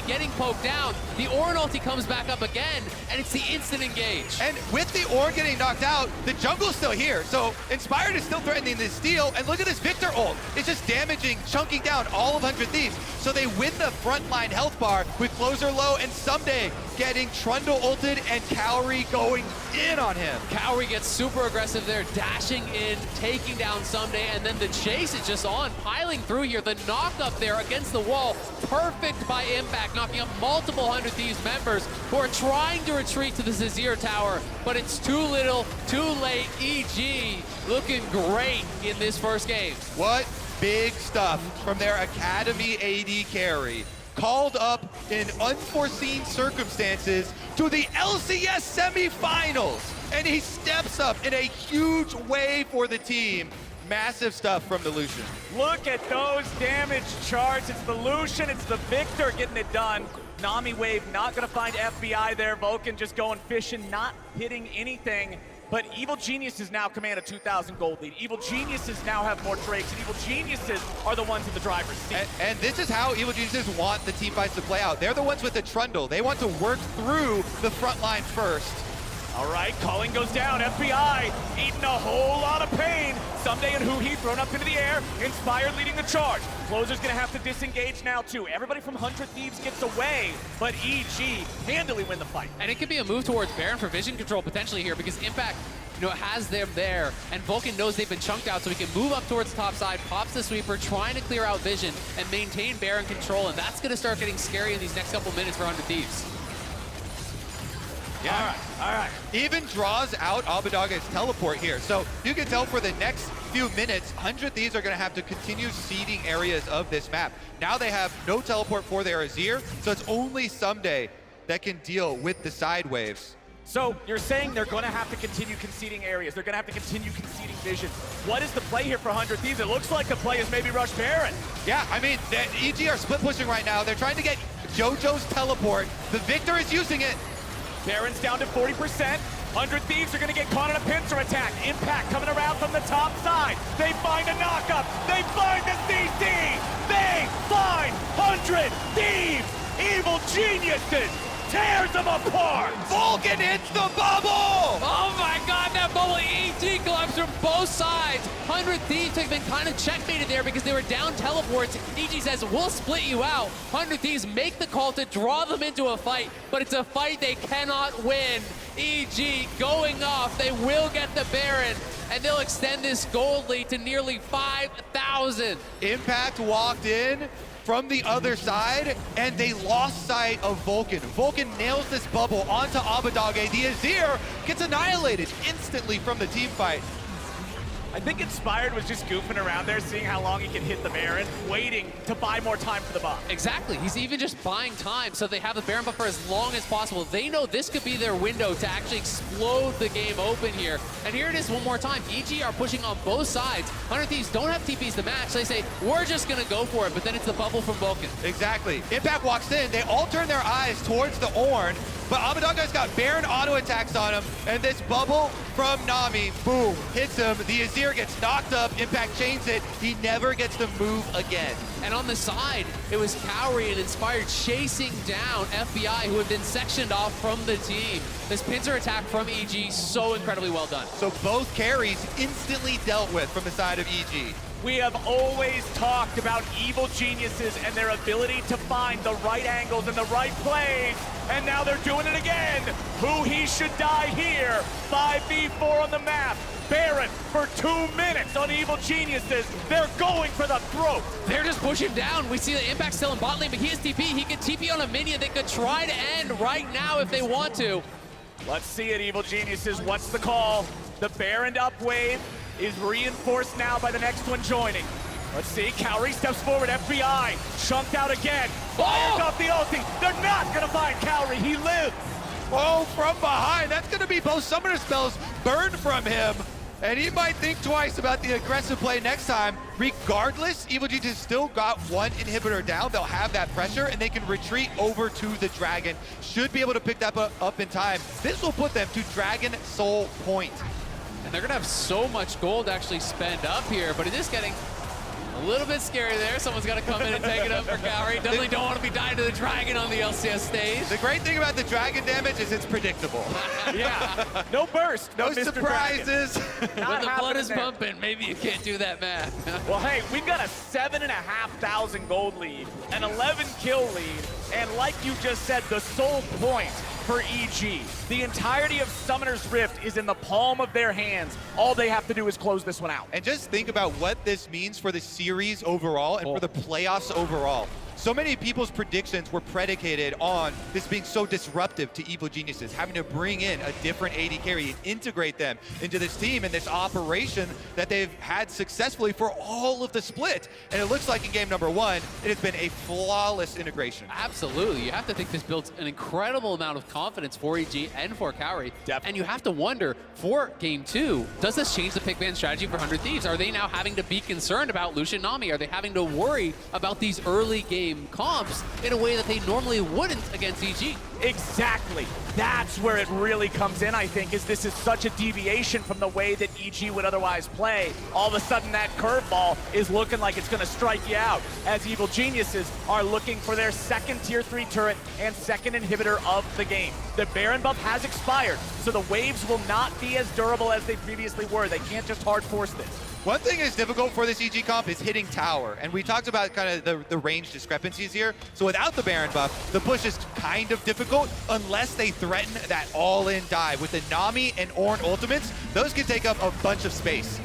S18: getting poked down. The Ornn ulti comes back up again, and it's the instant engage.
S19: And with the Ornn getting knocked out, the jungle's still here, so Inspired is still threatening this steal, and look at this Viktor ult. It's just damaging, chunking down all of 100 Thieves. So they win the frontline health bar with Closer low and Ssumday getting Trundle ulted and Kaori going in on him.
S18: Kaori gets super aggressive there, dashing in, taking down Ssumday, and then the chase is just on, piling through here. The knock up there against the wall, perfect by Impact, knocking up multiple 100 Thieves members who are trying to retreat to the Azir tower, but it's too little, too late. EG looking great in this first game.
S19: What big stuff from their Academy AD carry. Called up in unforeseen circumstances to the LCS Semifinals, and he steps up in a huge way for the team. Massive stuff from the Lucian.
S12: Look at those damage charts. It's the Lucian, it's the Viktor getting it done. Nami wave not gonna find FBI there. Vulcan just going fishing, not hitting anything. But Evil Geniuses now command a 2,000 gold lead. Evil Geniuses now have more Drakes, and Evil Geniuses are the ones in the driver's seat.
S19: And this is how Evil Geniuses want the team fights to play out. They're the ones with the Trundle. They want to work through the front line first.
S12: All right, calling goes down. FBI eating a whole lot of pain. Ssumday and Huhi thrown up into the air. Inspired leading the charge. Closer's gonna have to disengage now too. Everybody from 100 Thieves gets away, but EG handily win the fight.
S18: And it could be a move towards Baron for vision control potentially here, because Impact, has them there, and Vulcan knows they've been chunked out, so he can move up towards the top side, pops the sweeper, trying to clear out vision and maintain Baron control, and that's gonna start getting scary in these next couple minutes for 100 Thieves.
S19: Yeah. All right. Even draws out Abbedagge's teleport here. So you can tell for the next few minutes, 100 Thieves are going to have to continue seeding areas of this map. Now they have no teleport for their Azir, so it's only Ssumday that can deal with the side waves.
S12: So you're saying they're going to have to continue conceding areas. They're going to have to continue conceding vision. What is the play here for 100 Thieves? It looks like the play is maybe rush Baron.
S19: Yeah, I mean, the EG are split pushing right now. They're trying to get JoJo's teleport. The Viktor is using it.
S12: Baron's down to 40%. 100 Thieves are going to get caught in a pincer attack. Impact coming around from the top side. They find a knockup. They find the CC. They find 100 Thieves. Evil Geniuses tears them apart.
S19: Vulcan hits the bubble.
S18: Oh my God, that bubble. EG collapsed from both sides. 100 Thieves have been kind of checkmated there because they were down teleports. EG says, we'll split you out. 100 Thieves make the call to draw them into a fight, but it's a fight they cannot win. EG going off. They will get the Baron, and they'll extend this gold lead to nearly 5,000.
S19: Impact walked in from the other side, and they lost sight of Vulcan. Vulcan nails this bubble onto Abbedagge. The Azir gets annihilated instantly from the team fight.
S12: I think Inspired was just goofing around there, seeing how long he can hit the Baron, waiting to buy more time for the buff.
S18: Exactly. He's even just buying time so they have the Baron buff for as long as possible. They know this could be their window to actually explode the game open here. And here it is one more time. EG are pushing on both sides. 100 Thieves don't have TPs to match. So they say, we're just going to go for it. But then it's the bubble from Vulcan.
S19: Exactly. Impact walks in. They all turn their eyes towards the Ornn. but Abbedagge's got Baron auto attacks on him, and this bubble from Nami, boom, hits him. The Azir gets knocked up, Impact chains it. He never gets to move again.
S18: And on the side, it was Kaori and Inspired chasing down FBI, who had been sectioned off from the team. This pincer attack from EG, so incredibly well done.
S19: So both carries instantly dealt with from the side of EG.
S15: We have always talked about evil geniuses and their ability to find the right angles and the right plays, and now they're doing it again. Huhi should die here. 5v4 on the map. Baron for 2 minutes on evil geniuses. They're going for the throat.
S18: They're just pushing down. We see the Impact still in bot lane, but he has TP. He can TP on a minion. They could try to end right now if they want to.
S15: Let's see it, evil geniuses. What's the call? The Baron up wave is reinforced now by the next one joining. Let's see, Kaori steps forward, FBI, chunked out again. Fires off the ulti. They're not gonna find Kaori, he lives.
S19: Oh, from behind, that's gonna be both summoner spells burned from him. And he might think twice about the aggressive play next time. Regardless, Evil Genius still got one inhibitor down. They'll have that pressure, and they can retreat over to the Dragon. Should be able to pick that up in time. This will put them to Dragon Soul Point.
S18: And they're gonna have so much gold to actually spend up here, but it is getting a little bit scary there. Someone's got to come in and take it up for Kaori. Definitely don't want to be dying to the Dragon on the LCS stage.
S19: The great thing about the Dragon damage is it's predictable.
S15: Yeah, no burst, no
S19: surprises.
S18: When the blood is pumping, maybe you can't do that math.
S15: Well, hey, we've got a 7,500 gold lead, an 11 kill lead, and like you just said, the sole point for EG. The entirety of Summoner's Rift is in the palm of their hands. All they have to do is close this one out.
S19: And just think about what this means for the series overall and for the playoffs overall. So many people's predictions were predicated on this being so disruptive to Evil Geniuses, having to bring in a different AD carry and integrate them into this team and this operation that they've had successfully for all of the split. And it looks like in game number one, it has been a flawless integration.
S18: Absolutely. You have to think this builds an incredible amount of confidence for EG and for Kaori. And you have to wonder, for game two, does this change the pick ban strategy for 100 Thieves? Are they now having to be concerned about Lucian Nami? Are they having to worry about these early game comps in a way that they normally wouldn't against EG?
S15: Exactly. That's where it really comes in, I think, is this is such a deviation from the way that EG would otherwise play. All of a sudden, that curveball is looking like it's going to strike you out, as Evil Geniuses are looking for their second tier 3 turret and second inhibitor of the game. The Baron buff has expired, so the waves will not be as durable as they previously were. They can't just hard force this.
S19: One thing that's difficult for this EG comp is hitting tower, and we talked about kind of the range discrepancies here. So without the Baron buff, the push is kind of difficult unless they threaten that all-in dive. With the Nami and Ornn ultimates, those can take up a bunch of space.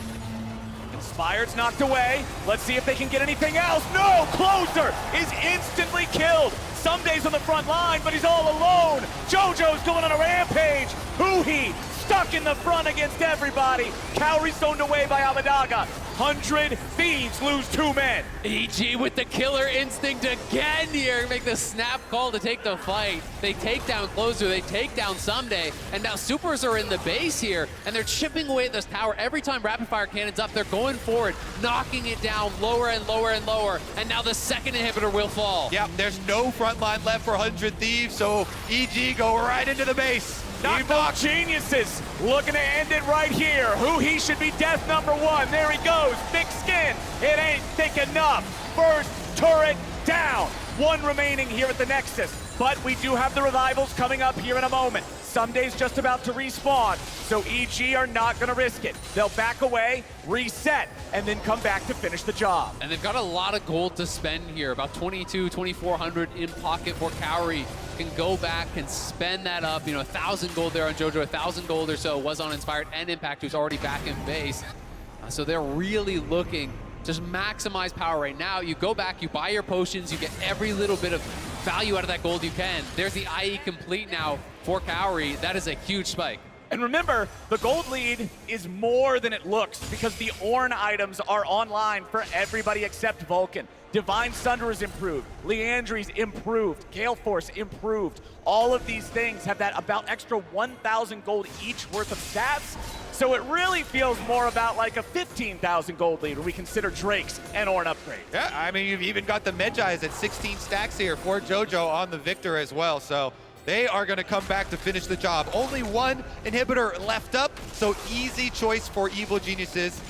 S15: Inspired's knocked away. Let's see if they can get anything else. No! Closer is instantly killed. Ssumday's on the front line, but he's all alone. JoJo's going on a rampage. Huhi stuck in the front against everybody. Kaori stoned away by Abbedagge. 100 Thieves lose 2 men.
S18: EG with the killer instinct again here. Make the snap call to take the fight. They take down Closer, they take down Ssumday, and now Supers are in the base here, and they're chipping away at this tower. Every time rapid fire cannon's up, they're going forward, knocking it down lower and lower and lower, and now the second inhibitor will fall.
S19: Yep, there's no front line left for 100 Thieves, so EG go right into the base.
S15: Evil Geniuses looking to end it right here. Huhi should be death number 1. There he goes. Thick skin. It ain't thick enough. First turret down. 1 remaining here at the Nexus. But we do have the revivals coming up here in a moment. Ssumday's just about to respawn, so EG are not going to risk it. They'll back away, reset, and then come back to finish the job.
S18: And they've got a lot of gold to spend here, about 2,400 in pocket for Kaori. Can go back and spend that up, 1,000 gold there on JoJo, 1,000 gold or so was on Inspired and Impact, who's already back in base. So they're really looking to just maximize power right now. You go back, you buy your potions, you get every little bit of value out of that gold you can. There's the IE complete now for Kaori. That is a huge spike.
S15: And remember, the gold lead is more than it looks because the Ornn items are online for everybody except Vulcan. Divine Sunder is improved, Leandry's improved, Gale Force improved. All of these things have that about extra 1,000 gold each worth of stats. So it really feels more about like a 15,000 gold lead when we consider Drake's and Ornn upgrade.
S19: Yeah, I mean, you've even got the Medjais at 16 stacks here for JoJo on the Viktor as well. So They are going to come back to finish the job. Only one inhibitor left up, so easy choice for Evil Geniuses.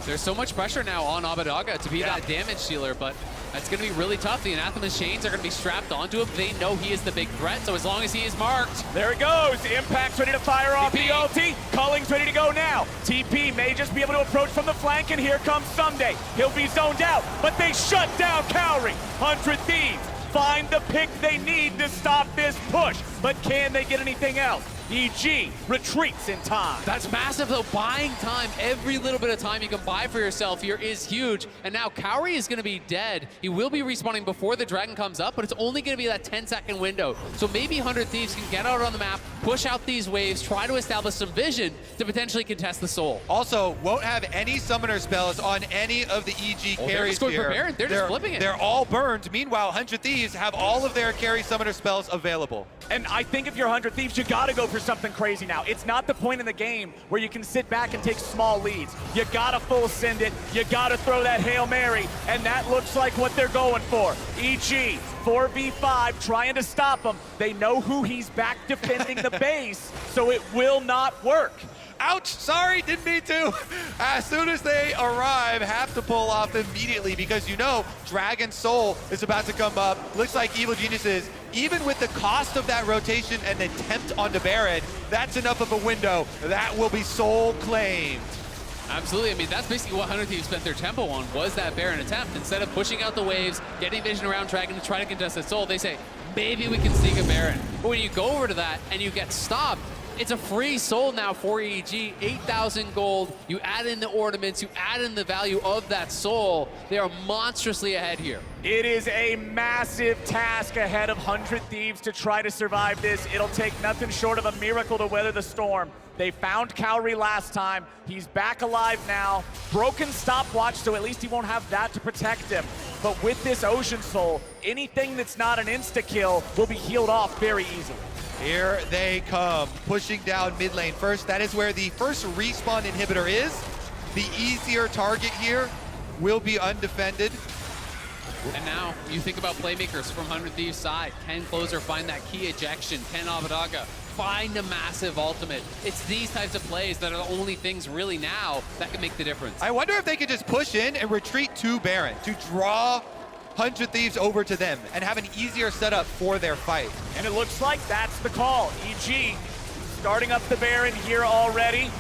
S18: There's so much pressure now on Abbedagge to be that damage dealer, but that's going to be really tough. The Anathema's chains are going to be strapped onto him. They know he is the big threat, so as long as he is marked.
S15: There it goes. Impact's ready to fire off the ulti. Culling's ready to go now. TP may just be able to approach from the flank, and here comes Ssumday. He'll be zoned out, but they shut down Kaori. 100 Thieves find the pick they need to stop this push, but can they get anything else? EG retreats in time.
S18: That's massive though, buying time. Every little bit of time you can buy for yourself here is huge. And now Kaori is gonna be dead. He will be respawning before the dragon comes up, but it's only gonna be that 10-second window. So maybe 100 Thieves can get out on the map, push out these waves, try to establish some vision to potentially contest the soul.
S19: Also, won't have any summoner spells on any of the EG carries here.
S18: They're just flipping it.
S19: They're all burned. Meanwhile, 100 Thieves have all of their carry summoner spells available.
S15: And I think if you're 100 Thieves, you gotta go for something crazy now. It's not the point in the game where you can sit back and take small leads. You gotta full send it, you gotta throw that Hail Mary, and that looks like what they're going for. EG, 4v5, trying to stop him. They know who he's back defending the base, so it will not work.
S19: Ouch, sorry, didn't mean to. As soon as they arrive, have to pull off immediately because you know Dragon Soul is about to come up. Looks like Evil Geniuses, even with the cost of that rotation and the tempt onto Baron, that's enough of a window. That will be Soul claimed.
S18: Absolutely, I mean, that's basically what 100 Thieves spent their tempo on, was that Baron attempt. Instead of pushing out the waves, getting vision around Dragon to try to contest that Soul, they say, maybe we can sneak a Baron. But when you go over to that and you get stopped, it's a free soul now for EG, 8,000 gold. You add in the ornaments, you add in the value of that soul. They are monstrously ahead here.
S15: It is a massive task ahead of 100 Thieves to try to survive this. It'll take nothing short of a miracle to weather the storm. They found Kaori last time. He's back alive now. Broken stopwatch, so at least he won't have that to protect him. But with this Ocean Soul, anything that's not an insta-kill will be healed off very easily.
S19: Here they come, pushing down mid lane first. That is where the first respawn inhibitor is. The easier target here will be undefended.
S18: And now you think about playmakers from 100 Thieves side. Can Closer find that key ejection? Can Abbedagge find a massive ultimate? It's these types of plays that are the only things really now that can make the difference.
S19: I wonder if they could just push in and retreat to Baron to draw 100 Thieves over to them and have an easier setup for their fight.
S15: And it looks like that's the call. EG starting up the Baron here already.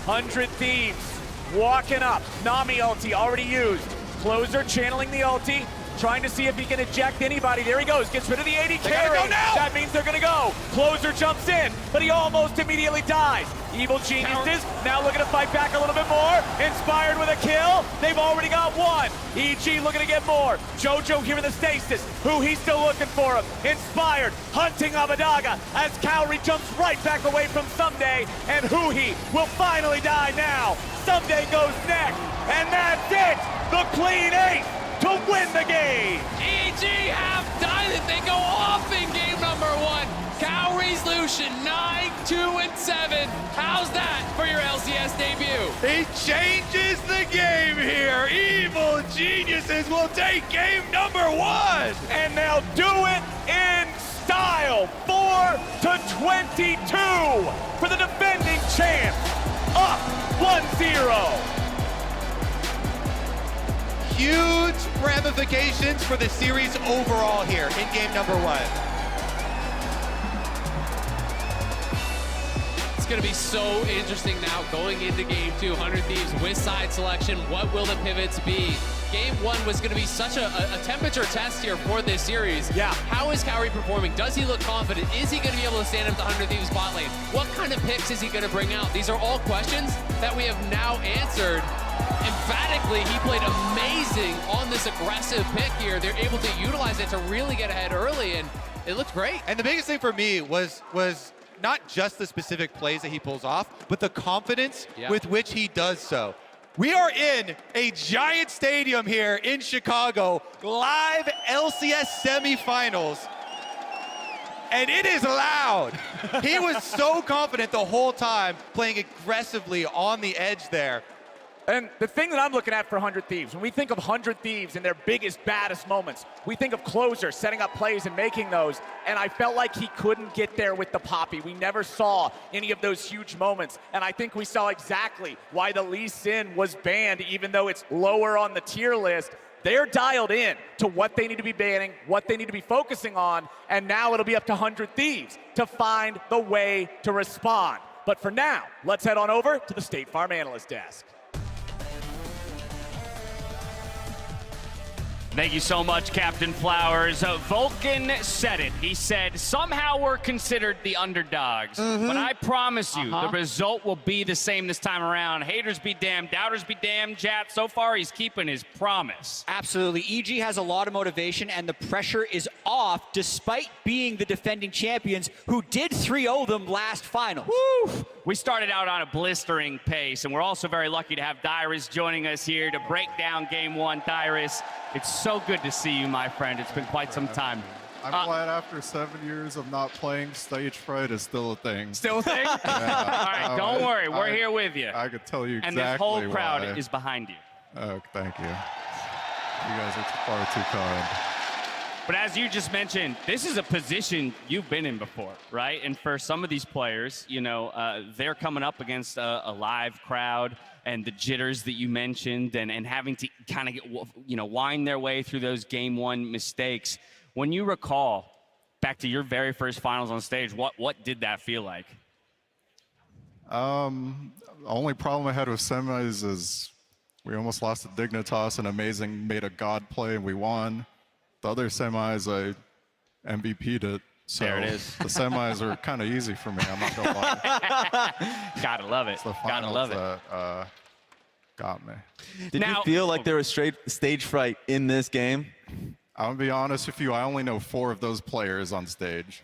S15: 100 Thieves walking up. Nami ulti already used. Closer channeling the ulti, trying to see if he can eject anybody. There he goes, gets rid of the AD carry.
S19: Go now.
S15: That means they're gonna go. Closer jumps in, but he almost immediately dies. Evil Geniuses now looking to fight back a little bit more. Inspired with a kill. They've already got one. EG looking to get more. Jojo here in the stasis. Huhi's still looking for him. Inspired, hunting Abbedagge as Kaori jumps right back away from Ssumday. And Huhi will finally die now. Ssumday goes next. And that's it. The clean ace to win the game.
S18: EG have done it. They go off in game number 1. Kaori's Lucian, 9-2-7. How's that for your LCS debut?
S19: It changes the game here. Evil Geniuses will take game number 1.
S15: And they'll do it in style. 4-22 for the defending champ. Up 1-0.
S19: Huge ramifications for the series overall here in game number 1.
S18: It's going to be so interesting now going into game 2. 100 Thieves with side selection. What will the pivots be? Game 1 was going to be such a temperature test here for this series.
S15: Yeah.
S18: How is Kaori performing? Does he look confident? Is he going to be able to stand up the 100 Thieves bot lane? What kind of picks is he going to bring out? These are all questions that we have now answered. Emphatically, he played amazing on this aggressive pick here. They're able to utilize it to really get ahead early, and it looked great.
S19: And the biggest thing for me was not just the specific plays that he pulls off, but the confidence with which he does so. We are in a giant stadium here in Chicago, live LCS semifinals, and it is loud. He was so confident the whole time, playing aggressively on the edge there.
S12: And the thing that I'm looking at for 100 Thieves, when we think of 100 Thieves in their biggest, baddest moments, we think of Closer setting up plays and making those, and I felt like he couldn't get there with the Poppy. We never saw any of those huge moments, and I think we saw exactly why the Lee Sin was banned, even though it's lower on the tier list. They're dialed in to what they need to be banning, what they need to be focusing on, and now it'll be up to 100 Thieves to find the way to respond. But for now, let's head on over to the State Farm Analyst Desk.
S1: Thank you so much, Captain Flowers. Vulcan said it. He said, somehow we're considered the underdogs. But I promise you, the result will be the same this time around. Haters be damned, doubters be damned, chat. So far, he's keeping his promise.
S5: Absolutely. EG has a lot of motivation, and the pressure is off despite being the defending champions who did 3-0 them last final.
S1: Woo! We started out on a blistering pace, and we're also very lucky to have Dyrus joining us here to break down Game 1. Dyrus, it's so good to see you, my friend. It's been quite some time.
S20: I'm glad after 7 years of not playing, stage fright is still a thing.
S1: Still a thing?
S20: Yeah.
S1: All right, don't worry. We're here with you.
S20: I could tell you exactly
S1: And this whole crowd
S20: why.
S1: is behind you.
S20: Oh, thank you. You guys are far too kind.
S1: But as you just mentioned, this is a position you've been in before, right? And for some of these players, you know, they're coming up against a live crowd and the jitters that you mentioned and having to kind of get, you know, wind their way through those Game 1 mistakes. When you recall back to your very first finals on stage, what did that feel like?
S20: The only problem I had with semis is we almost lost to Dignitas and Amazing made a god play and we won. The other semis, I MVP'd it. So
S1: there it is.
S20: The semis are kind of easy for me, I'm not gonna lie.
S1: Gotta love it.
S20: It's the
S1: Gotta love
S20: finals that got me.
S6: Did you feel like there was straight stage fright in this game?
S20: I'm gonna be honest with you, I only know 4 of those players on stage.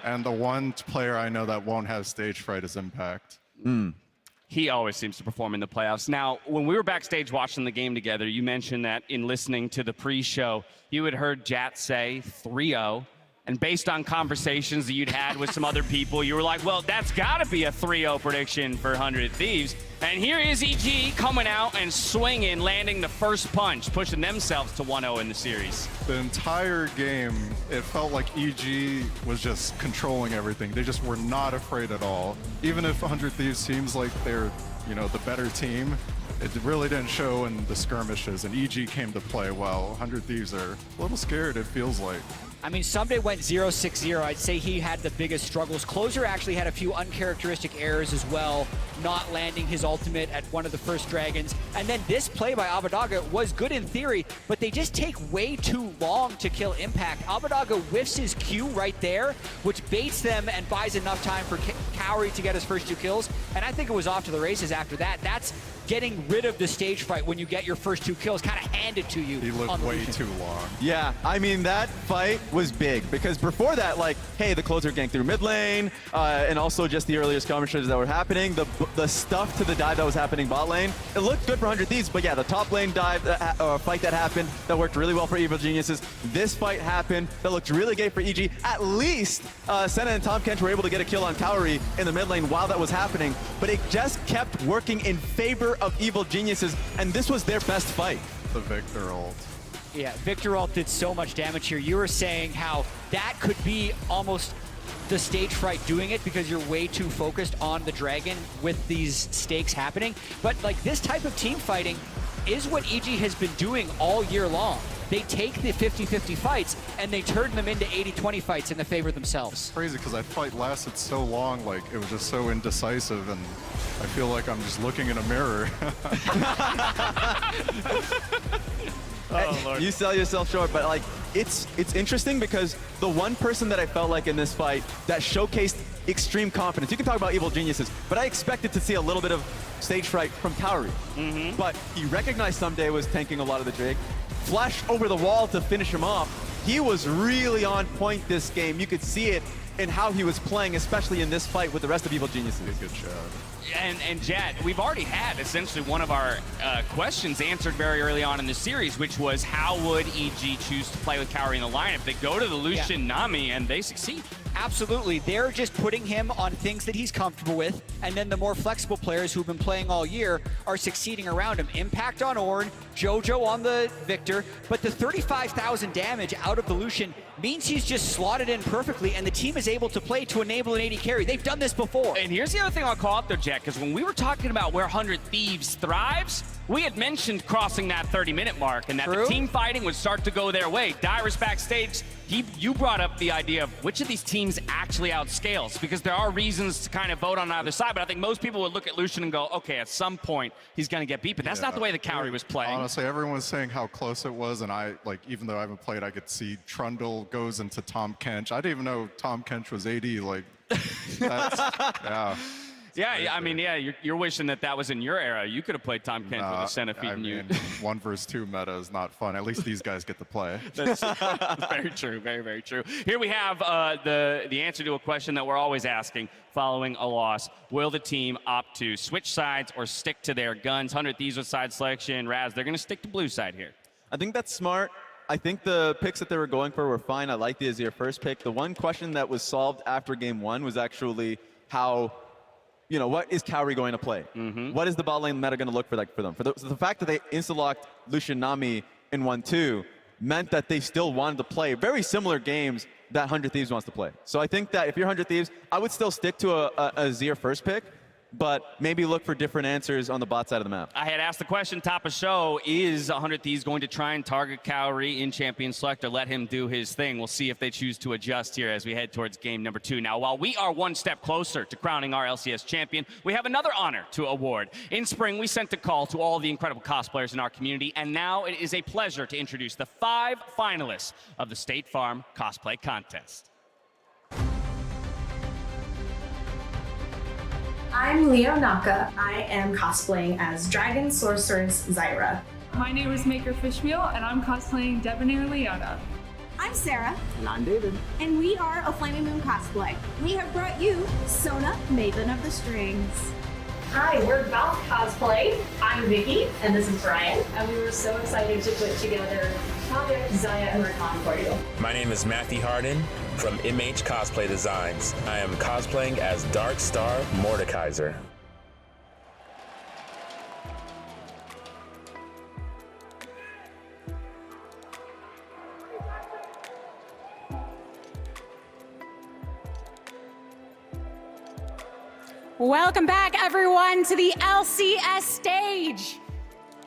S20: And the one player I know that won't have stage fright is Impact.
S1: He always seems to perform in the playoffs. Now, when we were backstage watching the game together, you mentioned that in listening to the pre-show, you had heard Jat say 3-0. And based on conversations that you'd had with some other people, you were like, well, that's got to be a 3-0 prediction for 100 Thieves. And here is EG coming out and swinging, landing the first punch, pushing themselves to 1-0 in the series.
S20: The entire game, it felt like EG was just controlling everything. They just were not afraid at all. Even if 100 Thieves seems like they're, you know, the better team, it really didn't show in the skirmishes, and EG came to play well. 100 Thieves are a little scared, it feels like.
S5: I mean, Ssumday went 0-6-0. I'd say he had the biggest struggles. Closer actually had a few uncharacteristic errors as well, not landing his ultimate at one of the first dragons. And then this play by Abbedagge was good in theory, but they just take way too long to kill Impact. Abbedagge whiffs his Q right there, which baits them and buys enough time for Kaori to get his first 2 kills. And I think it was off to the races after that. That's getting rid of the stage fright when you get your first 2 kills kind of handed to you.
S20: He looked way too long.
S6: Yeah, I mean, that fight was big because before that, like, hey, the closer ganked through mid lane, and also just the earlier skirmishes that were happening, the stuff to the dive that was happening bot lane, it looked good for 100 Thieves, but yeah, the top lane dive, fight that happened, that worked really well for Evil Geniuses. This fight happened, that looked really great for EG. At least Senna and Tahm Kench were able to get a kill on Kaori in the mid lane while that was happening, but it just kept working in favor of Evil Geniuses, and this was their best fight.
S20: The Viktor ult.
S5: Yeah, Viktor ult did so much damage here. You were saying how that could be almost the stage fright doing it because you're way too focused on the dragon with these stakes happening. But like this type of team fighting is what EG has been doing all year long. They take the 50-50 fights and they turn them into 80-20 fights in the favor of themselves.
S20: It's crazy because that fight lasted so long, like it was just so indecisive, and I feel like I'm just looking in a mirror.
S6: Oh, Lord. You sell yourself short, but like it's interesting because the one person that I felt like in this fight that showcased extreme confidence, you can talk about Evil Geniuses, but I expected to see a little bit of stage fright from Kaori. But he recognized Ssumday was tanking a lot of the Drake, flashed over the wall to finish him off. He was really on point this game. You could see it in how he was playing, especially in this fight with the rest of Evil Geniuses.
S20: Good shot.
S1: And Jad, we've already had essentially one of our questions answered very early on in the series, which was how would EG choose to play with Kaori in the lineup? They go to the Lucian Nami and they succeed.
S5: Absolutely. They're just putting him on things that he's comfortable with, and then the more flexible players who've been playing all year are succeeding around him. Impact on Ornn, Jojo on the Viktor, but the 35,000 damage out of the Lucian means he's just slotted in perfectly, and the team is able to play to enable an AD carry. They've done this before.
S1: And here's the other thing I'll call out though, Jack, because when we were talking about where 100 Thieves thrives, we had mentioned crossing that 30-minute mark and that the team fighting would start to go their way. Dyrus backstage, you brought up the idea of which of these teams actually outscales, because there are reasons to kind of vote on either side, but I think most people would look at Lucian and go, okay, at some point he's going to get beat, but that's not the way the Kaori was playing.
S20: Honestly, everyone was saying how close it was, and I, like, even though I haven't played, I could see Trundle goes into Tahm Kench. I didn't even know Tahm Kench was AD, like, that's, yeah.
S1: Yeah, I mean, yeah, you're wishing that was in your era. You could have played Tahm Kench with the Senna feeding you.
S20: 1 versus 2 meta is not fun. At least these guys get to play.
S1: That's very true, very, very true. Here we have the answer to a question that we're always asking following a loss. Will the team opt to switch sides or stick to their guns? 100 Thieves with side selection. Raz, they're going to stick to blue side here.
S6: I think that's smart. I think the picks that they were going for were fine. I like the Azir first pick. The one question that was solved after game 1 was actually how, you know, what is Kaori going to play? What is the bot lane meta going to look for them? So the fact that they insta-locked Lucian Nami in 1-2 meant that they still wanted to play very similar games that 100 Thieves wants to play. So I think that if you're 100 Thieves, I would still stick to a Azir first pick, but maybe look for different answers on the bot side of the map.
S1: I had asked the question top of show, is 100 Thieves going to try and target Kaori in Champion Select or let him do his thing? We'll see if they choose to adjust here as we head towards game number 2. Now, while we are one step closer to crowning our LCS champion, we have another honor to award. In spring, we sent a call to all the incredible cosplayers in our community, and now it is a pleasure to introduce the 5 finalists of the State Farm Cosplay Contest.
S21: I'm Leo Naka. I am cosplaying as Dragon Sorceress Zyra.
S22: My name is Maker Fishmeal, and I'm cosplaying Debonair Leona.
S23: I'm Sarah.
S24: And I'm David.
S23: And we are a Flaming Moon cosplay. We have brought you Sona, Maven of the Strings.
S25: Hi, we're Valve Cosplay. I'm Vicky, and this is Brian. And we were so excited to put together Project Zaya and Rakan for you.
S26: My name is Matthew Harden from MH Cosplay Designs. I am cosplaying as Dark Star Mordekaiser.
S13: Welcome back, everyone, to the LCS stage.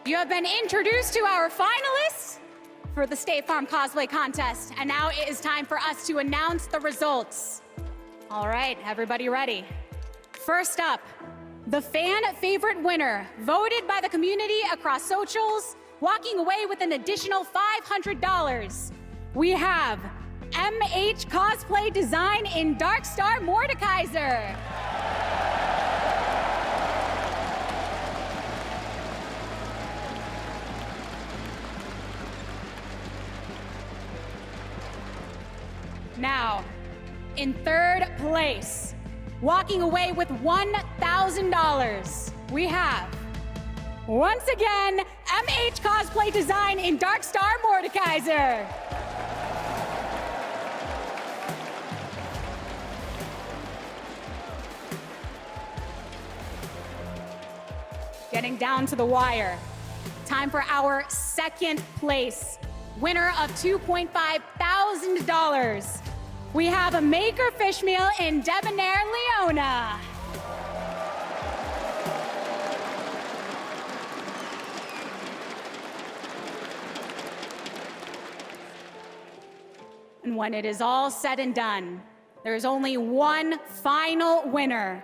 S13: You have been introduced to our finalists for the State Farm Cosplay Contest, and now it is time for us to announce the results. All right, everybody ready? First up, the fan favorite winner, voted by the community across socials, walking away with an additional $500. We have MH Cosplay Design in Dark Star Mordekaiser. Now, in third place, walking away with $1,000, we have, once again, MH Cosplay Design in Dark Star Mordekaiser. Getting down to the wire. Time for our second place, winner of $2,500. We have a Maker Fishmeal in Debonair Leona. And when it is all said and done, there's only one final winner,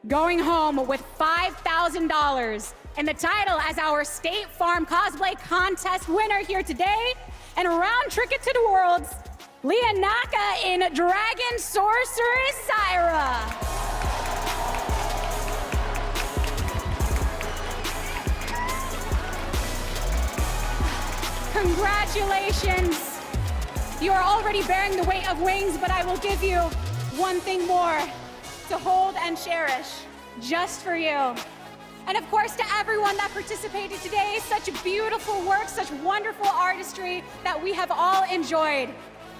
S13: going home with $5,000 and the title as our State Farm Cosplay Contest winner here today, and a round ticket to the Worlds, Leah Naka in Dragon Sorceress Zyra. Congratulations. You are already bearing the weight of wings, but I will give you one thing more to hold and cherish just for you. And of course, to everyone that participated today, such beautiful work, such wonderful artistry that we have all enjoyed.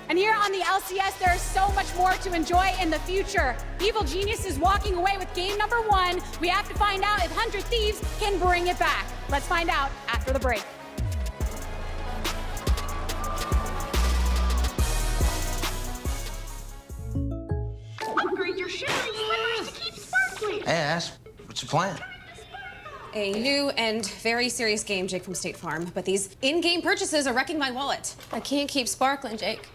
S13: And here on the LCS, there is so much more to enjoy in the future. Evil Genius is walking away with game number 1. We have to find out if 100 Thieves can bring it back. Let's find out after the break.
S23: Upgrade your shimmery slippers to keep sparkling.
S2: Hey, Ash, what's your plan?
S4: A new and very serious game, Jake from State Farm, but these in-game purchases are wrecking my wallet. I can't keep sparkling, Jake.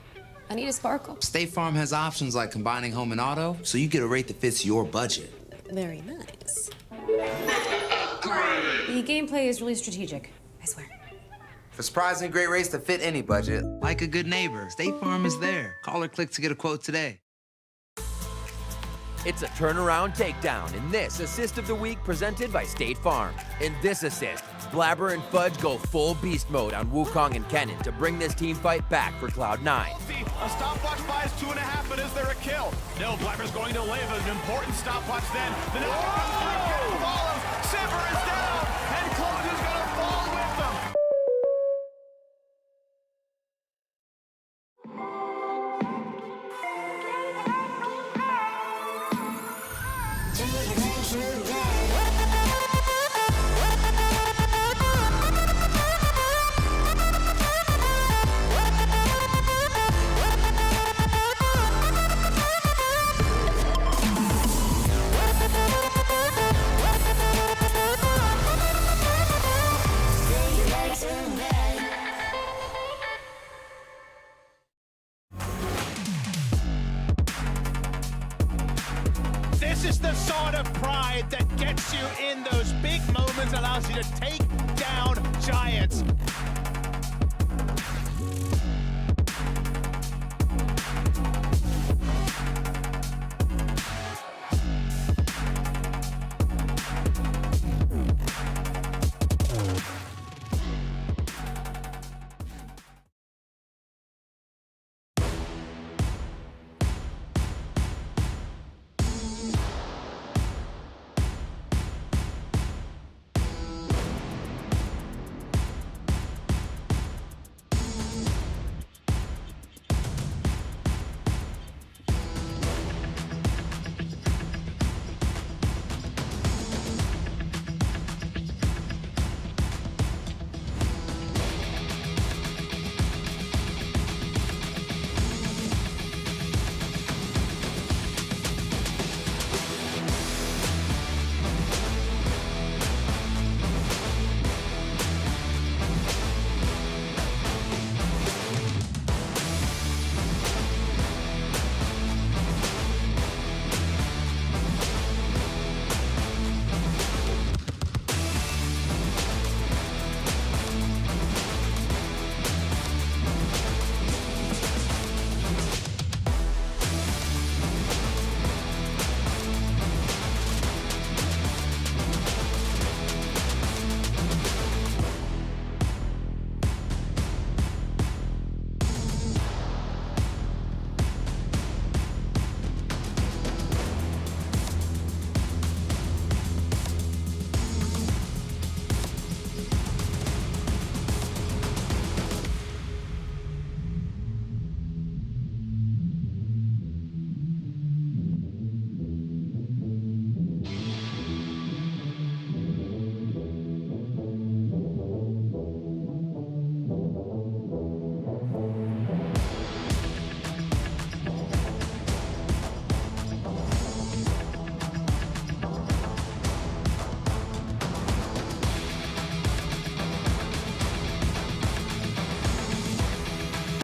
S4: I need a sparkle.
S2: State Farm has options like combining home and auto, so you get a rate that fits your budget.
S4: Very nice. The gameplay is really strategic, I swear.
S2: For surprisingly great rates that fit any budget, like a good neighbor, State Farm is there. Call or click to get a quote today.
S8: It's a turnaround takedown in this Assist of the Week presented by State Farm. In this assist, Blabber and Fudge go full beast mode on Wukong and Kennen to bring this team fight back for Cloud9.
S12: A stopwatch buys 2.5, but is there a kill? No, Blabber's going to live an important stopwatch then. The knockdown follows. Sivir is down, and Cloud is going to fall with them. This is the sort of pride that gets you in those big moments, allows you to take down giants.